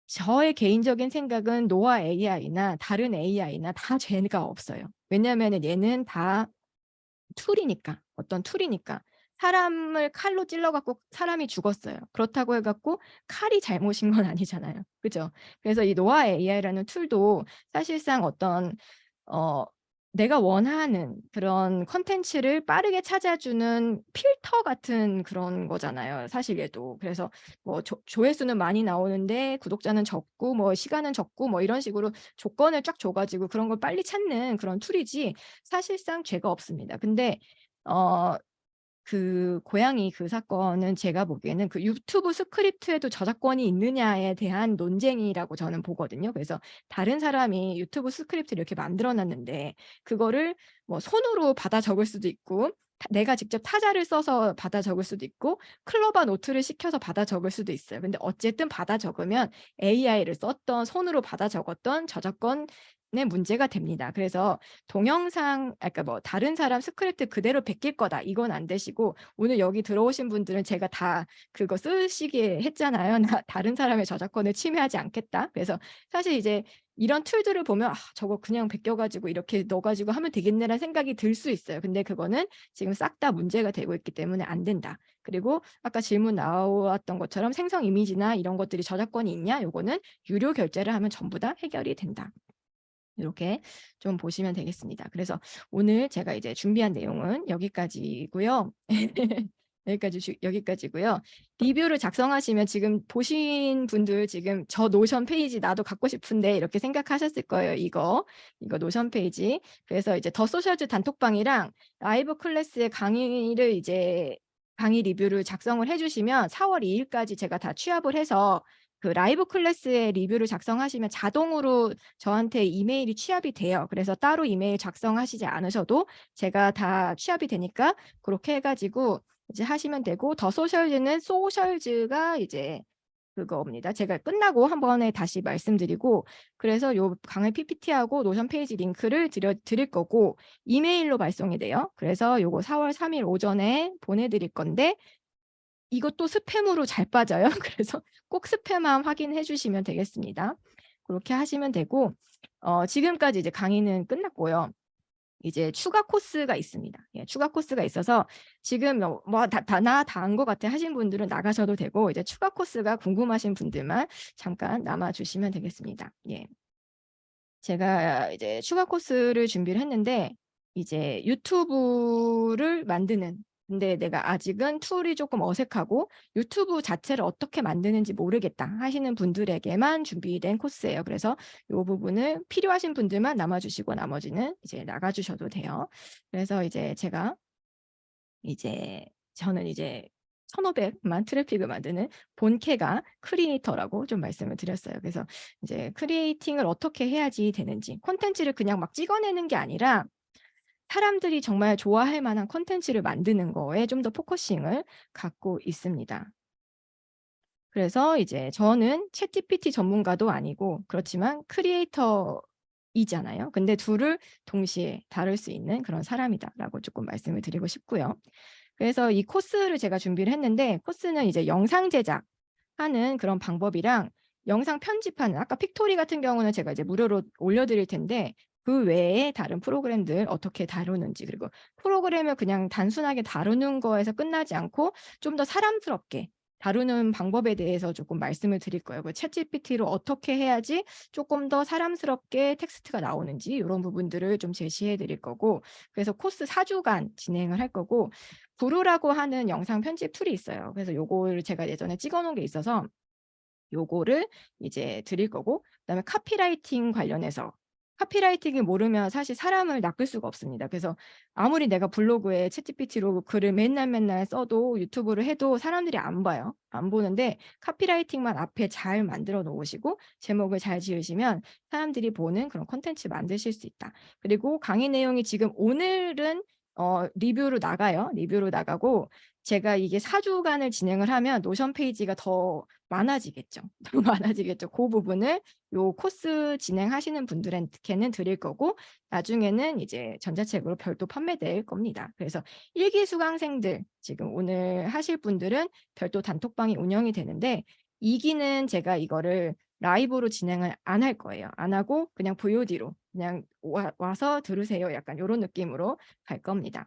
저의 개인적인 생각은 노아 AI나 다른 AI나 다 죄가 없어요. 왜냐하면은 얘는 다 툴이니까. 어떤 툴이니까. 사람을 칼로 찔러 갖고 사람이 죽었어요. 그렇다고 해 갖고 칼이 잘못인 건 아니잖아요. 그죠? 그래서 이 노아 AI라는 툴도 사실상 어떤 내가 원하는 그런 콘텐츠를 빠르게 찾아주는 필터 같은 그런 거잖아요, 사실 얘도. 그래서 뭐 조회수는 많이 나오는데 구독자는 적고 뭐 시간은 적고 뭐 이런 식으로 조건을 쫙 줘 가지고 그런 걸 빨리 찾는 그런 툴이지 사실상 죄가 없습니다. 근데 그 고양이 그 사건은 제가 보기에는 그 유튜브 스크립트에도 저작권이 있느냐에 대한 논쟁이라고 저는 보거든요. 그래서 다른 사람이 유튜브 스크립트를 이렇게 만들어 놨는데 그거를 뭐 손으로 받아 적을 수도 있고 내가 직접 타자를 써서 받아 적을 수도 있고 클로바 노트를 시켜서 받아 적을 수도 있어요. 근데 어쨌든 받아 적으면 AI를 썼던 손으로 받아 적었던 저작권에 문제가 됩니다. 그래서 동영상 그러니까 뭐 다른 사람 스크립트 그대로 베낄 거다 이건 안 되시고 오늘 여기 들어오신 분들은 제가 다 그거 쓰시게 했잖아요. 나 다른 사람의 저작권을 침해하지 않겠다. 그래서 사실 이제 이런 툴들을 보면 '아 저거 그냥 베껴 가지고 이렇게 넣어 가지고 하면 되겠네.'라는 생각이 들 수 있어요. 근데 그거는 지금 싹 다 문제가 되고 있기 때문에 안 된다. 그리고 아까 질문 나왔던 것처럼 생성 이미지나 이런 것들이 저작권이 있냐? 요거는 유료 결제를 하면 전부 다 해결이 된다. 이렇게 좀 보시면 되겠습니다. 그래서 오늘 제가 이제 준비한 내용은 여기까지고요. 여기까지고요. 리뷰를 작성하시면 지금 보신 분들 지금 '저 노션 페이지 나도 갖고 싶은데.' 이렇게 생각하셨을 거예요. 이거 노션 페이지. 그래서 이제 더 소셜즈 단톡방이랑 라이브 클래스의 강의를 이제 강의 리뷰를 작성을 해 주시면 4월 2 일까지 제가 다 취합을 해서 그 라이브 클래스의 리뷰를 작성하시면 자동으로 저한테 이메일이 취합이 돼요. 그래서 따로 이메일 작성하시지 않으셔도 제가 다 취합이 되니까 그렇게 해 가지고 이제 하시면 되고 더 소셜즈는 소셜즈가 이제 그거입니다. 제가 끝나고 한 번에 다시 말씀드리고 그래서 요 강의 PPT하고 노션 페이지 링크를 드릴 거고 이메일로 발송이 돼요. 그래서 요거 4월 3일 오전에 보내 드릴 건데 이것도 스팸으로 잘 빠져요. 그래서 꼭 스팸함 확인해 주시면 되겠습니다. 그렇게 하시면 되고 지금까지 이제 강의는 끝났고요. 이제 추가 코스가 있습니다. 예, 추가 코스가 있어서 지금 뭐 다 안 것 같아 하신 분들은 나가셔도 되고 이제 추가 코스가 궁금하신 분들만 잠깐 남아 주시면 되겠습니다. 예. 제가 이제 추가 코스를 준비를 했는데 이제 유튜브를 만드는 근데 내가 아직은 툴이 조금 어색하고 유튜브 자체를 어떻게 만드는지 모르겠다 하시는 분들에게만 준비된 코스예요. 그래서 이 부분을 필요하신 분들만 남아 주시고 나머지는 이제 나가 주셔도 돼요. 그래서 이제 저는 이제 1,500만 트래픽을 만드는 본캐가 크리에이터라고 좀 말씀을 드렸어요. 그래서 이제 크리에이팅을 어떻게 해야지 되는지 콘텐츠를 그냥 막 찍어내는 게 아니라 사람들이 정말 좋아할 만한 콘텐츠를 만드는 거에 좀 더 포커싱을 갖고 있습니다. 그래서 이제 저는 챗GPT 전문가도 아니고 그렇지만 크리에이터이잖아요. 근데 둘을 동시에 다룰 수 있는 그런 사람이다라고 조금 말씀을 드리고 싶고요. 그래서 이 코스를 제가 준비를 했는데 코스는 이제 영상 제작하는 그런 방법이랑 영상 편집하는 아까 픽토리 같은 경우는 제가 이제 무료로 올려드릴 텐데 그 외에 다른 프로그램들 어떻게 다루는지 그리고 프로그램을 그냥 단순하게 다루는 거에서 끝나지 않고 좀 더 사람스럽게 다루는 방법에 대해서 조금 말씀을 드릴 거예요. 그 챗GPT로 어떻게 해야지 조금 더 사람스럽게 텍스트가 나오는지 이런 부분들을 좀 제시해 드릴 거고 그래서 코스 4주간 진행을 할 거고 부루라고 하는 영상 편집 툴이 있어요. 그래서 요거를 제가 예전에 찍어 놓은 게 있어서 요거를 이제 드릴 거고 그다음에 카피라이팅 관련해서 카피라이팅을 모르면 사실 사람을 낚을 수가 없습니다. 그래서 아무리 내가 블로그에 챗GPT로 글을 맨날 써도 유튜브를 해도 사람들이 안 봐요. 안 보는데 카피라이팅만 앞에 잘 만들어 놓으시고 제목을 잘 지으시면 사람들이 보는 그런 콘텐츠 만드실 수 있다. 그리고 강의 내용이 지금 오늘은 리뷰로 나가요. 리뷰로 나가고 제가 이게 4주간을 진행을 하면 노션 페이지가 더 많아지겠죠. 더 많아지겠죠. 그 부분을 요 코스 진행하시는 분들한테는 드릴 거고 나중에는 이제 전자책으로 별도 판매될 겁니다. 그래서 1기 수강생들 지금 오늘 하실 분들은 별도 단톡방이 운영이 되는데 2기는 제가 이거를 라이브로 진행을 안 할 거예요. 안 하고 그냥 VOD로 그냥 와서 들으세요. 약간 요런 느낌으로 갈 겁니다.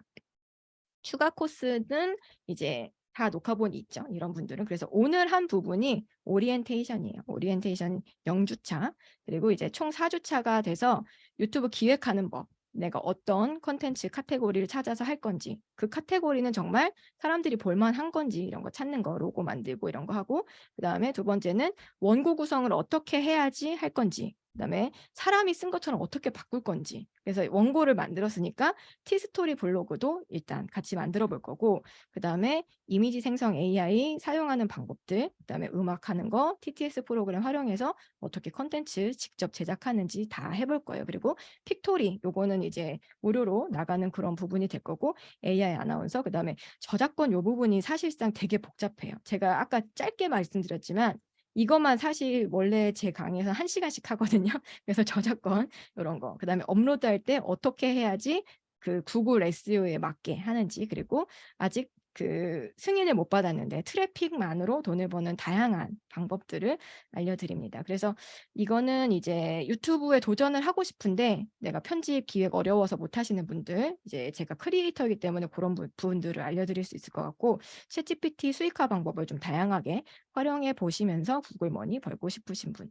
추가 코스는 이제 다 녹화본이 있죠. 이런 분들은. 그래서 오늘 한 부분이 오리엔테이션이에요. 오리엔테이션 0주차. 그리고 이제 총 4주차가 돼서 유튜브 기획하는 법. 내가 어떤 콘텐츠 카테고리를 찾아서 할 건지 그 카테고리는 정말 사람들이 볼만한 건지 이런 거 찾는 거 로고 만들고 이런 거 하고 그다음에 두 번째는 원고 구성을 어떻게 해야지 할 건지 그다음에 사람이 쓴 것처럼 어떻게 바꿀 건지 그래서 원고를 만들었으니까 티스토리 블로그도 일단 같이 만들어 볼 거고 그다음에 이미지 생성 AI 사용하는 방법들 그다음에 음악하는 거 TTS 프로그램 활용해서 어떻게 콘텐츠 직접 제작하는지 다 해볼 거예요. 그리고 픽토리 요거는 이제 무료로 나가는 그런 부분이 될 거고 AI 아나운서 그다음에 저작권 요 부분이 사실상 되게 복잡해요. 제가 아까 짧게 말씀드렸지만 이것만 사실 원래 제 강의에서 1시간씩 하거든요. 그래서 저작권 이런 거 그다음에 업로드할 때 어떻게 해야지 그 구글 SEO에 맞게 하는지 그리고 아직 그 승인을 못 받았는데 트래픽만으로 돈을 버는 다양한 방법들을 알려드립니다. 그래서 이거는 이제 유튜브에 도전을 하고 싶은데 내가 편집 기획 어려워서 못 하시는 분들 이제 제가 크리에이터이기 때문에 그런 부분들을 알려드릴 수 있을 것 같고 챗GPT 수익화 방법을 좀 다양하게 활용해 보시면서 구글 머니 벌고 싶으신 분.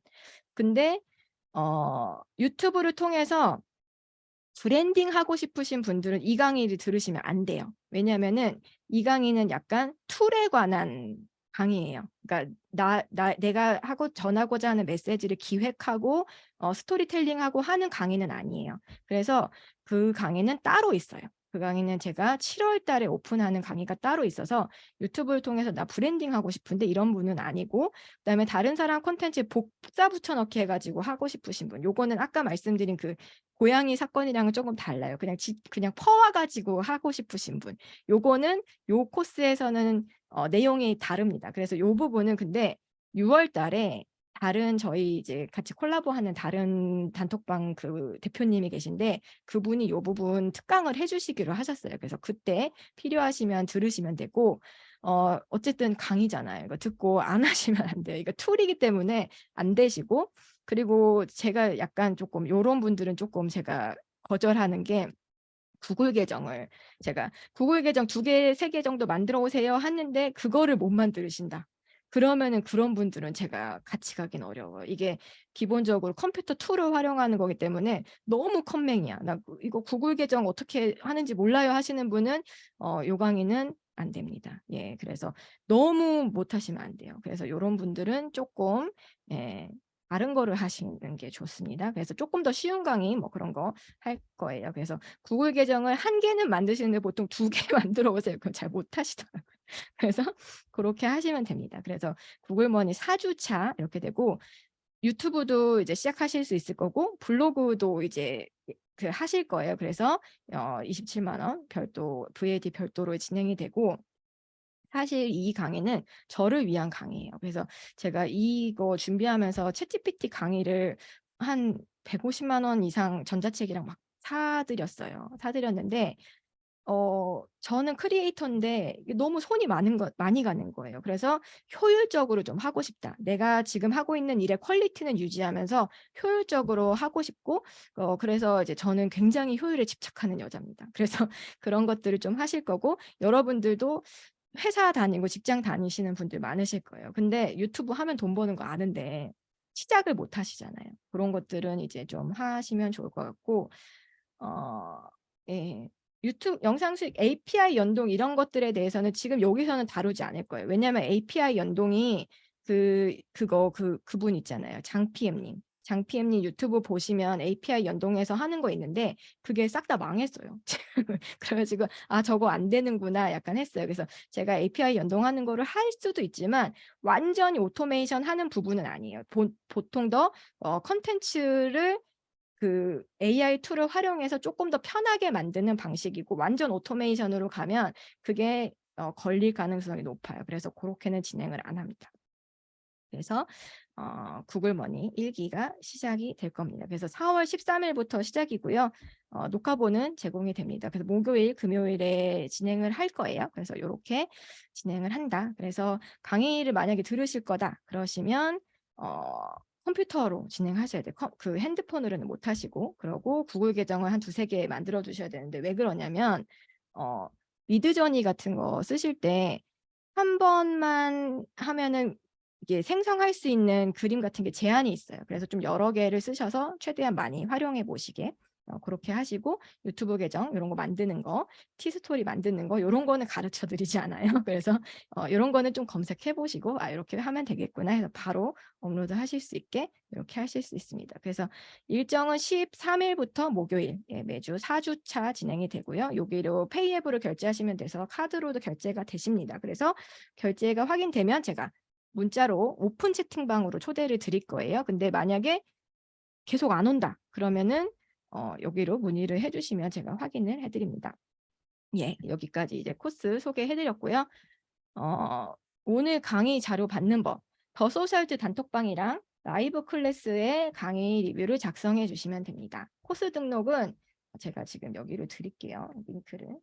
근데 유튜브를 통해서 브랜딩 하고 싶으신 분들은 이 강의를 들으시면 안 돼요. 왜냐하면은 이 강의는 약간 툴에 관한 강의예요. 그러니까 내가 전하고자 하는 메시지를 기획하고 스토리텔링하고 하는 강의는 아니에요. 그래서 그 강의는 따로 있어요. 그 강의는 제가 7월 달에 오픈하는 강의가 따로 있어서 유튜브를 통해서 나 브랜딩 하고 싶은데 이런 분은 아니고 그다음에 다른 사람 콘텐츠에 복사 붙여넣기 해가지고 하고 싶으신 분 요거는 아까 말씀드린 그 고양이 사건이랑은 조금 달라요. 그냥 퍼와가지고 하고 싶으신 분 요거는 요 코스에서는 내용이 다릅니다. 그래서 요 부분은 근데 6월 달에 다른 저희 이제 같이 콜라보하는 다른 단톡방 그 대표님이 계신데 그분이 요 부분 특강을 해주시기로 하셨어요. 그래서 그때 필요하시면 들으시면 되고 어쨌든 강의잖아요. 이거 듣고 안 하시면 안 돼요. 이거 툴이기 때문에 안 되시고 그리고 제가 약간 조금 요런 분들은 조금 제가 거절하는 게 구글 계정을 제가 구글 계정 2개, 3개 정도 만들어 오세요 하는데 그거를 못 만드신다. 그러면은 그런 분들은 제가 같이 가긴 어려워요. 이게 기본적으로 컴퓨터 툴을 활용하는 거기 때문에 너무 컴맹이야. 나 이거 구글 계정 어떻게 하는지 몰라요 하시는 분은 요 강의는 안 됩니다. 예, 그래서 너무 못하시면 안 돼요. 그래서 요런 분들은 조금 다른 거를 하시는 게 좋습니다. 그래서 조금 더 쉬운 강의 뭐 그런 거 할 거예요. 그래서 구글 계정을 1개는 만드시는데 보통 2개 만들어 오세요. 그건 잘 못하시더라고요. 그래서 그렇게 하시면 됩니다. 그래서 구글 머니 4주차 이렇게 되고 유튜브도 이제 시작하실 수 있을 거고 블로그도 이제 그 하실 거예요. 그래서 27만 원 별도 VAT 별도로 진행이 되고 사실 이 강의는 저를 위한 강의예요. 그래서 제가 이거 준비하면서 챗GPT 강의를 한 150만 원 이상 전자책이랑 막 사드렸어요. 사드렸는데 저는 크리에이터인데 이게 너무 손이 많이 가는 거예요. 그래서 효율적으로 좀 하고 싶다. 내가 지금 하고 있는 일의 퀄리티는 유지하면서 효율적으로 하고 싶고 그래서 이제 저는 굉장히 효율에 집착하는 여자입니다. 그래서 그런 것들을 좀 하실 거고 여러분들도 회사 다니고 직장 다니시는 분들 많으실 거예요. 근데 유튜브 하면 돈 버는 거 아는데 시작을 못 하시잖아요. 그런 것들은 이제 좀 하시면 좋을 것 같고 예. 유튜브 영상 수익 API 연동 이런 것들에 대해서는 지금 여기서는 다루지 않을 거예요. 왜냐하면 API 연동이 그분 있잖아요. 장PM님. 장PM님 유튜브 보시면 API 연동해서 하는 거 있는데 그게 싹 다 망했어요. 그래가지고 아 저거 안 되는구나 약간 했어요. 그래서 제가 API 연동하는 거를 할 수도 있지만 완전히 오토메이션 하는 부분은 아니에요. 보통 더 컨텐츠를 그 AI 툴을 활용해서 조금 더 편하게 만드는 방식이고 완전 오토메이션으로 가면 그게 걸릴 가능성이 높아요. 그래서 그렇게는 진행을 안 합니다. 그래서 구글 머니 1기가 시작이 될 겁니다. 그래서 4월 13일부터 시작이고요. 녹화본은 제공이 됩니다. 그래서 목요일, 금요일에 진행을 할 거예요. 그래서 이렇게 진행을 한다. 그래서 강의를 만약에 들으실 거다 그러시면 컴퓨터로 진행하셔야 돼요. 그 핸드폰으로는 못 하시고 그러고 구글 계정을 한 2-3개 만들어 두셔야 되는데 왜 그러냐면 미드저니 같은 거 쓰실 때 한 번만 하면은 이게 생성할 수 있는 그림 같은 게 제한이 있어요. 그래서 좀 여러 개를 쓰셔서 최대한 많이 활용해 보시게 그렇게 하시고 유튜브 계정 이런 거 만드는 거, 티스토리 만드는 거 이런 거는 가르쳐 드리지 않아요. 그래서 이런 거는 좀 검색해 보시고 아 이렇게 하면 되겠구나 해서 바로 업로드 하실 수 있게 이렇게 하실 수 있습니다. 그래서 일정은 13일부터 목요일 매주 4주차 진행이 되고요. 여기로 페이앱으로 결제하시면 돼서 카드로도 결제가 되십니다. 그래서 결제가 확인되면 제가 문자로 오픈 채팅방으로 초대를 드릴 거예요. 근데 만약에 계속 안 온다 그러면은 여기로 문의를 해주시면 제가 확인을 해드립니다. 예, 여기까지 이제 코스 소개해드렸고요. 오늘 강의 자료 받는 법, 더 소셜즈 단톡방이랑 라이브 클래스의 강의 리뷰를 작성해 주시면 됩니다. 코스 등록은 제가 지금 여기로 드릴게요. 링크를.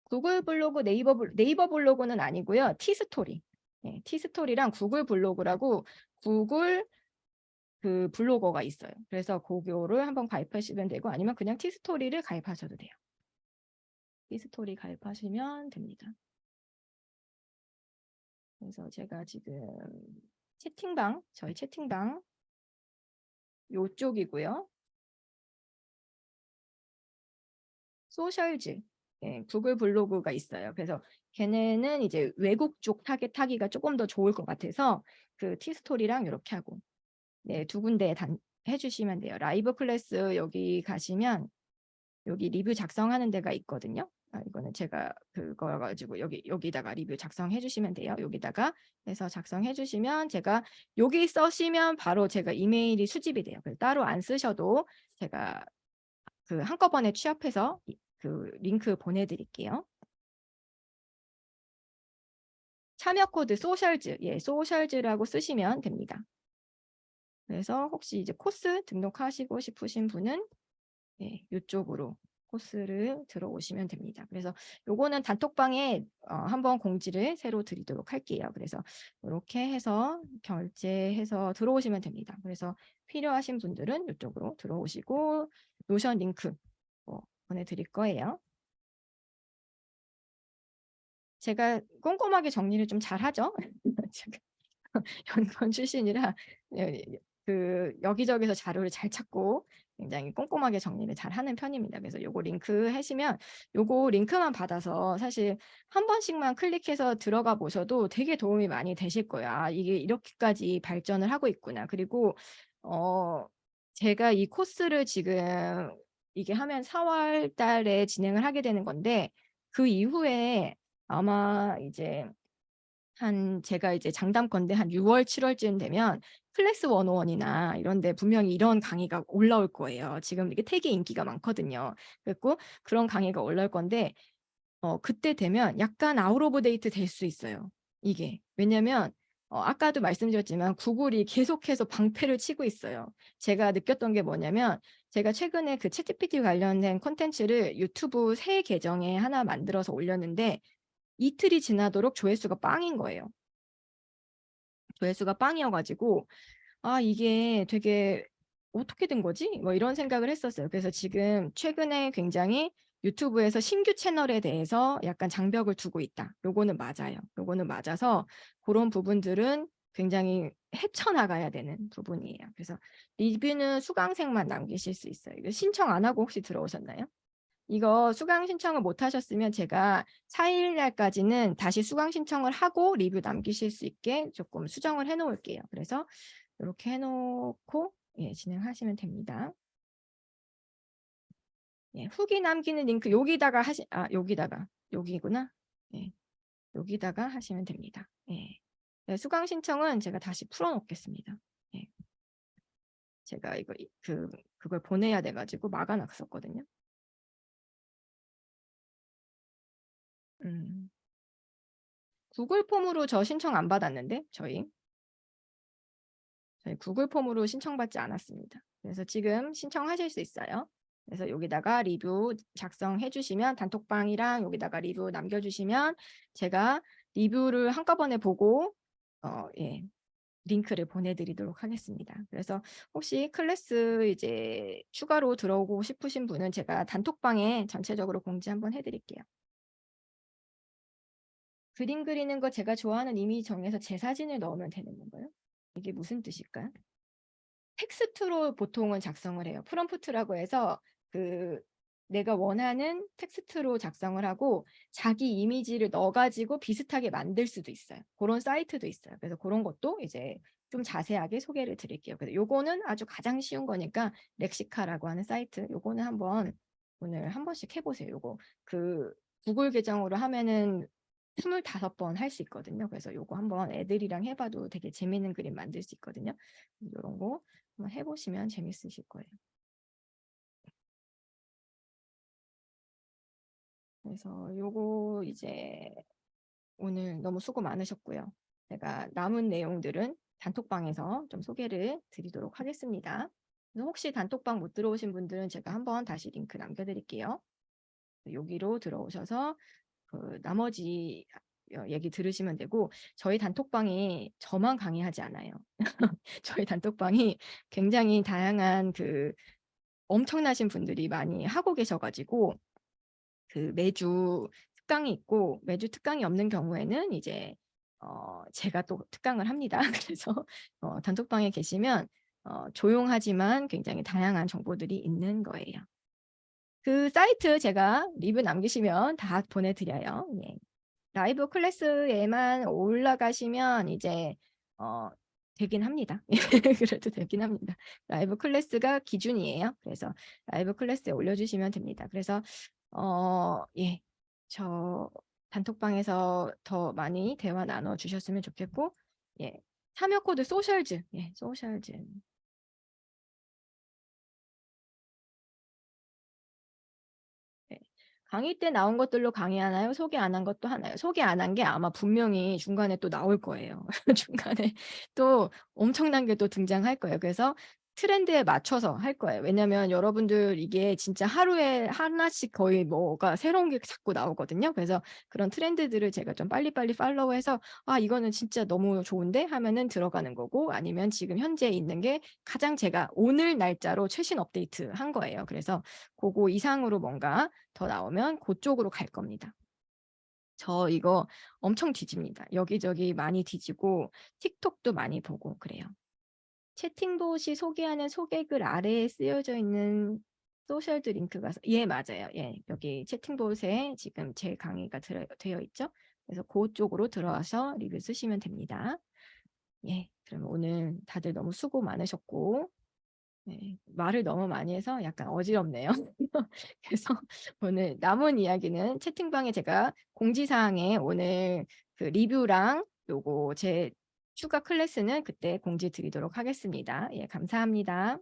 구글 블로그, 네이버 블로그는 아니고요. 티스토리. 네, 티스토리랑 구글 블로그라고 구글 그 블로거가 있어요. 그래서 그거를 한번 가입하시면 되고 아니면 그냥 티스토리를 가입하셔도 돼요. 티스토리 가입하시면 됩니다. 그래서 제가 지금 채팅방, 저희 채팅방 요쪽이고요. 소셜즈, 구글 블로그가 있어요. 그래서 걔네는 이제 외국 쪽 타깃하기가 조금 더 좋을 것 같아서 그 티스토리랑 이렇게 하고 네, 2군데 해주시면 돼요. 라이브 클래스 여기 가시면 여기 리뷰 작성하는 데가 있거든요. 이거는 제가 그거 가지고 여기다가 리뷰 작성해 주시면 돼요. 여기다가 해서 작성해 주시면 제가 여기 써시면 바로 제가 이메일이 수집이 돼요. 그래서 따로 안 쓰셔도 제가 그 한꺼번에 취합해서 그 링크 보내드릴게요. 참여 코드 소셜즈, 소셜즈라고 쓰시면 됩니다. 그래서 혹시 이제 코스 등록하시고 싶으신 분은 이쪽으로 코스를 들어오시면 됩니다. 그래서 요거는 단톡방에 한번 공지를 새로 드리도록 할게요. 그래서 이렇게 해서 결제해서 들어오시면 됩니다. 그래서 필요하신 분들은 이쪽으로 들어오시고 노션 링크 보내드릴 거예요. 제가 꼼꼼하게 정리를 좀 잘하죠. 제가 연구원 출신이라 여기저기서 자료를 잘 찾고 굉장히 꼼꼼하게 정리를 잘 하는 편입니다. 그래서 요거 링크 하시면 요거 링크만 받아서 사실 한 번씩만 클릭해서 들어가 보셔도 되게 도움이 많이 되실 거예요. 아, 이게 이렇게까지 발전을 하고 있구나. 그리고 제가 이 코스를 지금 이게 하면 4월 달에 진행을 하게 되는 건데 그 이후에 아마 이제 제가 이제 장담컨대 한 6월, 7월쯤 되면 클래스 101이나 이런 데 분명히 이런 강의가 올라올 거예요. 지금 이게 되게 인기가 많거든요. 그리고 그런 강의가 올라올 건데 그때 되면 약간 아웃 오브 데이트 될 수 있어요, 이게. 왜냐면 아까도 말씀드렸지만 구글이 계속해서 방패를 치고 있어요. 제가 느꼈던 게 뭐냐면 제가 최근에 그 챗GPT 관련된 콘텐츠를 유튜브 새 계정에 하나 만들어서 올렸는데 이틀이 지나도록 조회수가 빵인 거예요. 조회수가 빵이어 가지고 '아 이게 되게 어떻게 된 거지?' 뭐 이런 생각을 했었어요. 그래서 지금 최근에 굉장히 유튜브에서 신규 채널에 대해서 약간 장벽을 두고 있다. 요거는 맞아요. 요거는 맞아서 고런 부분들은 굉장히 헤쳐나가야 되는 부분이에요. 그래서 리뷰는 수강생만 남기실 수 있어요. 이거 신청 안 하고 혹시 들어오셨나요? 이거 수강 신청을 못 하셨으면 제가 4 일 날까지는 다시 수강 신청을 하고 리뷰 남기실 수 있게 조금 수정을 해 놓을게요. 그래서 요렇게 해 놓고 예 진행하시면 됩니다. 예 후기 남기는 링크 여기다가 여기다가 여기구나. 예. 여기다가 하시면 됩니다. 예. 네, 수강 신청은 제가 다시 풀어 놓겠습니다. 예. 제가 이거 그걸 보내야 돼 가지고 막아 놨었거든요. 구글 폼으로 저 신청 안 받았는데 저희 구글 폼으로 신청받지 않았습니다. 그래서 지금 신청하실 수 있어요. 그래서 여기다가 리뷰 작성해 주시면 단톡방이랑 여기다가 리뷰 남겨 주시면 제가 리뷰를 한꺼번에 보고 예. 링크를 보내드리도록 하겠습니다. 그래서 혹시 클래스 이제 추가로 들어오고 싶으신 분은 제가 단톡방에 전체적으로 공지 한번 해드릴게요. 그림 그리는 거 제가 좋아하는 이미지 정해서 제 사진을 넣으면 되는 건가요? 이게 무슨 뜻일까요? 텍스트로 보통은 작성을 해요. 프롬프트라고 해서 내가 원하는 텍스트로 작성을 하고 자기 이미지를 넣어가지고 비슷하게 만들 수도 있어요. 그런 사이트도 있어요. 그래서 그런 것도 이제 좀 자세하게 소개를 드릴게요. 그래서 요거는 아주 가장 쉬운 거니까 렉시카라고 하는 사이트 요거는 한번 오늘 한 번씩 해보세요. 요거 구글 계정으로 하면은 25번 할 수 있거든요. 그래서 요거 한번 애들이랑 해봐도 되게 재밌는 그림 만들 수 있거든요. 이런 거 한번 해보시면 재밌으실 거예요. 그래서 요거 이제 오늘 너무 수고 많으셨고요. 제가 남은 내용들은 단톡방에서 좀 소개를 드리도록 하겠습니다. 혹시 단톡방 못 들어오신 분들은 제가 한번 다시 링크 남겨드릴게요. 여기로 들어오셔서 나머지 얘기 들으시면 되고 저희 단톡방이 저만 강의하지 않아요. 저희 단톡방이 굉장히 다양한 엄청나신 분들이 많이 하고 계셔가지고 매주 특강이 있고 매주 특강이 없는 경우에는 이제 제가 또 특강을 합니다. 그래서 단톡방에 계시면 조용하지만 굉장히 다양한 정보들이 있는 거예요. 그 사이트 제가 리뷰 남기시면 다 보내드려요. 예. 라이브 클래스에만 올라가시면 이제 되긴 합니다. 그래도 되긴 합니다. 라이브 클래스가 기준이에요. 그래서 라이브 클래스에 올려주시면 됩니다. 그래서 예, 저 단톡방에서 더 많이 대화 나눠 주셨으면 좋겠고, 예, 참여 코드 소셜즈, 예, 소셜즈. 강의 때 나온 것들로 강의하나요? 소개 안 한 것도 하나요? 소개 안 한 게 아마 분명히 중간에 또 나올 거예요. 중간에 또 엄청난 게 또 등장할 거예요. 그래서 트렌드에 맞춰서 할 거예요. 왜냐면 여러분들 이게 진짜 하루에 하나씩 거의 뭐가 새로운 게 자꾸 나오거든요. 그래서 그런 트렌드들을 제가 좀 빨리빨리 팔로우해서 이거는 진짜 너무 좋은데 하면은 들어가는 거고 아니면 지금 현재 있는 게 가장 제가 오늘 날짜로 최신 업데이트 한 거예요. 그래서 그거 이상으로 뭔가 더 나오면 그쪽으로 갈 겁니다. 저 이거 엄청 뒤집니다. 여기저기 많이 뒤지고 틱톡도 많이 보고 그래요. 채팅봇이 소개하는 소개글 아래에 쓰여져 있는 소셜드 링크가 예 맞아요. 예 여기 채팅봇에 지금 제 강의가 되어 있죠. 그래서 그쪽으로 들어와서 리뷰 쓰시면 됩니다. 예 그럼 오늘 다들 너무 수고 많으셨고 네, 말을 너무 많이 해서 약간 어지럽네요. 그래서 오늘 남은 이야기는 채팅방에 제가 공지사항에 오늘 리뷰랑 요거 제 추가 클래스는 그때 공지 드리도록 하겠습니다. 예, 감사합니다.